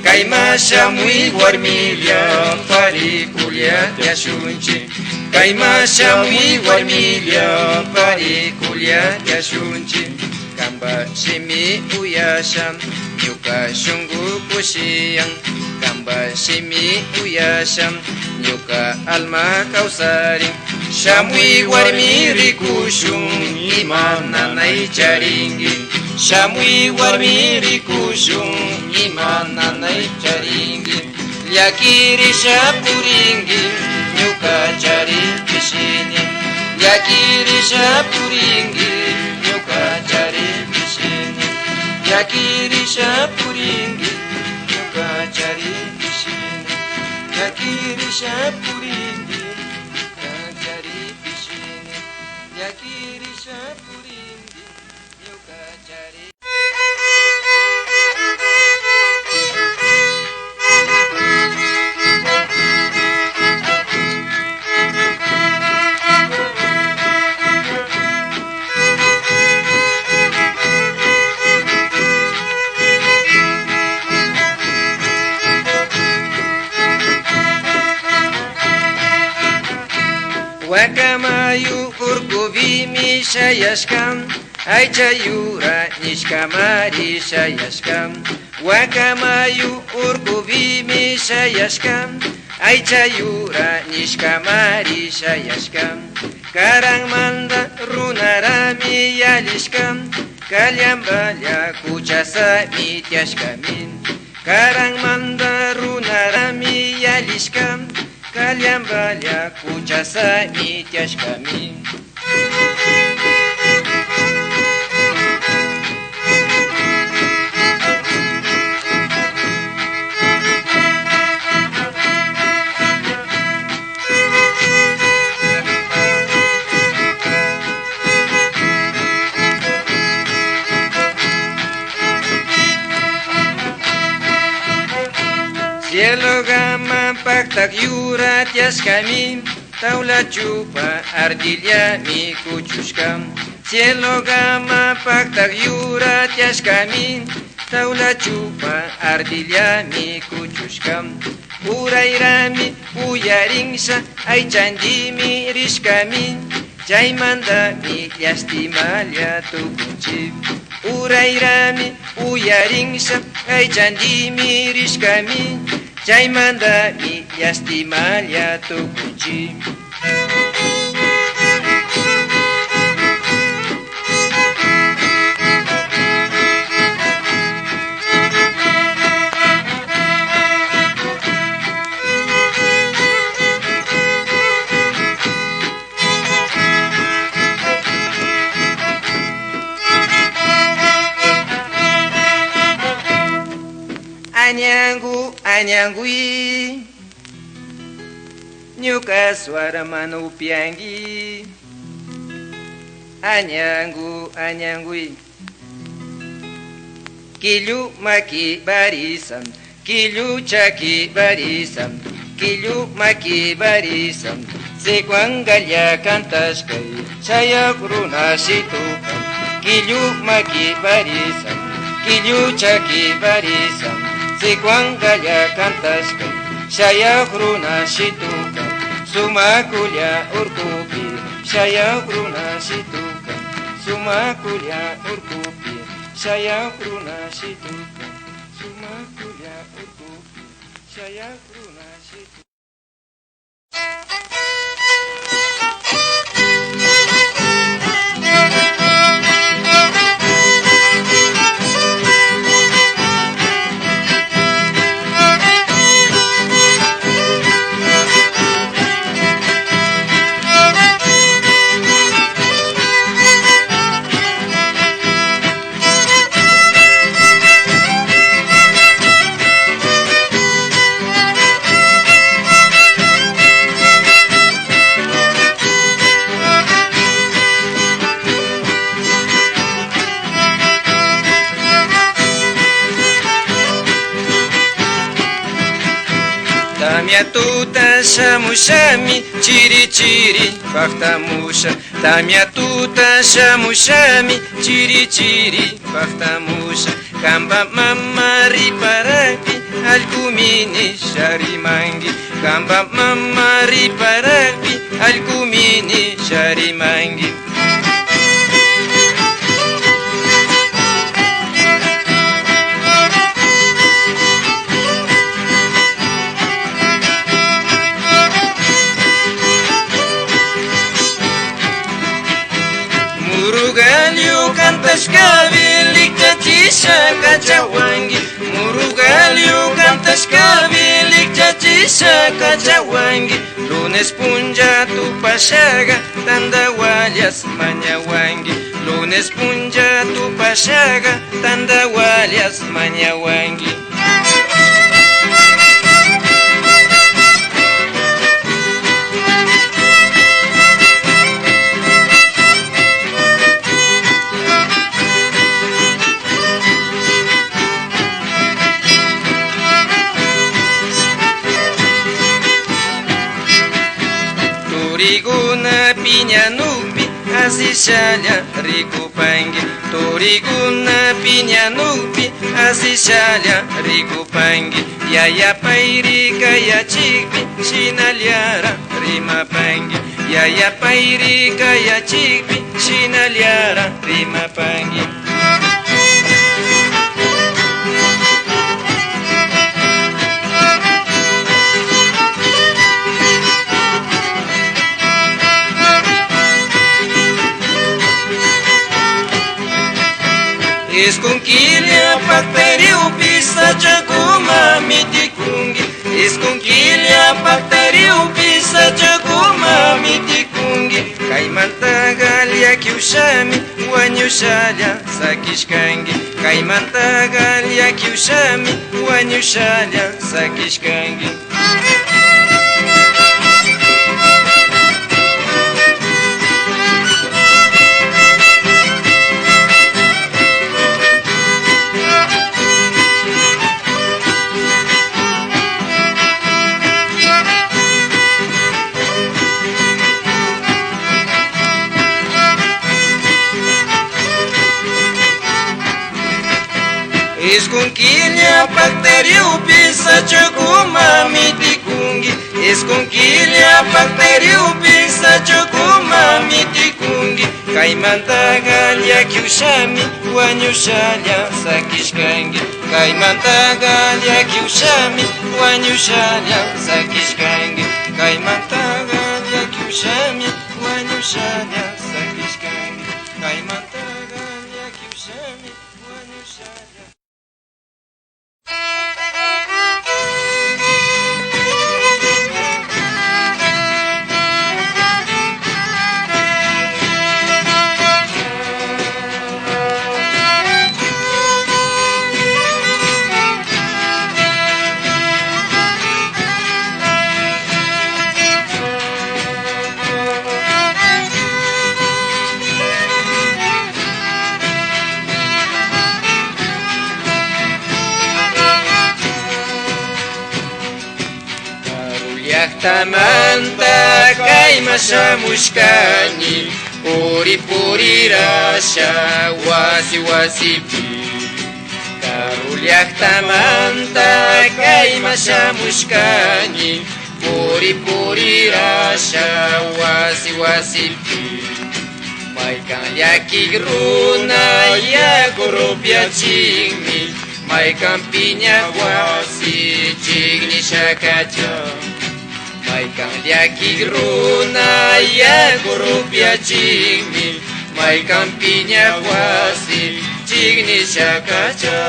Kaimasha mui warmilia parikulia tiashunchi. Kaimasha mui warmilia parikulia tiashunchi. Kamba shimi uyasham nyuka shungu kushiyang. Kamba shimi uyasham nyuka alma kausaring. Shamwi warmiri kushung imananay charingi. Shamwi warmiri kushung imananay charingi. Liakiri shapuringi nyuka chari pishini. Liakiri shapuringi nyuka chari pishini. Liakiri shapuringi nyuka chari pishini. Liakiri shapuringi nyuka chari pishini. Liakiri shapuringi nyuka chari. Wakamayu urkuvimi shayashkam. Aychayura nishkamari shayashkam. Wakamayu urkuvimi shayashkam. Aychayura nishkamari shayashkam. Karangmanda runarami yalishkam. Kalyambalya kuchasami tiashkamin. Karangmanda runarami yalishkam. Kalyambalya kuchasami tiashkamin. Cielo gama paktak yura tiaskami. Taula chupa ardilla mi kuchushkam. Cielo gama paktak yura tiaskami. Taula chupa ardilla mi kuchushkam. Urayrami uyarinsa aychandimi rishkami. Chaymanda mi llastimalya tukunchip. Urayrami uyarinsa aychandimi rishkami. Chaymanda mi llastimalya tukunchip. Anyangui Nyuka suara manupiangi Anyangui Kilu maki barisam Kilu chaki barisam Kilu maki barisam Sekuangalya kantashkai Chaya bruna shitukam Kilu maki barisam Kilu chaki barisam Sekuangalya kantashkai Chaya bruna shitukam Sumakulya urkupi Chaya bruna shitukam Sumakulya urkupi Chaya bruna shitukam Sumakulya urkupi Chaya bruna shitukam Tamiatuta shamushami chiri chiri paktamusha Tamiatuta shamushami chiri chiri paktamusha Kamba mama riparapi alkumini sharimangi Kamba mama riparapi alkumini sharimangi Murugalio kantashkavi likchachisha kachawangi Murugalio kantashkavi likchachisha kachawangi Lunes punja tupashaga tandawalias mañawangi Lunes punja tupashaga tandawalias mañawangi Toriguna piñanupi asishalya rikupangi Toriguna piñanupi asishalya rikupangi Yayapayri kayachikpi shinalyara rimapangi Yayapayri kayachikpi shinalyara rimapangi Esconquilha pacteriu pisa chacuma mitikungi Esconquilha pacteriu pisa chacuma mitikungi Kaimanta galia kiushami wanyushalya sakishkangi Kaimanta galia kiushami wanyushalya sakishkangi Esconquilha bacteriu pisa chacuma mitikungi Esconquilha bacteriu pisa chacuma mitikungi Kaimanta galia kiushami wanyushalya sakishkangi Kaimanta galia kiushami wanyushalya sakishkangi Kaimanta galia kiushami wanyushalya sakishkangi Kaimanta galia kiushami wanyushalya llaqtamanta kaymashamushkani puri purirasha wasi wasipi Karu llaqtamanta kaymashamushkani puri purirasha wasi wasipi Maykan llakik runa yakurupyachinmi Maykan piña wasi chignishakacha Maykan llakik runa yakurupyachinmi Maykan piña wasi chignishakacha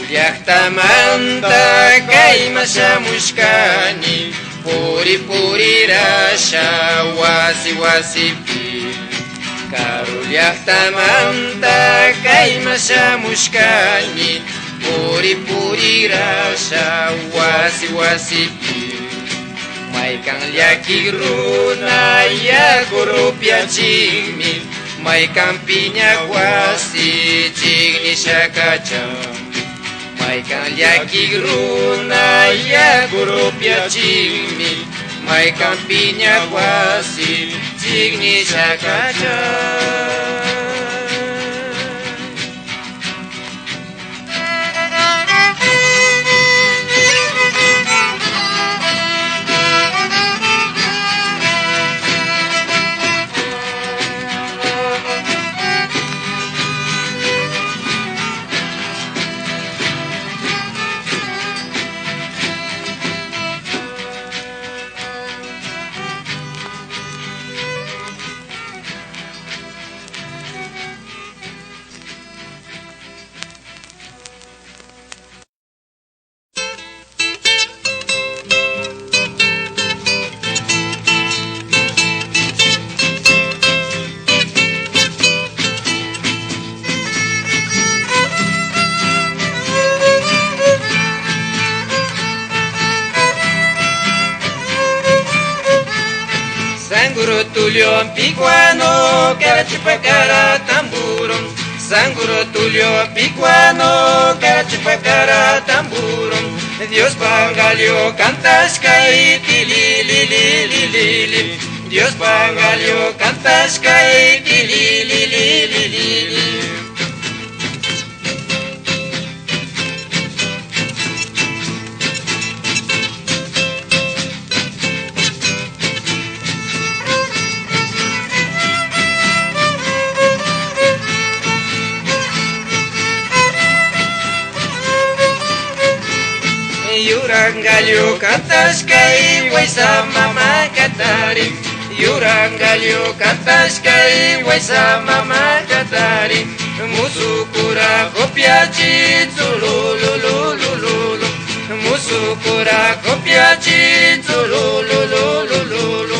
llaqtamanta kaymashamushkani puri purirasha wasi wasipi Karu llaqtamanta kaymashamushkani puri purirasha wasi wasipi Maykan llakik runa yakurupyachinmi Maykan piña wasi chignishakacha Maykan llakik runa yakurupyachinmi Maykan piña wasi chignishakacha Sanguro tulio picuano, carachupacara tamburo. Sanguro tulio picuano, carachupacara tamburo. Dios pangalio cantascai, tili li li li li li. Dios pangalio cantascai, tili li li li li li. Yurangalio cantascai, guaisa mama catari. Yurangalio cantascai, guaisa mama catari. Musukura copiaci, zulululululu. Musukura copiaci, zulululululu.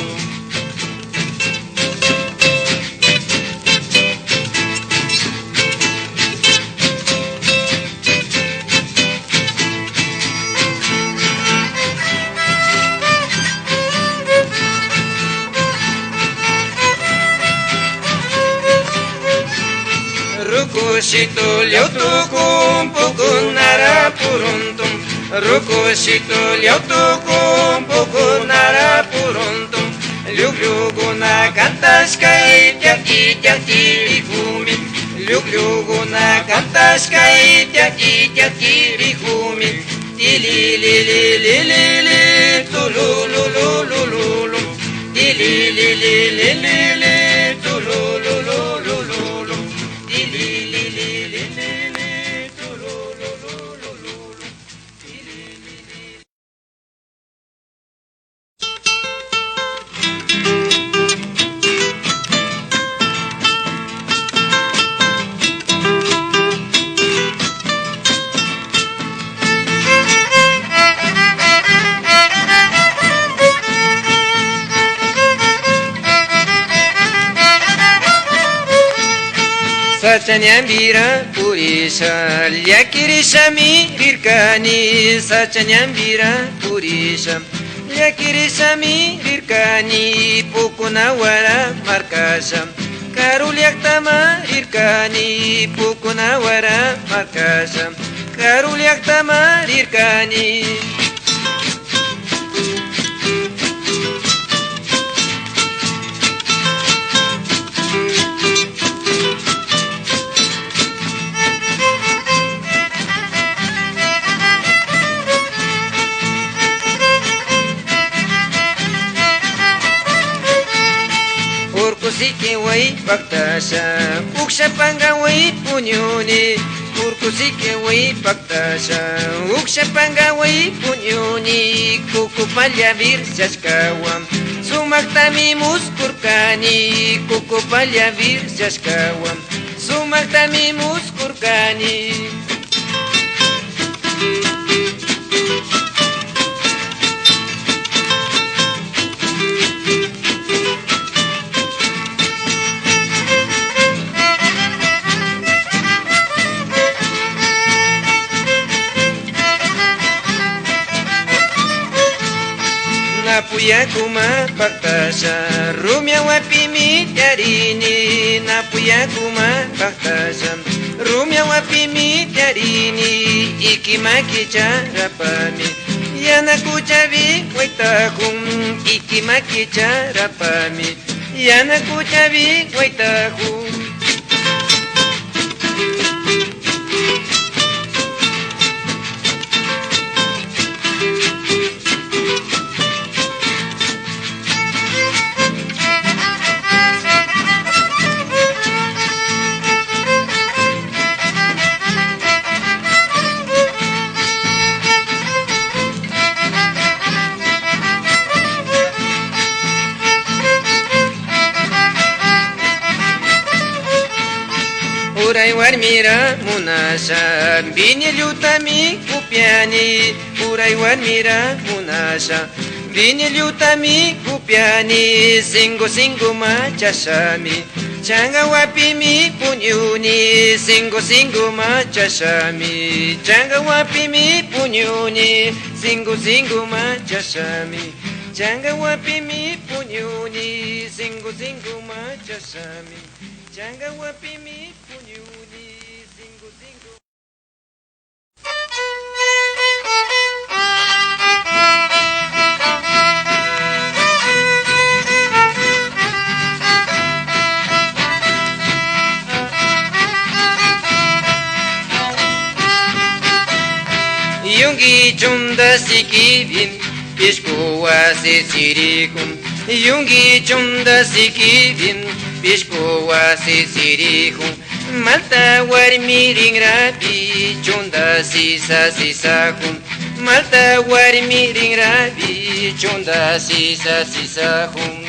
Rukushito liautukum pukunara puruntum. Rukushito liautukum pukunara puruntum. Lyugyuguna cantascai, tiaki tiaki rihumi. Lyugyuguna cantascai, tiaki tiaki rihumi. Tili li li li li li, tulululululu. Tili li li li li li, tulululululu. Sachanyambira purisha Lyakirishami rirkani Sachanyambira purisha Lyakirishami rirkani Pukunawara markasha Karulyaktama rirkani Pukunawara markasha Karulyaktama rirkani Urkusiki wai baktasha Ukshapanga wai punyuni Urkusiki wai baktasha Ukshapanga wai punyuni Kukupalya virsyashkawam Sumaktami muskurkani Kukupalya virsyashkawam Sumaktami muskurkani Napuya kuma baktasha Rumya wapimi tiarini Napuya kuma baktasha Rumya wapimi tiarini Ikimaki charapami Yana kuchavi waitahum Ikimaki charapami Yana kuchavi waitahum Uray warmira munasha Bini lyutami kupiani Uray warmira munasha Bini lyutami kupiani Singo machashami Changa wapimi punyuni Singo machashami Changa wapimi punyuni Singo machashami Changa wapimi punyuni Singo machashami Changa wapimi punyuni Singo Yungi chunda sikivim Pishko wase sirikum Yungi chunda sikivim Pishko wase sirikum Malta warmi ringrabi Chunda sisahum Malta warmi ringrabi Chunda sisahum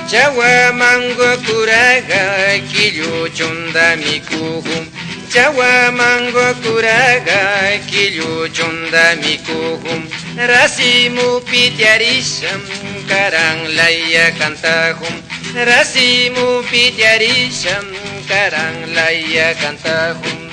Jawa mango kuraga kilyo chunda mikuhum Jawa mango kuraga kilyo chunda mikuhum Rasimu pityarisham karang laya kantahum Rasimu pityarisham karang laya kantahum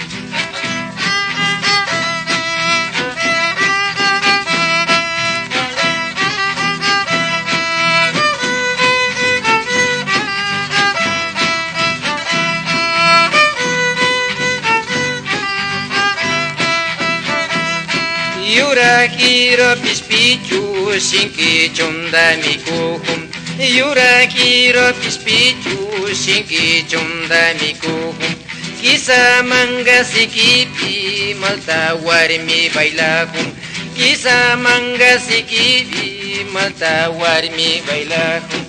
Yura kiro pispichu shinki chunda mikuhum Yura kiro pispichu shinki chunda mikuhum Kisa manga sikipi malta warmi bailahum Kisa manga sikipi malta warmi bailahum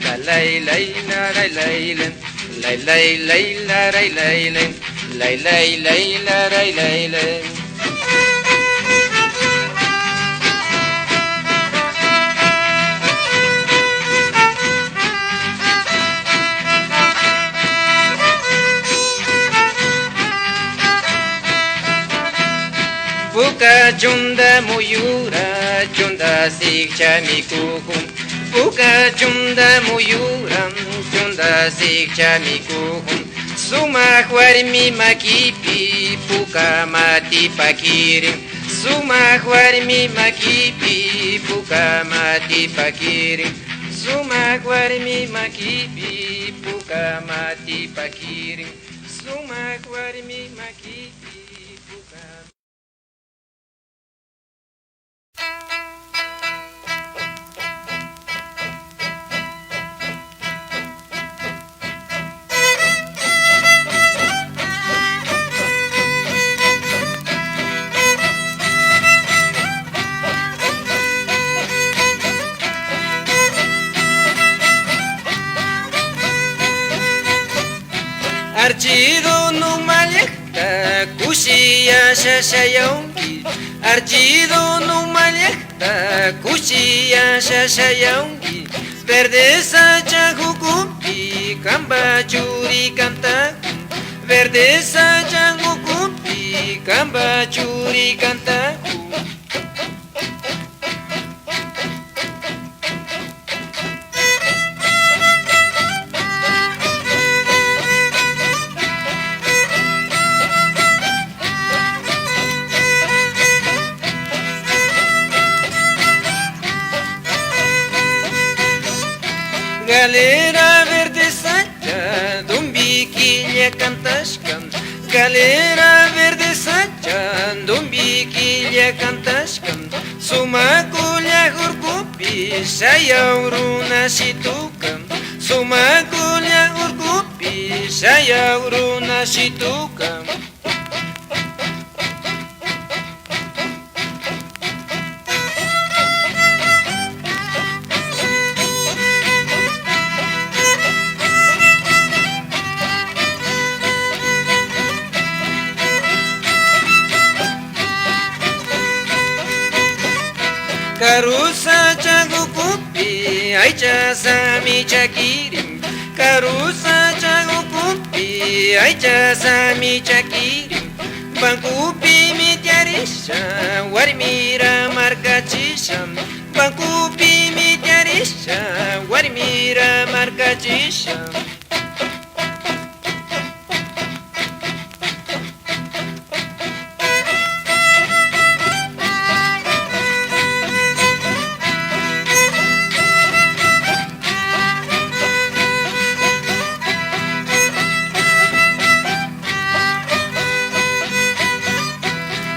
La lay lay la lay lay lay lay lay la lay lay lay lay lay la lay lay lay chunda muyura, chunda sikcha mikuhun. Puka chunda muyura, chunda sikcha mikuhun. Sumak warmi makipi, puka mati pakirin. Sumak warmi makipi, puka mati pakirin. Sumak warmi makipi, puka mati pakirin. Sumak warmi makipi, puka. Archido no malekta, kushia shashayongi. Archido no malekta, kushia shashayongi. Verde sacha hukumpi, kamba churi kanta. Verde sacha hukumpi, kamba churi kanta. Galera verde sacha, dumbiquilla cantashkan. Galera verde sacha, dumbiquilla cantashkan. Sumakulla urkupi, shayauruna shitukan. Sumakulla urkupi, shayauruna shitukan. Karusa chagukupi, aicha sami chakirim. Karusa chagukupi, aicha sami chakirim. Bankupi mityarisha, warmira markachisha. Bankupi mityarisha, warmira markachisha.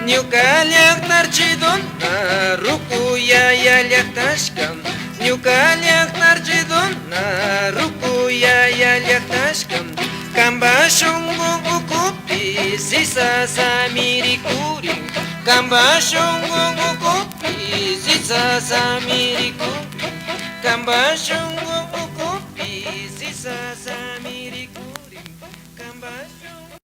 Ñuka llaqtar chidona, rukuya ya llaqtashkam. Ñuka llaqtar chidona, rukuya ya llaqtashkam. Kamba shungu ukupi, sisa samirikurin. Kamba shungu ukupi, sisa samirikurin. Kamba shungu ukupi, sisa samirikurin. Kamba shungu.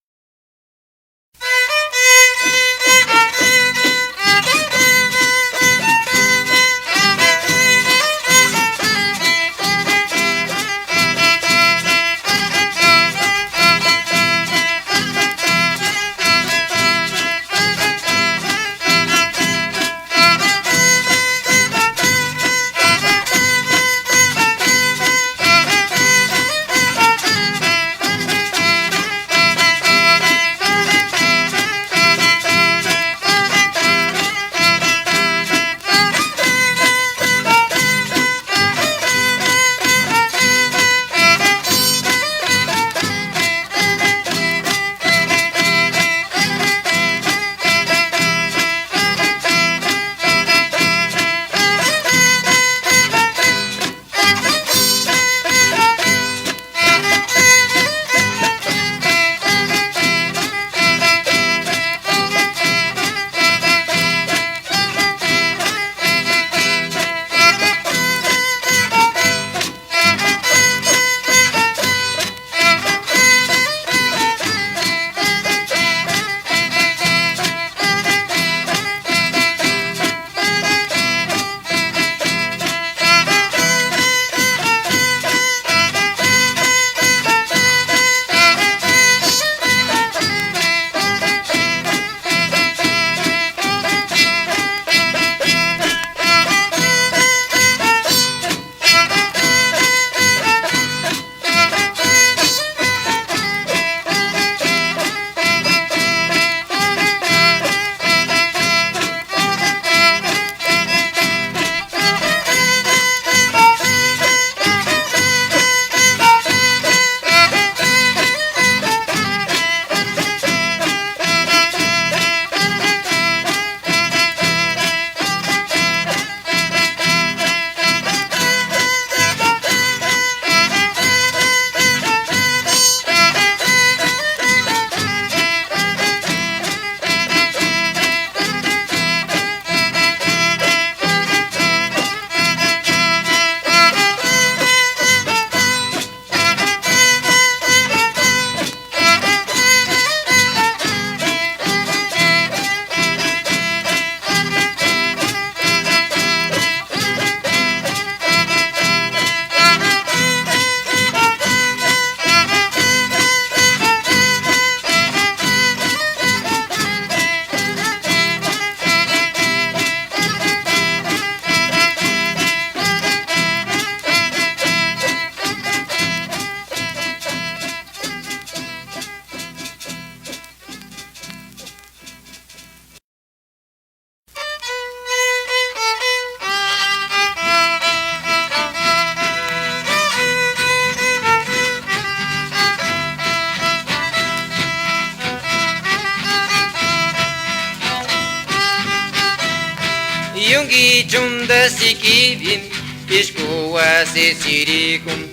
chunda sikivin pishkuwa sisirikum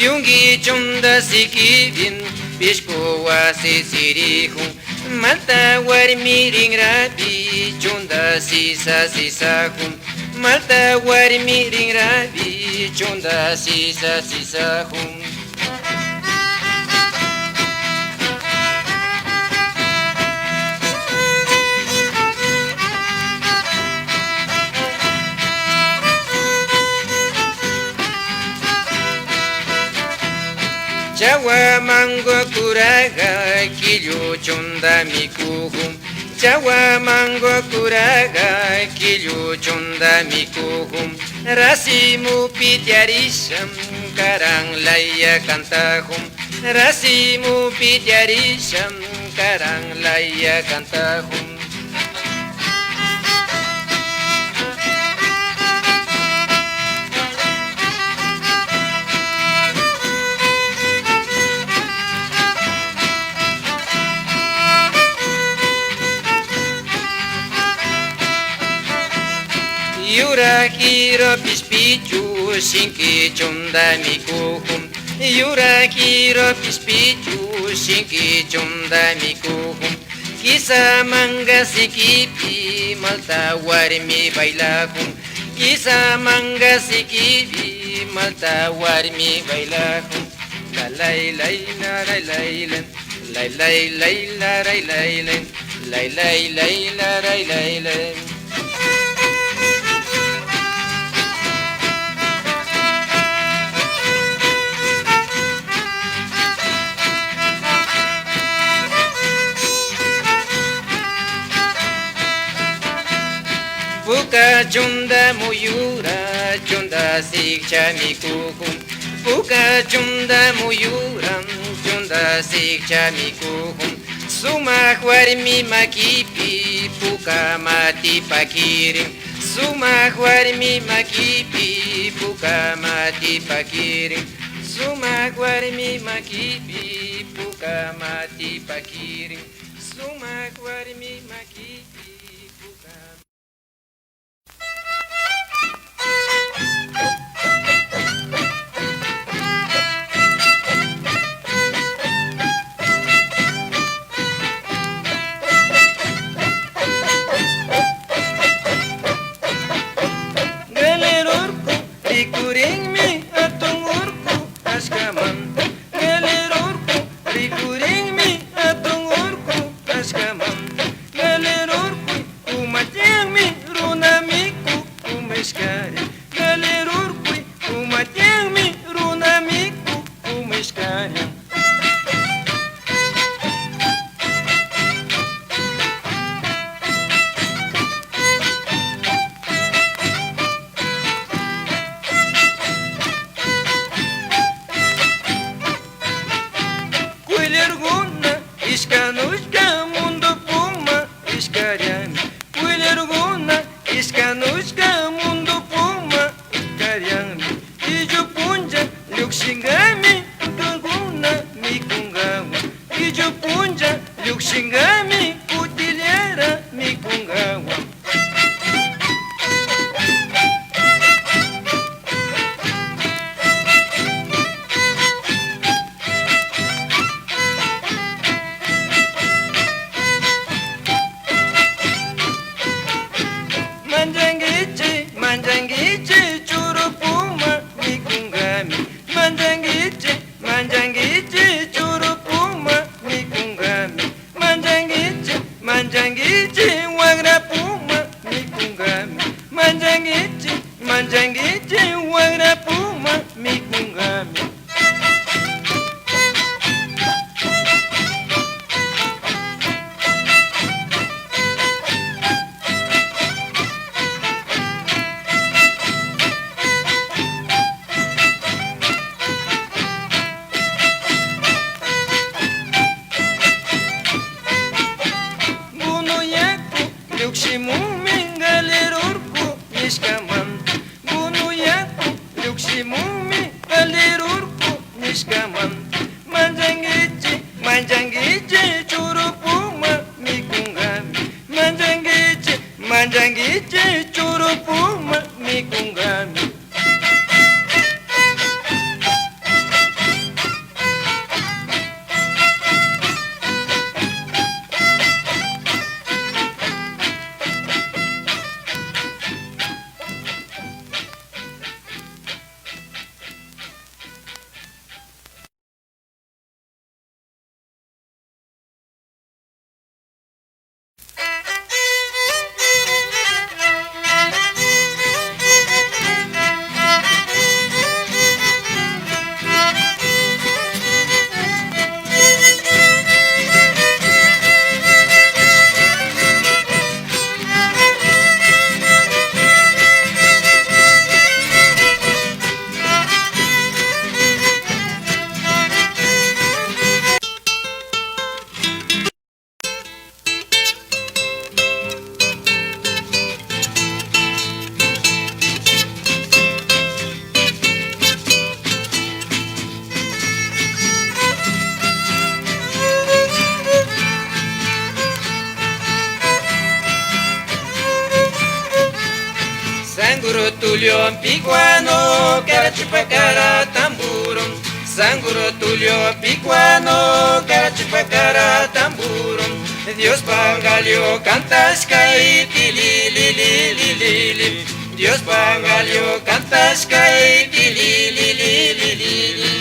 yungi chunda sikivin pishkuwa sisirikun malta warmi ringrapi chunda sisa sisakun malta warmi ringrapi chunda sisa sisakun. Chawa mango kuraga killu chunda mikuhum Chawa mango kuraga killu chunda mikuhum Rasimu pitiarisham karang laya kantahum Rasimu pitiarisham karang laya kantahum. Yura kiro pispichu shinki chunda mikuhum Yura kiro pispichu shinki chunda mikuhum Kisa manga sikipi malta warmi bailahum Kisa manga sikipi malta warmi bailahum La lay lay la lay lay len Lay lay lay la lay lay len Lay lay lay la lay lay len. Puka chunda muyura chunda sikcha mikuhum Puka chunda muyura chunda sikcha mikuhum Sumak warmi makipi puka mati pakirin Sumak warmi makipi puka mati pakirin Sumak warmi makipi puka mati pakirin Sumak warmi makipi puka. Manjangichi churupuma mikungami Manjangichi Tulio picuano, cara chupacara tamburo. Sanguro tulio picuano, cara chupacara tamburo. Dios pangalio cantas caiti li li li li li li. Dios pangalio cantas caiti li li li li li li.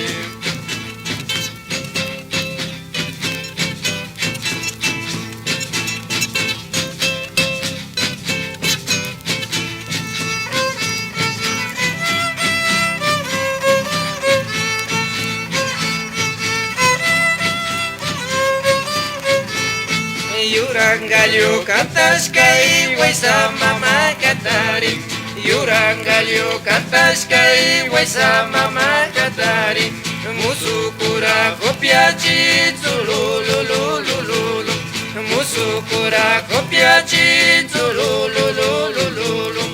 Yurangalio cantas kai waisa mama katari. Yurangalio cantas kai waisa mama katari. Musukura kopiachi zulululululu. Musukura kopiachi zulululululu.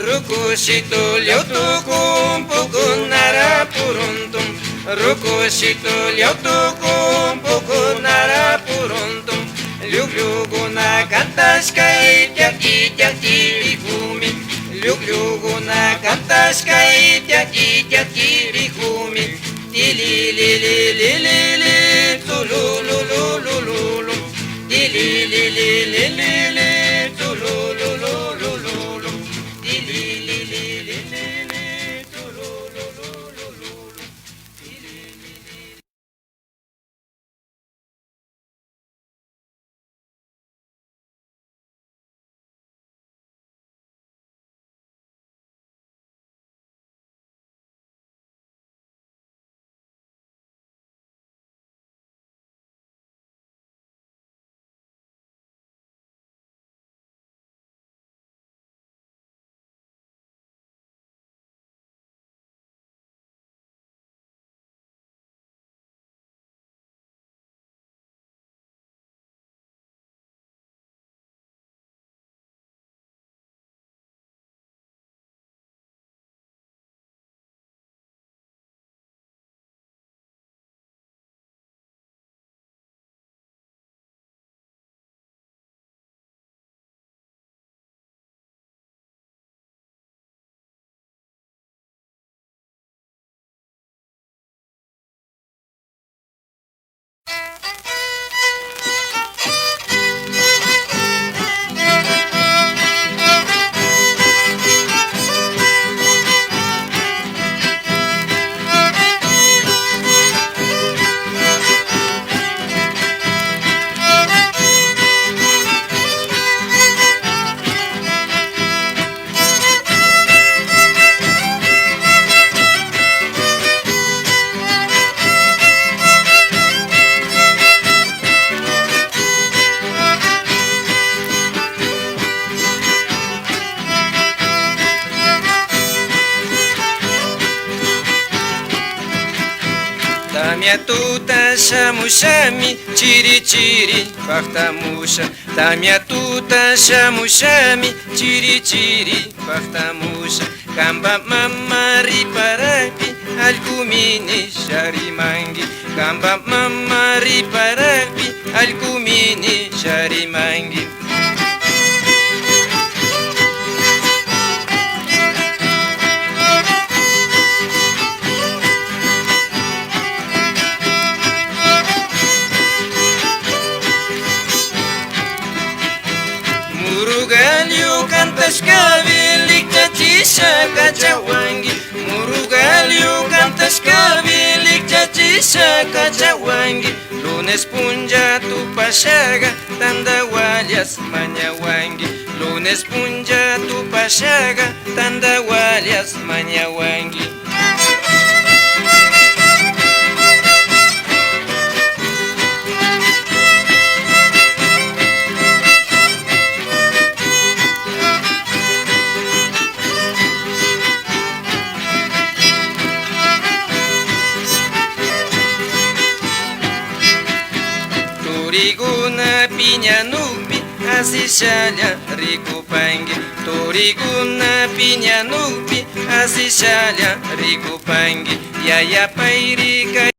Rukushito liautukum pukunara puruntum. Rukushito liautukum pukunara puruntum. Liugliuguna cantas kai tiaki tiaki rihumi. Liugliuguna cantas kai tiaki tiaki rihumi. Tili li li li li li tulululululu. Tili li li li li li tulululululu. Tamia tuta shamushami chiri chiri paktamusha. Tamia tuta shamushami chiri chiri paktamusha. Kamba mama riparapi alkumini sharimangi. Kamba mama riparapi alkumini sharimangi. Murugalio cantas kavilik chachisha kachawangi. Murugalio cantas kavilik chachisha kachawangi. Lunes punja tu pashaga tandawalias manyawangi. Lunes punja tu pashaga tandawalias manyawangi. Turiguna piña nupi asishalya rikupangi turikuna piñanupi asishalya rikupangi yayapay rikay